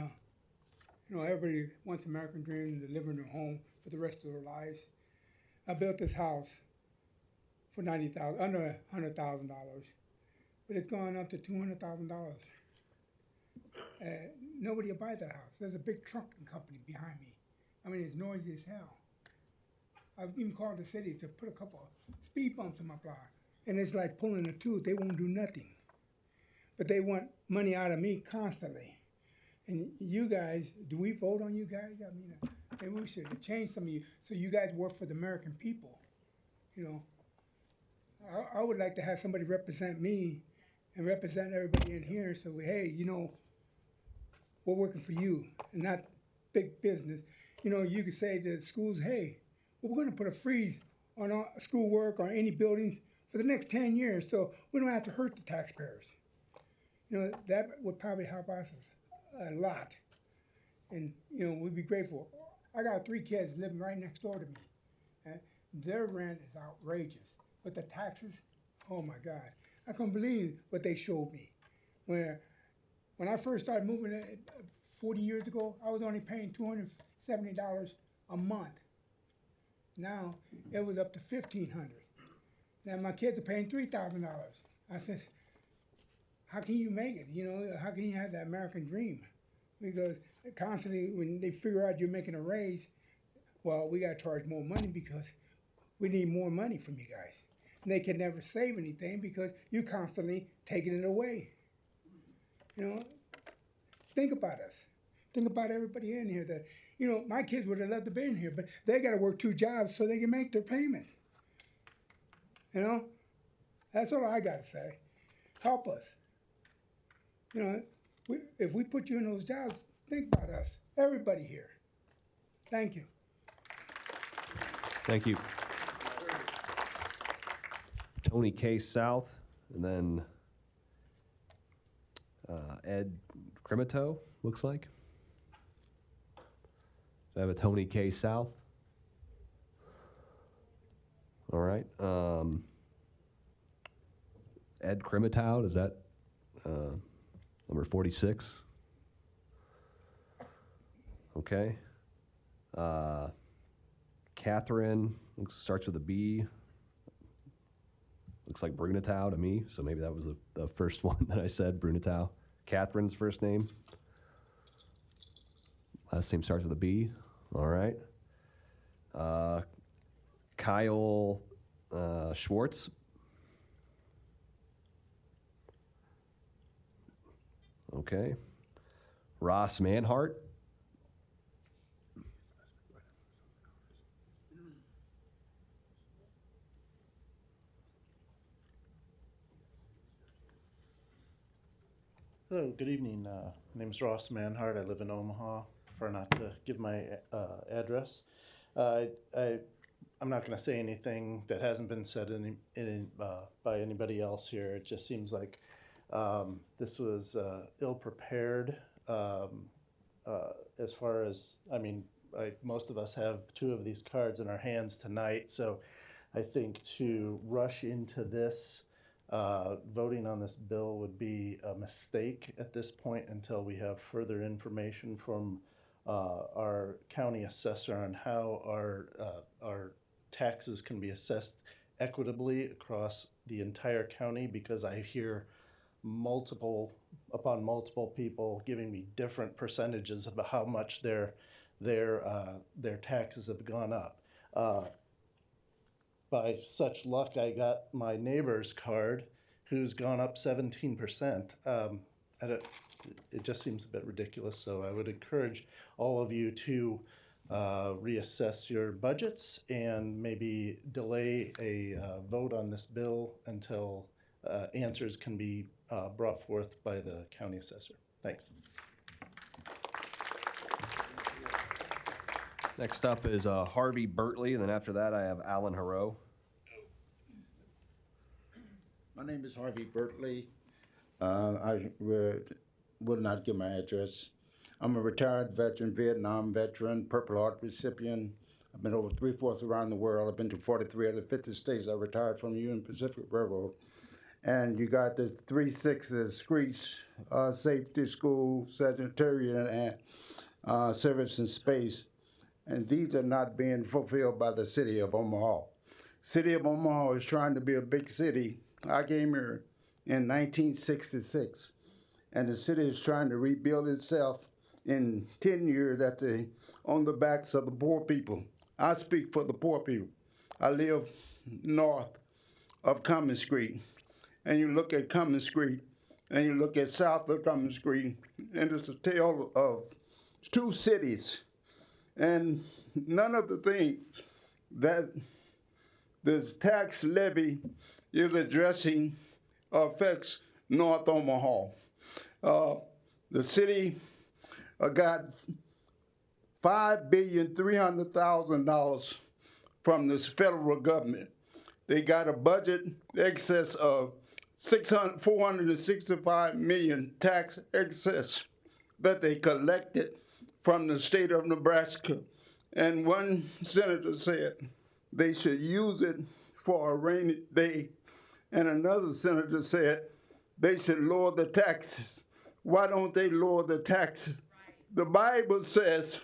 you know, everybody wants American dream to live in their home for the rest of their lives. I built this house for under $100,000, but it's gone up to $200,000. Nobody will buy that house. There's a big trucking company behind me. I mean, it's noisy as hell. I've even called the city to put a couple of speed bumps in my block, and it's like pulling a tooth. They won't do nothing. But they want money out of me constantly. And you guys, do we vote on you guys? I mean, maybe we should change some of you so you guys work for the American people. You know, I would like to have somebody represent me and represent everybody in here. So, hey, you know, we're working for you and not big business. You know, you could say to the schools, hey, we're going to put a freeze on our schoolwork or any buildings for the next 10 years so we don't have to hurt the taxpayers. You know, that would probably help us a lot. And, you know, we'd be grateful. I got 3 kids living right next door to me. And their rent is outrageous. But the taxes, oh my God. I couldn't believe what they showed me. When I first started moving 40 years ago, I was only paying $270 a month. Now, it was up to $1,500. Now, my kids are paying $3,000. I said, how can you make it? You know, how can you have that American dream? Because constantly, when they figure out you're making a raise, well, we got to charge more money because we need more money from you guys. And they can never save anything because you're constantly taking it away. You know, think about us. Think about everybody in here that, my kids would have loved to be in here, but they got to work 2 jobs so they can make their payments. That's all I got to say. Help us. If we put you in those jobs, think about us, everybody here. Thank you.
Thank you. Tony K. South, and then Ed Cremito, looks like. I have a Tony K. South. All right. Ed Cremito, is that number 46? Okay. Catherine, starts with a B. Looks like Brunatow to me, so maybe that was the first one that I said, Brunatow. Catherine's first name. Last name starts with a B. All right. Kyle Schwartz. Okay. Ross Manhart.
Hello, good evening. My name is Ross Manhart. I live in Omaha. Prefer not to give my address. I'm not going to say anything that hasn't been said by anybody else here. It just seems like this was ill-prepared as far as, most of us have 2 of these cards in our hands tonight, so I think to rush into this voting on this bill would be a mistake at this point until we have further information from our county assessor on how our taxes can be assessed equitably across the entire county, because I hear multiple people giving me different percentages about how much their taxes have gone up. By such luck, I got my neighbor's card, who's gone up 17%. It just seems a bit ridiculous, so I would encourage all of you to reassess your budgets and maybe delay a vote on this bill until answers can be brought forth by the county assessor. Thanks.
Next up is Harvey Bertley, and then after that I have Alan Harrow.
My name is Harvey Bertley. I will not give my address. I'm a retired veteran, Vietnam veteran, Purple Heart recipient. I've been over 3/4 around the world. I've been to 43 of the 50 states. I retired from the Union Pacific Railroad. And you got the 3 6s, streets, safety, school, sanitarian, and service and space. And these are not being fulfilled by the city of Omaha. City of Omaha is trying to be a big city. I came here in 1966, and the city is trying to rebuild itself in 10 years on the backs of the poor people. I speak for the poor people. I live north of Cummins Street, and you look at Cummins Street, and you look at south of Cummins Street, and it's a tale of 2 cities. And none of the things that the tax levy is addressing affects North Omaha. The city got $5,300,000 from this federal government. They got a budget excess of $465 million tax excess that they collected from the state of Nebraska. And one senator said they should use it for a rainy day. And another senator said they should lower the taxes. Why don't they lower the taxes? The Bible says,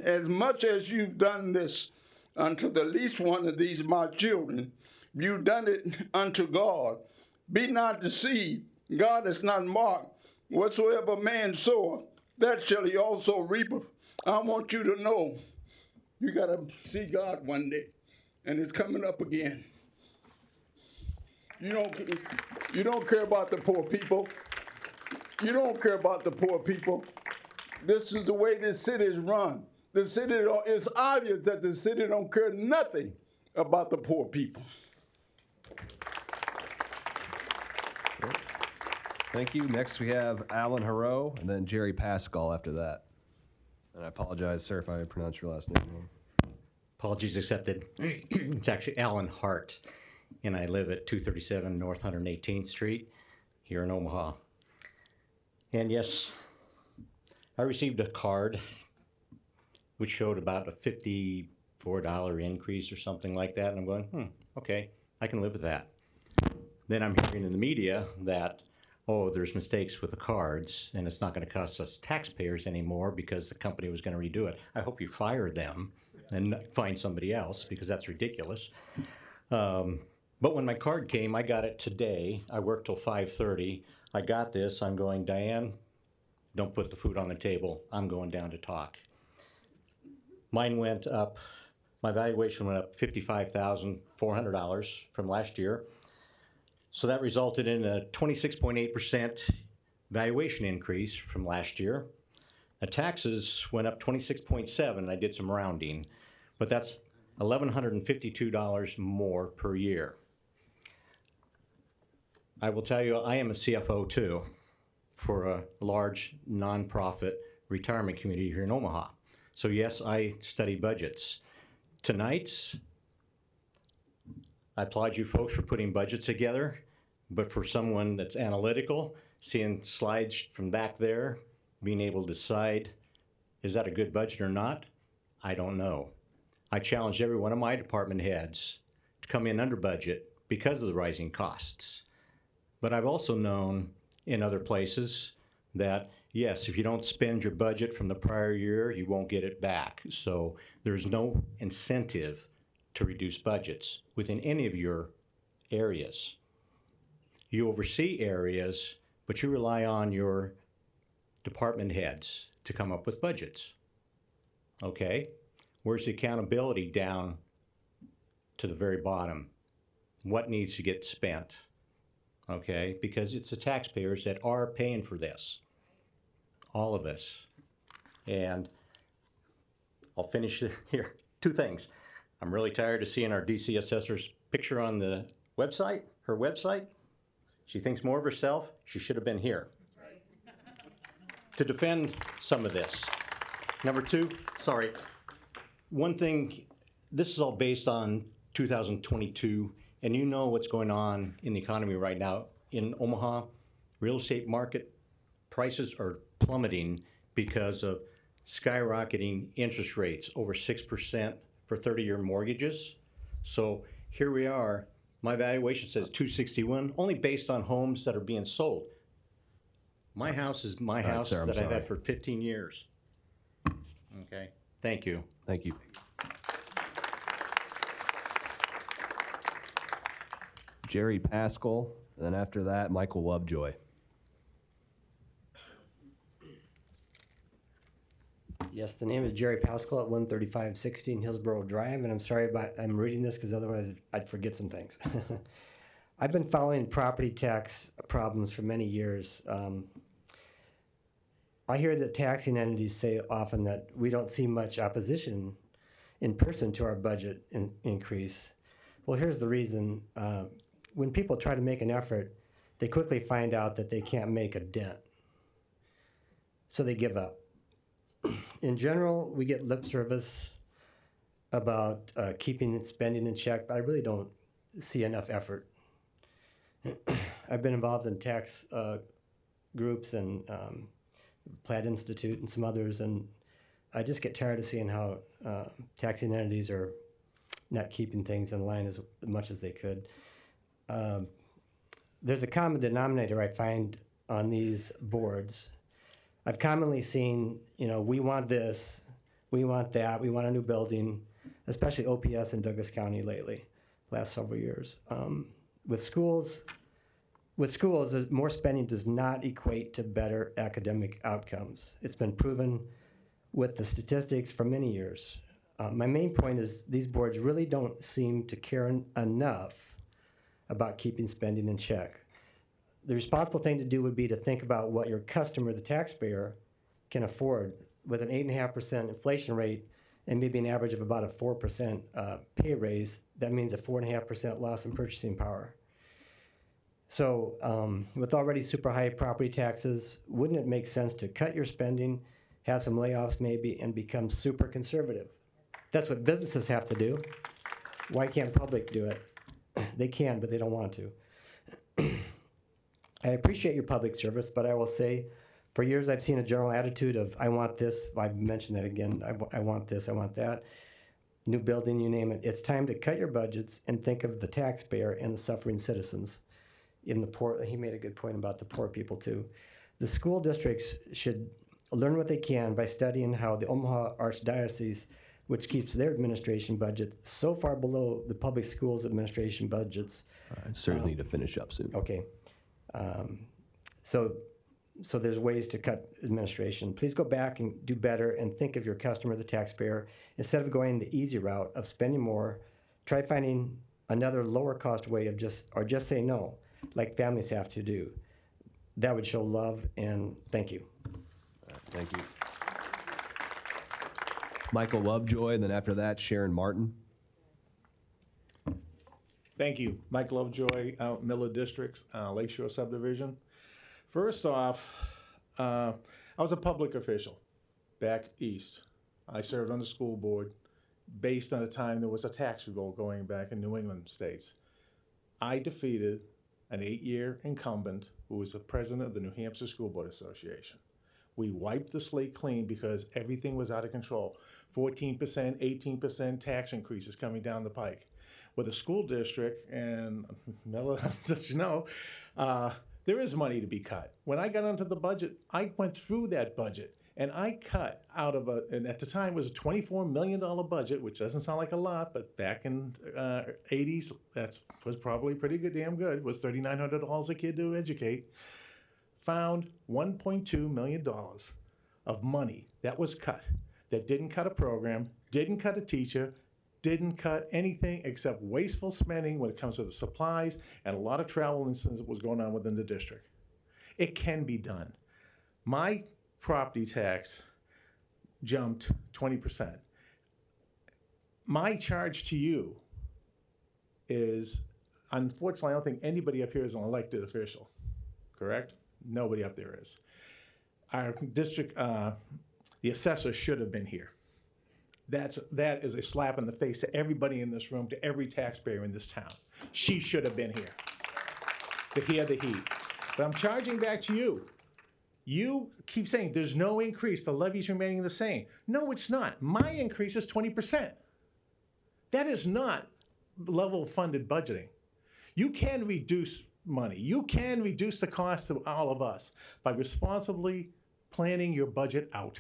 as much as you've done this unto the least one of these my children, you've done it unto God. Be not deceived. God is not mocked. Whatsoever man soweth, that shall he also reap. I want you to know you got to see God one day, and it's coming up again. You don't care about the poor people. You don't care about the poor people.
This is the way this city is run. The city, it's obvious that the city don't care nothing about the poor people.
Thank you. Next, we have Alan Haro, and then Jerry Pascal after that. And I apologize, sir, if I pronounced your last name wrong.
Apologies accepted. It's actually Alan Hart, and I live at 237 North 118th Street here in Omaha. And yes, I received a card which showed about a $54 increase or something like that, and I'm going, okay, I can live with that. Then I'm hearing in the media that, oh, there's mistakes with the cards, and it's not going to cost us taxpayers anymore because the company was going to redo it. I hope you fire them and find somebody else, because that's ridiculous. But when my card came, I got it today. I worked till 5:30. I got this. I'm going, Diane, don't put the food on the table. I'm going down to talk. Mine went up, my valuation went up $55,400 from last year. So that resulted in a 26.8% valuation increase from last year. The taxes went up 26.7%. I did some rounding, but that's $1,152 more per year. I will tell you, I am a CFO too for a large nonprofit retirement community here in Omaha. So yes, I study budgets. Tonight, I applaud you folks for putting budgets together, but for someone that's analytical, seeing slides from back there, being able to decide, is that a good budget or not? I don't know. I challenged every one of my department heads to come in under budget because of the rising costs. But I've also known in other places that, yes, if you don't spend your budget from the prior year, you won't get it back. So there's no incentive to reduce budgets within any of your areas. You oversee areas, but you rely on your department heads to come up with budgets. Okay? Where's the accountability down to the very bottom? What needs to get spent? Okay? Because it's the taxpayers that are paying for this. All of us. And I'll finish here. Two things. I'm really tired of seeing our DC assessor's picture on the website, her website. She thinks more of herself. She should have been here to defend some of this. Number two, sorry. One thing, this is all based on 2022, and you know what's going on in the economy right now. In Omaha, real estate market prices are plummeting because of skyrocketing interest rates, over 6% for 30-year mortgages. So here we are. My valuation says 261, only based on homes that are being sold. My house is my house
sir,
that
I'm
I've had
sorry.
for 15 years. Okay, thank you.
Thank you. Jerry Pascal, and then after that, Michael Lovejoy.
Yes, the name is Jerry Pascal at 13516 Hillsborough Drive, and I'm sorry about, I'm reading this because otherwise I'd forget some things. I've been following property tax problems for many years. I hear that taxing entities say often that we don't see much opposition in person to our budget increase. Well, here's the reason. When people try to make an effort, they quickly find out that they can't make a dent. So they give up. In general, we get lip service about keeping spending in check, but I really don't see enough effort. I've been involved in tax groups and Plaid Institute and some others, and I just get tired of seeing how taxing entities are not keeping things in line as much as they could. There's a common denominator I find on these boards. I've commonly seen, you know, we want this, we want that, we want a new building, especially OPS in Douglas County lately, last several years. With schools, more spending does not equate to better academic outcomes. It's been proven with the statistics for many years. My main point is these boards really don't seem to care enough about keeping spending in check. The responsible thing to do would be to think about what your customer, the taxpayer, can afford with an 8.5% inflation rate and maybe an average of about a 4% pay raise. That means a 4.5% loss in purchasing power. So with already super high property taxes, wouldn't it make sense to cut your spending, have some layoffs maybe, and become super conservative? That's what businesses have to do. Why can't public do it? They can, but they don't want to. I appreciate your public service, but I will say, for years I've seen a general attitude of, I want this, I've mentioned that again, I want this, I want that. New building, you name it. It's time to cut your budgets and think of the taxpayer and the suffering citizens. In the poor, he made a good point about the poor people too. The school districts should learn what they can by studying how the Omaha Archdiocese, which keeps their administration budget so far below the public schools administration budgets.
I certainly need to finish up soon.
Okay. So there's ways to cut administration. Please go back and do better and think of your customer, the taxpayer. Instead of going the easy route of spending more, try finding another lower cost way of just say no, like families have to do. That would show love, and thank you.
Thank you. Michael Lovejoy, and then after that, Sharon Martin.
Thank you. Mike Lovejoy, out Miller Districts, Lakeshore Subdivision. First off, I was a public official back east. I served on the school board based on the time there was a tax revolt going back in New England states. I defeated an 8-year incumbent who was the president of the New Hampshire School Board Association. We wiped the slate clean because everything was out of control. 14%, 18% tax increases coming down the pike. With a school district, and Miller, as you know, there is money to be cut. When I got onto the budget, I went through that budget and I cut out of and at the time it was a $24 million budget, which doesn't sound like a lot, but back in 80s, that was probably pretty good, damn good. It was $3,900 a kid to educate. Found $1.2 million of money that was cut, that didn't cut a program, didn't cut a teacher, didn't cut anything except wasteful spending when it comes to the supplies and a lot of travel incidents that was going on within the district. It can be done. My property tax jumped 20%. My charge to you is, unfortunately, I don't think anybody up here is an elected official, correct? Nobody up there is. Our district, the assessor should have been here. That is a slap in the face to everybody in this room, to every taxpayer in this town. She should have been here to hear the heat. But I'm charging back to you. You keep saying there's no increase, the levy's remaining the same. No, it's not. My increase is 20%. That is not level funded budgeting. You can reduce money. You can reduce the cost of all of us by responsibly planning your budget out.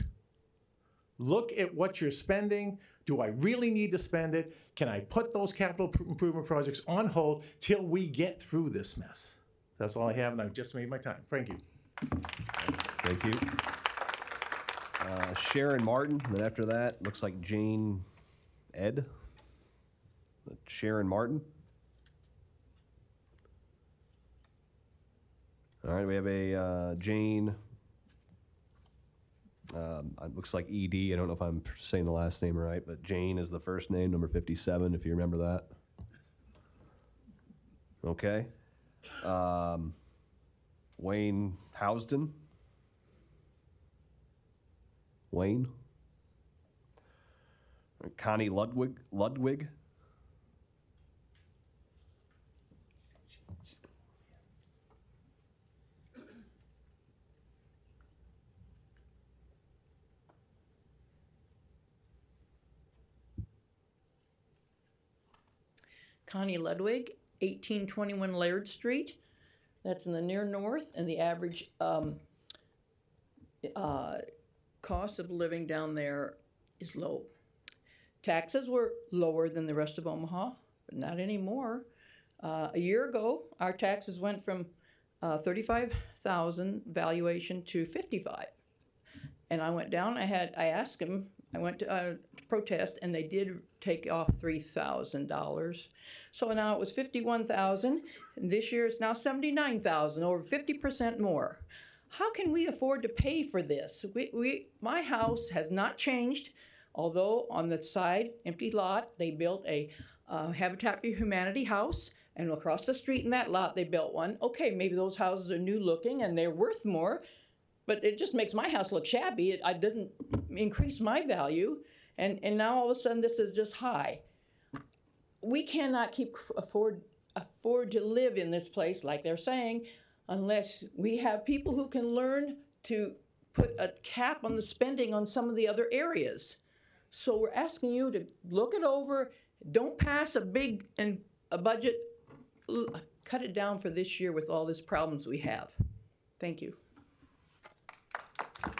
Look at what you're spending. Do I really need to spend it? Can I put those capital improvement projects on hold till we get through this mess? That's all I have, and I've just made my time. Thank you.
Thank you. Sharon Martin, and then after that, looks like Jane Ed. Sharon Martin. All right, we have a Jane. It looks like ED. I don't know if I'm saying the last name right, but Jane is the first name, number 57, if you remember that. Okay. Wayne Housden. Wayne. Connie Ludwig.
Connie Ludwig, 1821 Laird Street. That's in the near north, and the average cost of living down there is low. Taxes were lower than the rest of Omaha, but not anymore. A year ago, our taxes went from $35,000 valuation to $55,000. And I went down, I asked them, I went to protest, and they did take off $3,000. So now it was $51,000, and this year it's now $79,000, over 50% more. How can we afford to pay for this? My house has not changed, although on the side, empty lot, they built a Habitat for Humanity house, and across the street in that lot, they built one. Okay, maybe those houses are new looking and they're worth more, but it just makes my house look shabby. It doesn't increase my value, and now all of a sudden this is just high. We cannot afford to live in this place like they're saying, unless we have people who can learn to put a cap on the spending on some of the other areas. So we're asking you to look it over. Don't pass a budget. Cut it down for this year with all these problems we have. Thank you.
All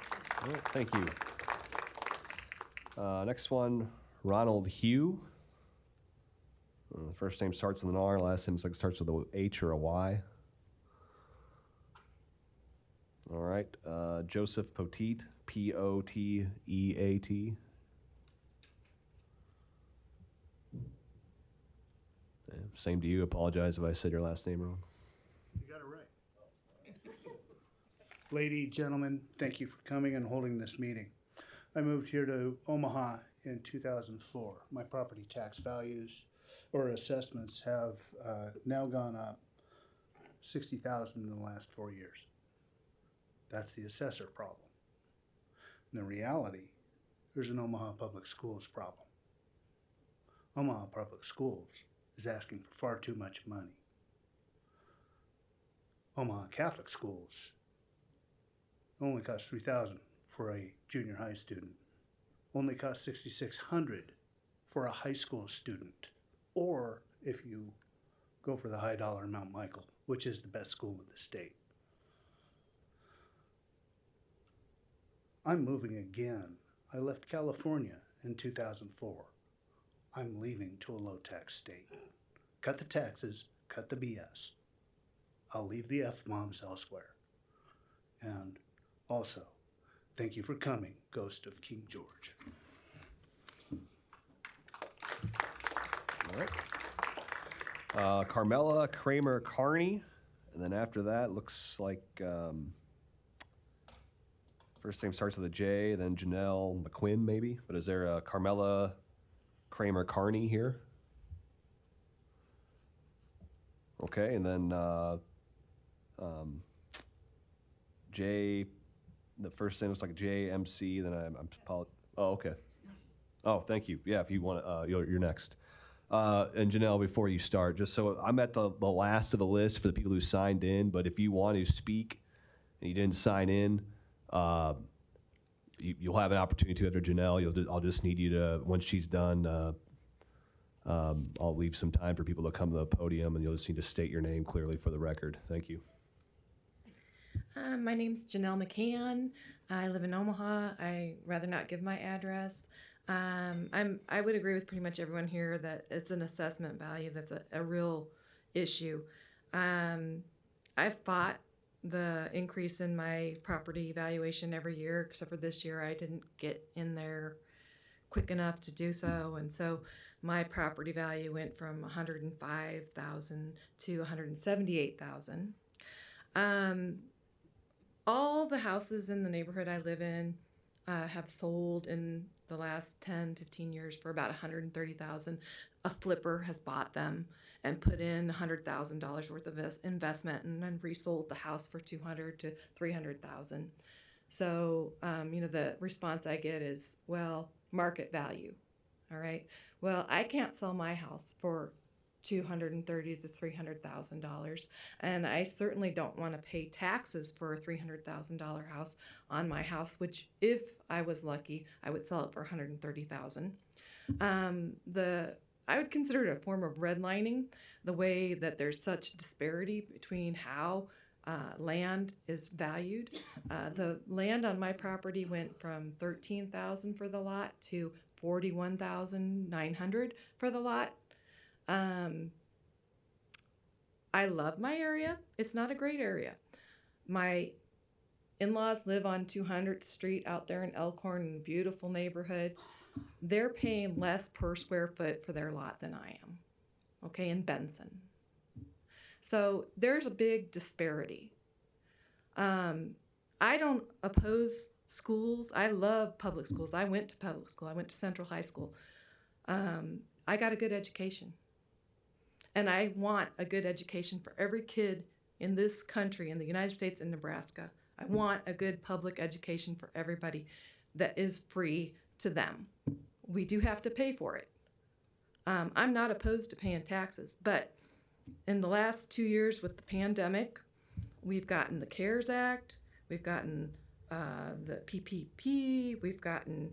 right, thank you. Next one, Ronald Hugh. First name starts with an R, last name starts with a H or a Y. All right, Joseph Poteet, Poteat. Same to you. Apologize if I said your last name wrong.
You got it right. Lady, gentlemen, thank you for coming and holding this meeting. I moved here to Omaha in 2004. My property tax values or assessments have now gone up $60,000 in the last 4 years. That's the assessor problem. In the reality, there's an Omaha Public Schools problem. Omaha Public Schools is asking for far too much money. Omaha Catholic Schools only cost $3,000 for a junior high student. Only cost $6,600 for a high school student. Or if you go for the high dollar Mount Michael, which is the best school in the state. I'm moving again. I left California in 2004. I'm leaving to a low tax state. Cut the taxes, cut the BS. I'll leave the F-bombs elsewhere. And also, thank you for coming, Ghost of King George.
All right. Carmela Kramer Carney. And then after that, looks like first name starts with a J, then Janelle McQuinn maybe. But is there a Carmela Kramer Carney here? Okay, and then J, the first name looks like JMC, then oh, okay. Oh, thank you. Yeah, if you want to, you're next. And Janelle, before you start, just so I'm at the last of the list for the people who signed in, but if you want to speak and you didn't sign in, you'll have an opportunity to after Janelle. I'll just need you to, once she's done, I'll leave some time for people to come to the podium, and you'll just need to state your name clearly for the record. Thank you.
My name's Janelle McCann. I live in Omaha. I rather not give my address. I would agree with pretty much everyone here that it's an assessment value that's a real issue. I've fought the increase in my property valuation every year, except for this year I didn't get in there quick enough to do so, and so my property value went from $105,000 to $178,000. All the houses in the neighborhood I live in have sold in the last 10, 15 years for about $130,000. A flipper has bought them and put in $100,000 worth of investment and then resold the house for $200,000 to $300,000. So, the response I get is, well, market value. All right. Well, I can't sell my house for $230,000 to $300,000, and I certainly don't want to pay taxes for a $300,000 house on my house, which, if I was lucky, I would sell it for $130,000. I would consider it a form of redlining, the way that there's such disparity between how land is valued. The land on my property went from $13,000 for the lot to $41,900 for the lot. I love my area. It's not a great area. My in-laws live on 200th Street out there in Elkhorn, in a beautiful neighborhood. They're paying less per square foot for their lot than I am, okay, in Benson. So there's a big disparity. I don't oppose schools. I love public schools. I went to public school. I went to Central High School. I got a good education. And I want a good education for every kid in this country, in the United States and Nebraska. I want a good public education for everybody that is free to them. We do have to pay for it. I'm not opposed to paying taxes, but in the last 2 years with the pandemic, we've gotten the CARES Act, we've gotten the PPP, we've gotten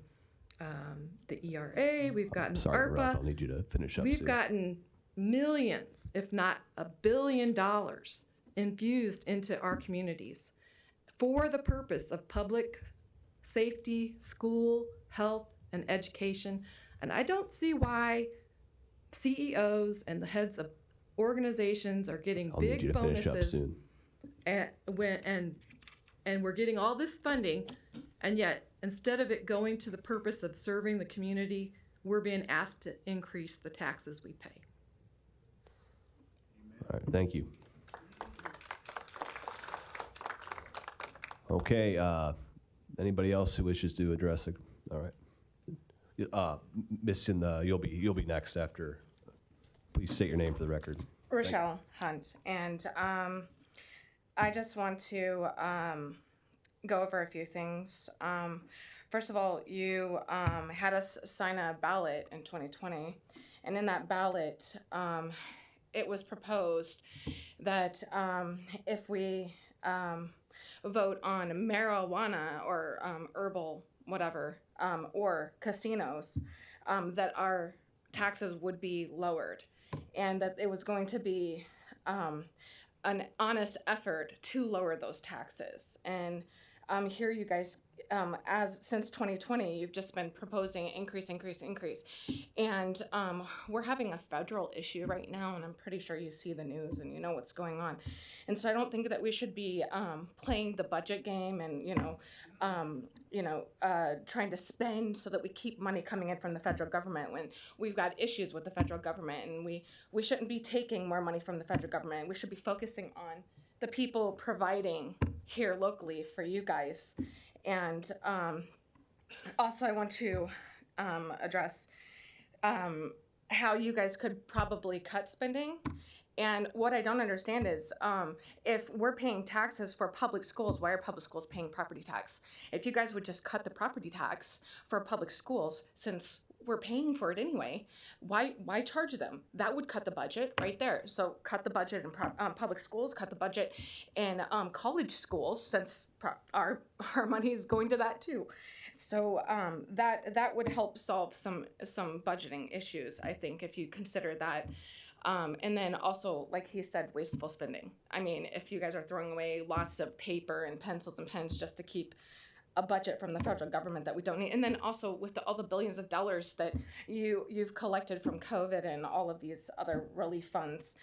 the ERA, we've gotten
Sorry,
ARPA.
Ralph, I'll need you to finish up
We've
soon.
gotten millions, if not $1 billion, infused into our communities for the purpose of public safety, school, health, and education. And I don't see why CEOs and the heads of organizations are getting
I'll need you
big
to finish up
bonuses
soon.
and we're getting all this funding, and yet instead of it going to the purpose of serving the community, we're being asked to increase the taxes we pay.
All right, thank you. Okay, anybody else who wishes to address it? All right. Miss, you'll be next after. Please state your name for the record.
Rochelle Hunt, and I just want to go over a few things. First of all, you had us sign a ballot in 2020, and in that ballot, it was proposed that if we vote on marijuana or herbal whatever, or casinos, that our taxes would be lowered, and that it was going to be an honest effort to lower those taxes. And here you guys, since 2020, you've just been proposing increase. And we're having a federal issue right now, and I'm pretty sure you see the news and you know what's going on. And so I don't think that we should be playing the budget game and, trying to spend so that we keep money coming in from the federal government when we've got issues with the federal government, and we shouldn't be taking more money from the federal government. We should be focusing on the people providing here locally for you guys. And also I want to address how you guys could probably cut spending. And what I don't understand is if we're paying taxes for public schools, why are public schools paying property tax? If you guys would just cut the property tax for public schools, since we're paying for it anyway, why charge them? That would cut the budget right there. So cut the budget in public schools, cut the budget in college schools, since our money is going to that too. So that would help solve some budgeting issues, I think, if you consider that. And then also, like he said, wasteful spending. I mean, if you guys are throwing away lots of paper and pencils and pens just to keep a budget from the federal government that we don't need, and then also with all the billions of dollars that you've collected from COVID and all of these other relief funds,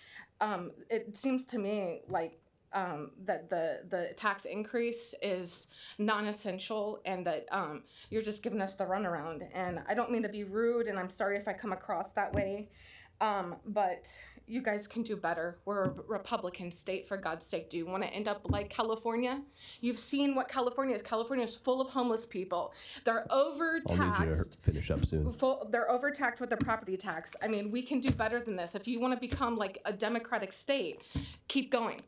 it seems to me like that the tax increase is non-essential, and that you're just giving us the runaround. And I don't mean to be rude, and I'm sorry if I come across that way, but you guys can do better. We're a Republican state, for God's sake. Do you want to end up like California? You've seen what California is. California is full of homeless people. They're overtaxed.
I'll need you to finish up soon.
They're overtaxed with their property tax. I mean, we can do better than this. If you want to become like a democratic state, keep going.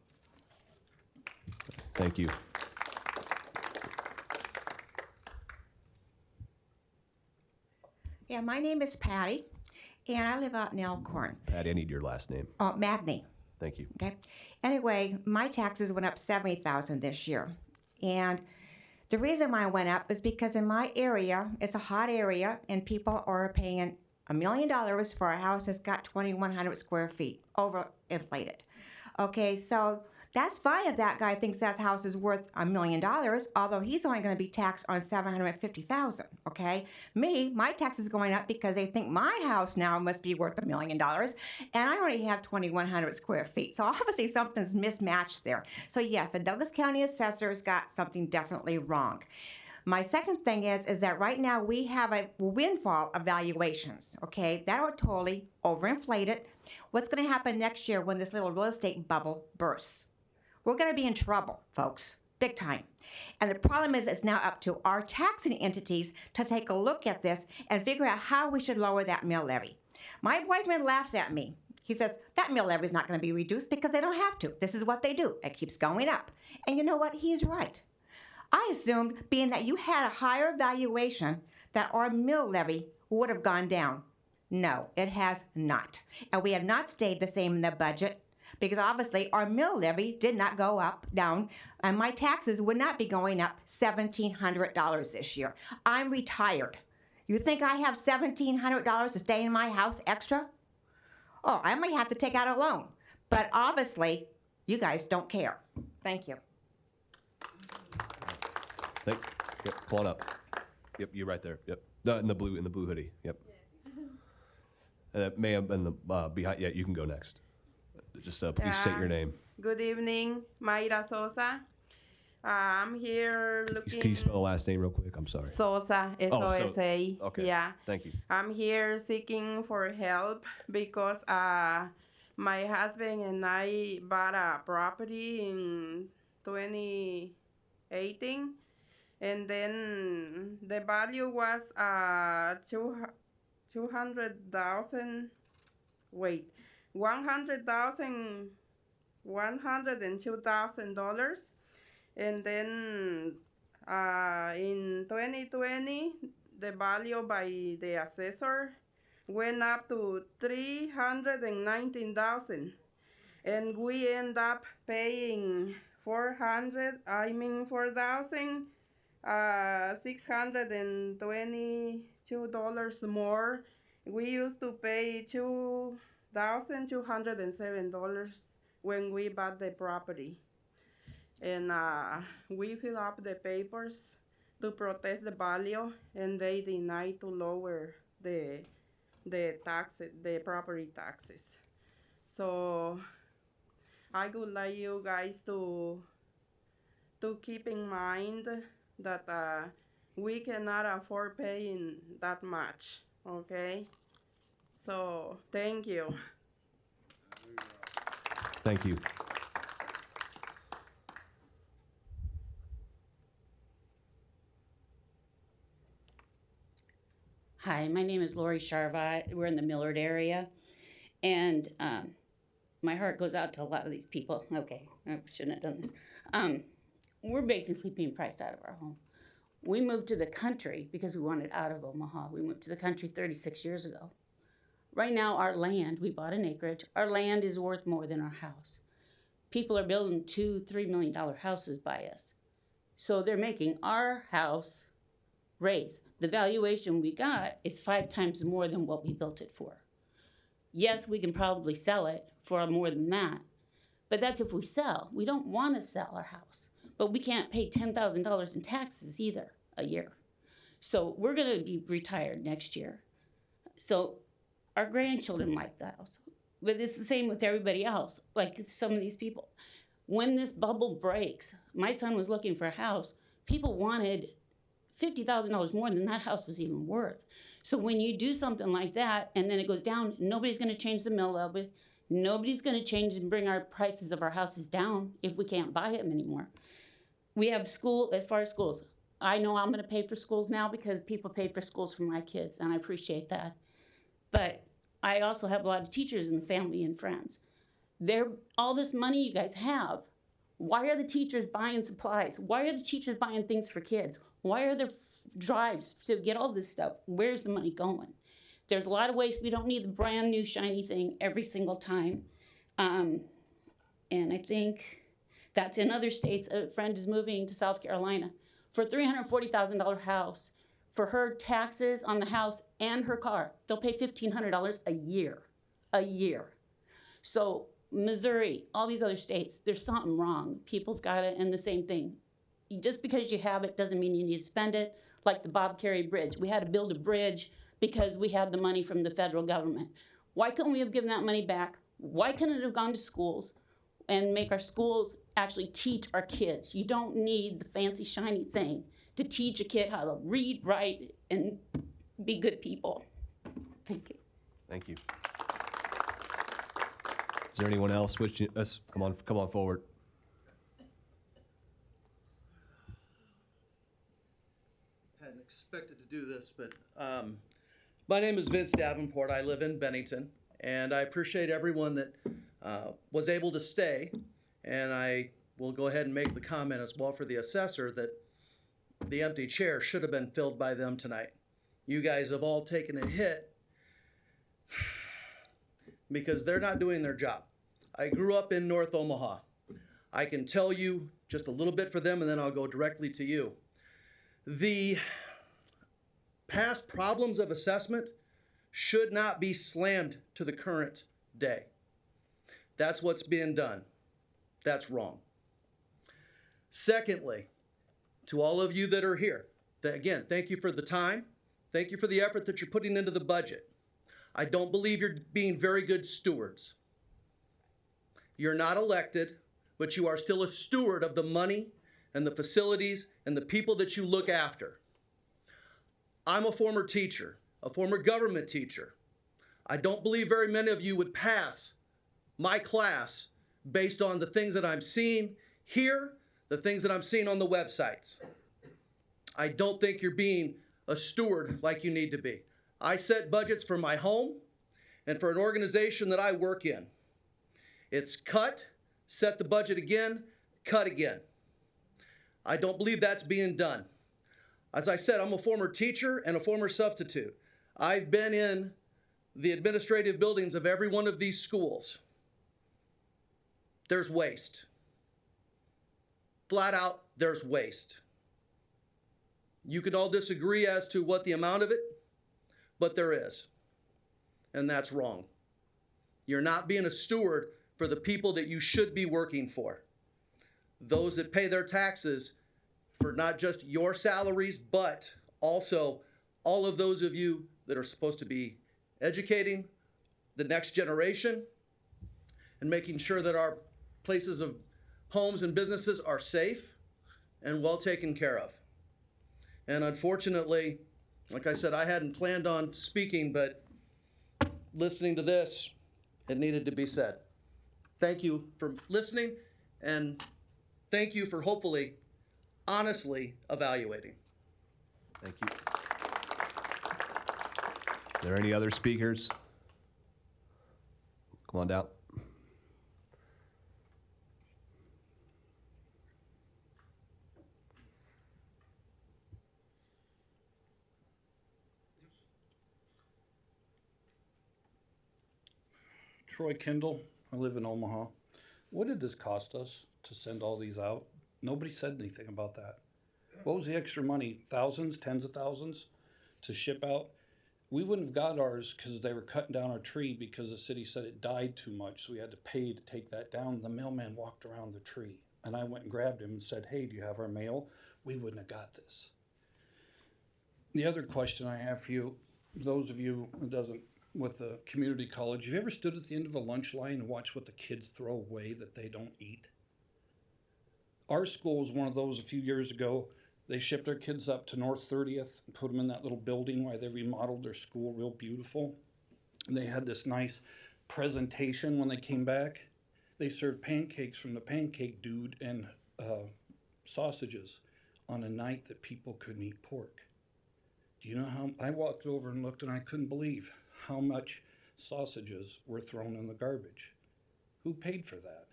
Thank you.
Yeah, my name is Patty, and I live out in Elkhorn.
Patty, I need your last name.
Magny.
Thank you.
Okay. Anyway, my taxes went up $70,000 this year, and the reason why it went up is because in my area, it's a hot area, and people are paying $1 million for a house that's got 2,100 square feet, overinflated. Okay, so that's fine if that guy thinks that house is worth $1 million, although he's only going to be taxed on $750,000. Okay, my tax is going up because they think my house now must be worth $1 million, and I only have 2,100 square feet. So obviously something's mismatched there. So yes, the Douglas County assessor's got something definitely wrong. My second thing is that right now we have a windfall of valuations, okay? That are totally overinflated. What's going to happen next year when this little real estate bubble bursts? We're going to be in trouble, folks. big time. And the problem is it's now up to our taxing entities to take a look at this and figure out how we should lower that mill levy. My boyfriend laughs at me. He says, that mill levy is not going to be reduced because they don't have to. This is what they do. It keeps going up. And you know what? He's right. I assumed, being that you had a higher valuation, that our mill levy would have gone down. No, it has not. And we have not stayed the same in the budget because obviously our mill levy did not go up, down, and my taxes would not be going up $1,700 this year. I'm retired. You think I have $1,700 to stay in my house extra? Oh, I might have to take out a loan. But obviously, you guys don't care. Thank you.
Yep, come on up. Yep, you're right there. Yep, in the blue hoodie. Yep. May have been the behind. Yeah, you can go next. Just please state your name.
Good evening, Mayra Sosa. I'm here looking.
Can you spell the last name real quick? I'm sorry.
Sosa, S-O-S-A.
Okay.
Yeah.
Thank you.
I'm here seeking for help because my husband and I bought a property in 2018, and then the value was $102,000, and then in 2020 the value by the assessor went up to $319,000, and we end up paying $4,622 more. We used to pay $2,207 when we bought the property. And we fill up the papers to protest the value, and they denied to lower the taxes, the property taxes. So I would like you guys to keep in mind that we cannot afford paying that much. Okay. So thank you.
Thank you.
Hi, my name is Lori Charvat. We're in the Millard area, and my heart goes out to a lot of these people. Okay, I shouldn't have done this. We're basically being priced out of our home. We moved to the country because we wanted out of Omaha. We moved to the country 36 years ago. Right now, our land, we bought an acreage. Our land is worth more than our house. People are building $2-3 million houses by us. So they're making our house raise. The valuation we got is 5 times more than what we built it for. Yes, we can probably sell it for more than that, but that's if we sell. We don't want to sell our house, but we can't pay $10,000 in taxes either a year. So we're going to be retired next year. So our grandchildren like the house, but it's the same with everybody else, like some of these people. When this bubble breaks, my son was looking for a house. People wanted $50,000 more than that house was even worth. So when you do something like that and then it goes down, nobody's going to change the mill levy. Nobody's going to change and bring our prices of our houses down if we can't buy them anymore. We have school, as far as schools. I know I'm going to pay for schools now because people paid for schools for my kids, and I appreciate that. But I also have a lot of teachers and family and friends. All this money you guys have, why are the teachers buying supplies? Why are the teachers buying things for kids? Why are there drives to get all this stuff? Where's the money going? There's a lot of ways. We don't need the brand new shiny thing every single time. And I think that's in other states. A friend is moving to South Carolina for a $340,000 house. For her taxes on the house and her car, they'll pay $1,500 a year. A year. So Missouri, all these other states, there's something wrong. People have got it, and the same thing. Just because you have it doesn't mean you need to spend it. Like the Bob Carey Bridge. We had to build a bridge because we have the money from the federal government. Why couldn't we have given that money back? Why couldn't it have gone to schools and make our schools actually teach our kids? You don't need the fancy shiny thing to teach a kid how to read, write, and be good people. Thank you.
Thank you. Is there anyone else wishing? Come on forward.
this, but my name is Vince Davenport. I live in Bennington, and I appreciate everyone that was able to stay. And I will go ahead and make the comment as well for the assessor that the empty chair should have been filled by them tonight. You guys have all taken a hit because they're not doing their job. I grew up in North Omaha. I can tell you just a little bit for them, and then I'll go directly to you. The past problems of assessment should not be slammed to the current day. That's what's being done. That's wrong. Secondly, to all of you that are here, again, thank you for the time. Thank you for the effort that you're putting into the budget. I don't believe you're being very good stewards. You're not elected, but you are still a steward of the money and the facilities and the people that you look after. I'm a former teacher, a former government teacher. I don't believe very many of you would pass my class based on the things that I'm seeing here, the things that I'm seeing on the websites. I don't think you're being a steward like you need to be. I set budgets for my home and for an organization that I work in. It's cut, set the budget again, cut again. I don't believe that's being done. As I said, I'm a former teacher and a former substitute. I've been in the administrative buildings of every one of these schools. There's waste. Flat out, there's waste. You can all disagree as to what the amount of it, but there is. And that's wrong. You're not being a steward for the people that you should be working for. Those that pay their taxes for not just your salaries, but also all of those of you that are supposed to be educating the next generation and making sure that our places of homes and businesses are safe and well taken care of. And unfortunately, like I said, I hadn't planned on speaking, but listening to this, it needed to be said. Thank you for listening, and thank you for hopefully honestly evaluating.
Thank you. Are there any other speakers? Come on down.
Troy Kendall, I live in Omaha. What did this cost us to send all these out? Nobody said anything about that. What was the extra money? Thousands, tens of thousands to ship out? We wouldn't have got ours because they were cutting down our tree because the city said it died too much, so we had to pay to take that down. The mailman walked around the tree, and I went and grabbed him and said, "Hey, do you have our mail?" We wouldn't have got this. The other question I have for you, those of you who doesn't, with the community college, have you ever stood at the end of a lunch line and watched what the kids throw away that they don't eat? Our school was one of those a few years ago. They shipped their kids up to North 30th and put them in that little building while they remodeled their school real beautiful. And they had this nice presentation when they came back. They served pancakes from the pancake dude and sausages on a night that people couldn't eat pork. Do you know how, I walked over and looked and I couldn't believe how much sausages were thrown in the garbage. Who paid for that?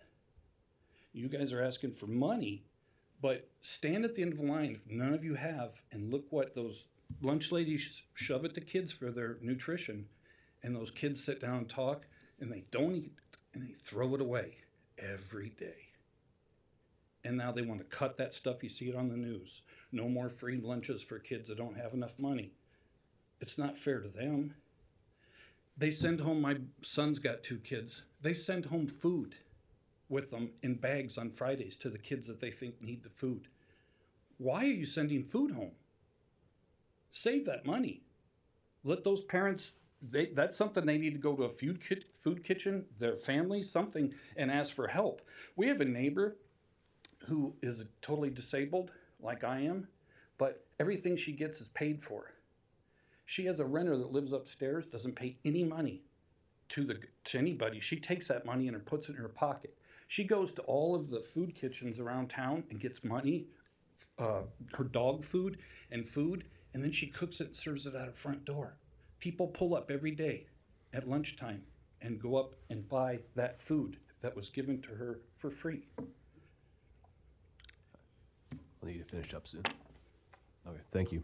You guys are asking for money, but stand at the end of the line if none of you have and look what those lunch ladies shove at the kids for their nutrition, and those kids sit down and talk and they don't eat and they throw it away every day. And now they want to cut that stuff. You see it on the news. No more free lunches for kids that don't have enough money. It's not fair to them. They send home, my son's got 2 kids. They send home food with them in bags on Fridays to the kids that they think need the food. Why are you sending food home? Save that money. Let those parents, that's something they need to go to a food kitchen, their family, something, and ask for help. We have a neighbor who is totally disabled, like I am, but everything she gets is paid for. She has a renter that lives upstairs, doesn't pay any money to anybody. She takes that money and puts it in her pocket. She goes to all of the food kitchens around town and gets money, her dog food, and then she cooks it and serves it at her front door. People pull up every day at lunchtime and go up and buy that food that was given to her for free.
I'll need to finish up soon. Okay, thank you.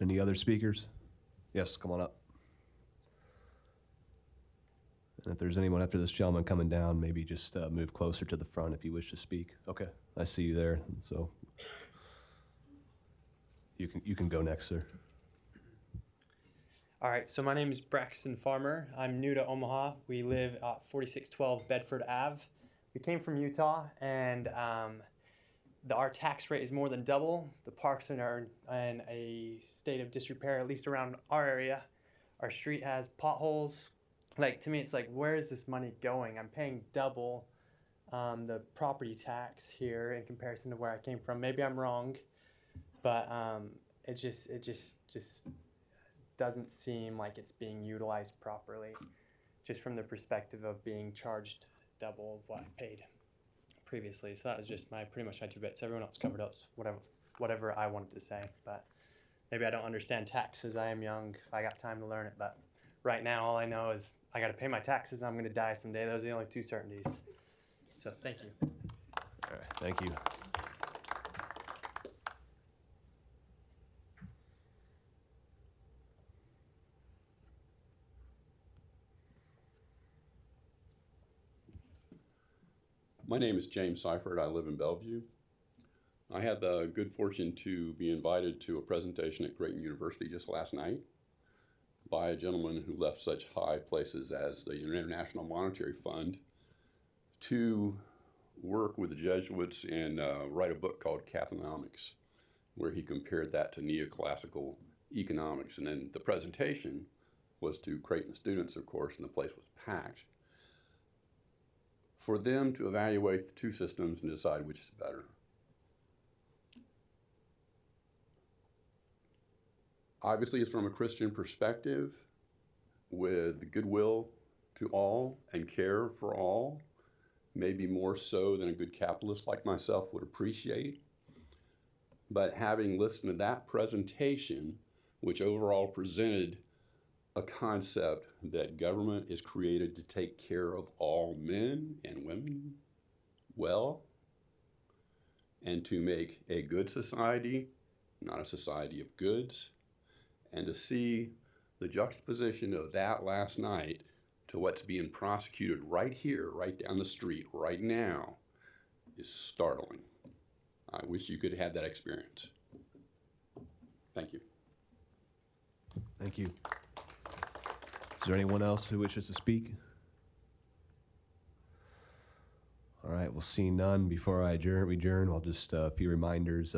Any other speakers? Yes, come on up. And if there's anyone after this gentleman coming down, maybe just move closer to the front if you wish to speak. Okay, I see you there, so you can go next, sir.
All right, so my name is Braxton Farmer. I'm new to Omaha. We live at 4612 Bedford Ave. We came from Utah, and our tax rate is more than double. The parks are in a state of disrepair, at least around our area. Our street has potholes. Like, to me, it's like, where is this money going? I'm paying double the property tax here in comparison to where I came from. Maybe I'm wrong, but it just doesn't seem like it's being utilized properly, just from the perspective of being charged double of what I paid previously. So that was just pretty much my 2 bits. Everyone else covered up whatever I wanted to say, but maybe I don't understand taxes. I am young. I got time to learn it, but right now all I know is I got to pay my taxes. I'm going to die someday. Those are the only 2 certainties. So thank you.
All right, thank you.
My name is James Seifert. I live in Bellevue. I had the good fortune to be invited to a presentation at Creighton University just last night by a gentleman who left such high places as the International Monetary Fund to work with the Jesuits and write a book called Cathonomics, where he compared that to neoclassical economics. And then the presentation was to Creighton students, of course, and the place was packed, for them to evaluate the 2 systems and decide which is better. Obviously, it's from a Christian perspective with the goodwill to all and care for all, maybe more so than a good capitalist like myself would appreciate. But having listened to that presentation, which overall presented a concept that government is created to take care of all men and women well, and to make a good society, not a society of goods, and to see the juxtaposition of that last night to what's being prosecuted right here, right down the street, right now, is startling. I wish you could have that experience. Thank you.
Thank you. Is there anyone else who wishes to speak? All right, we'll see none. Before we adjourn, I'll just a few reminders.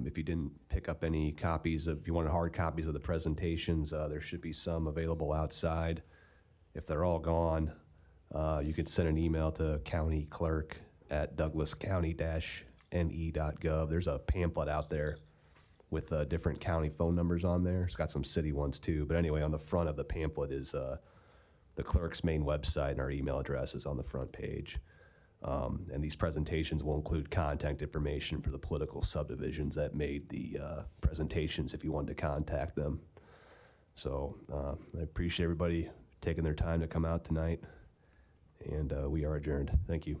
If you didn't pick up any copies, if you wanted hard copies of the presentations, there should be some available outside. If they're all gone, you could send an email to countyclerk@douglascounty-ne.gov. There's a pamphlet out there with different county phone numbers on there. It's got some city ones too. But anyway, on the front of the pamphlet is the clerk's main website, and our email address is on the front page. And these presentations will include contact information for the political subdivisions that made the presentations if you wanted to contact them. So I appreciate everybody taking their time to come out tonight, and we are adjourned. Thank you.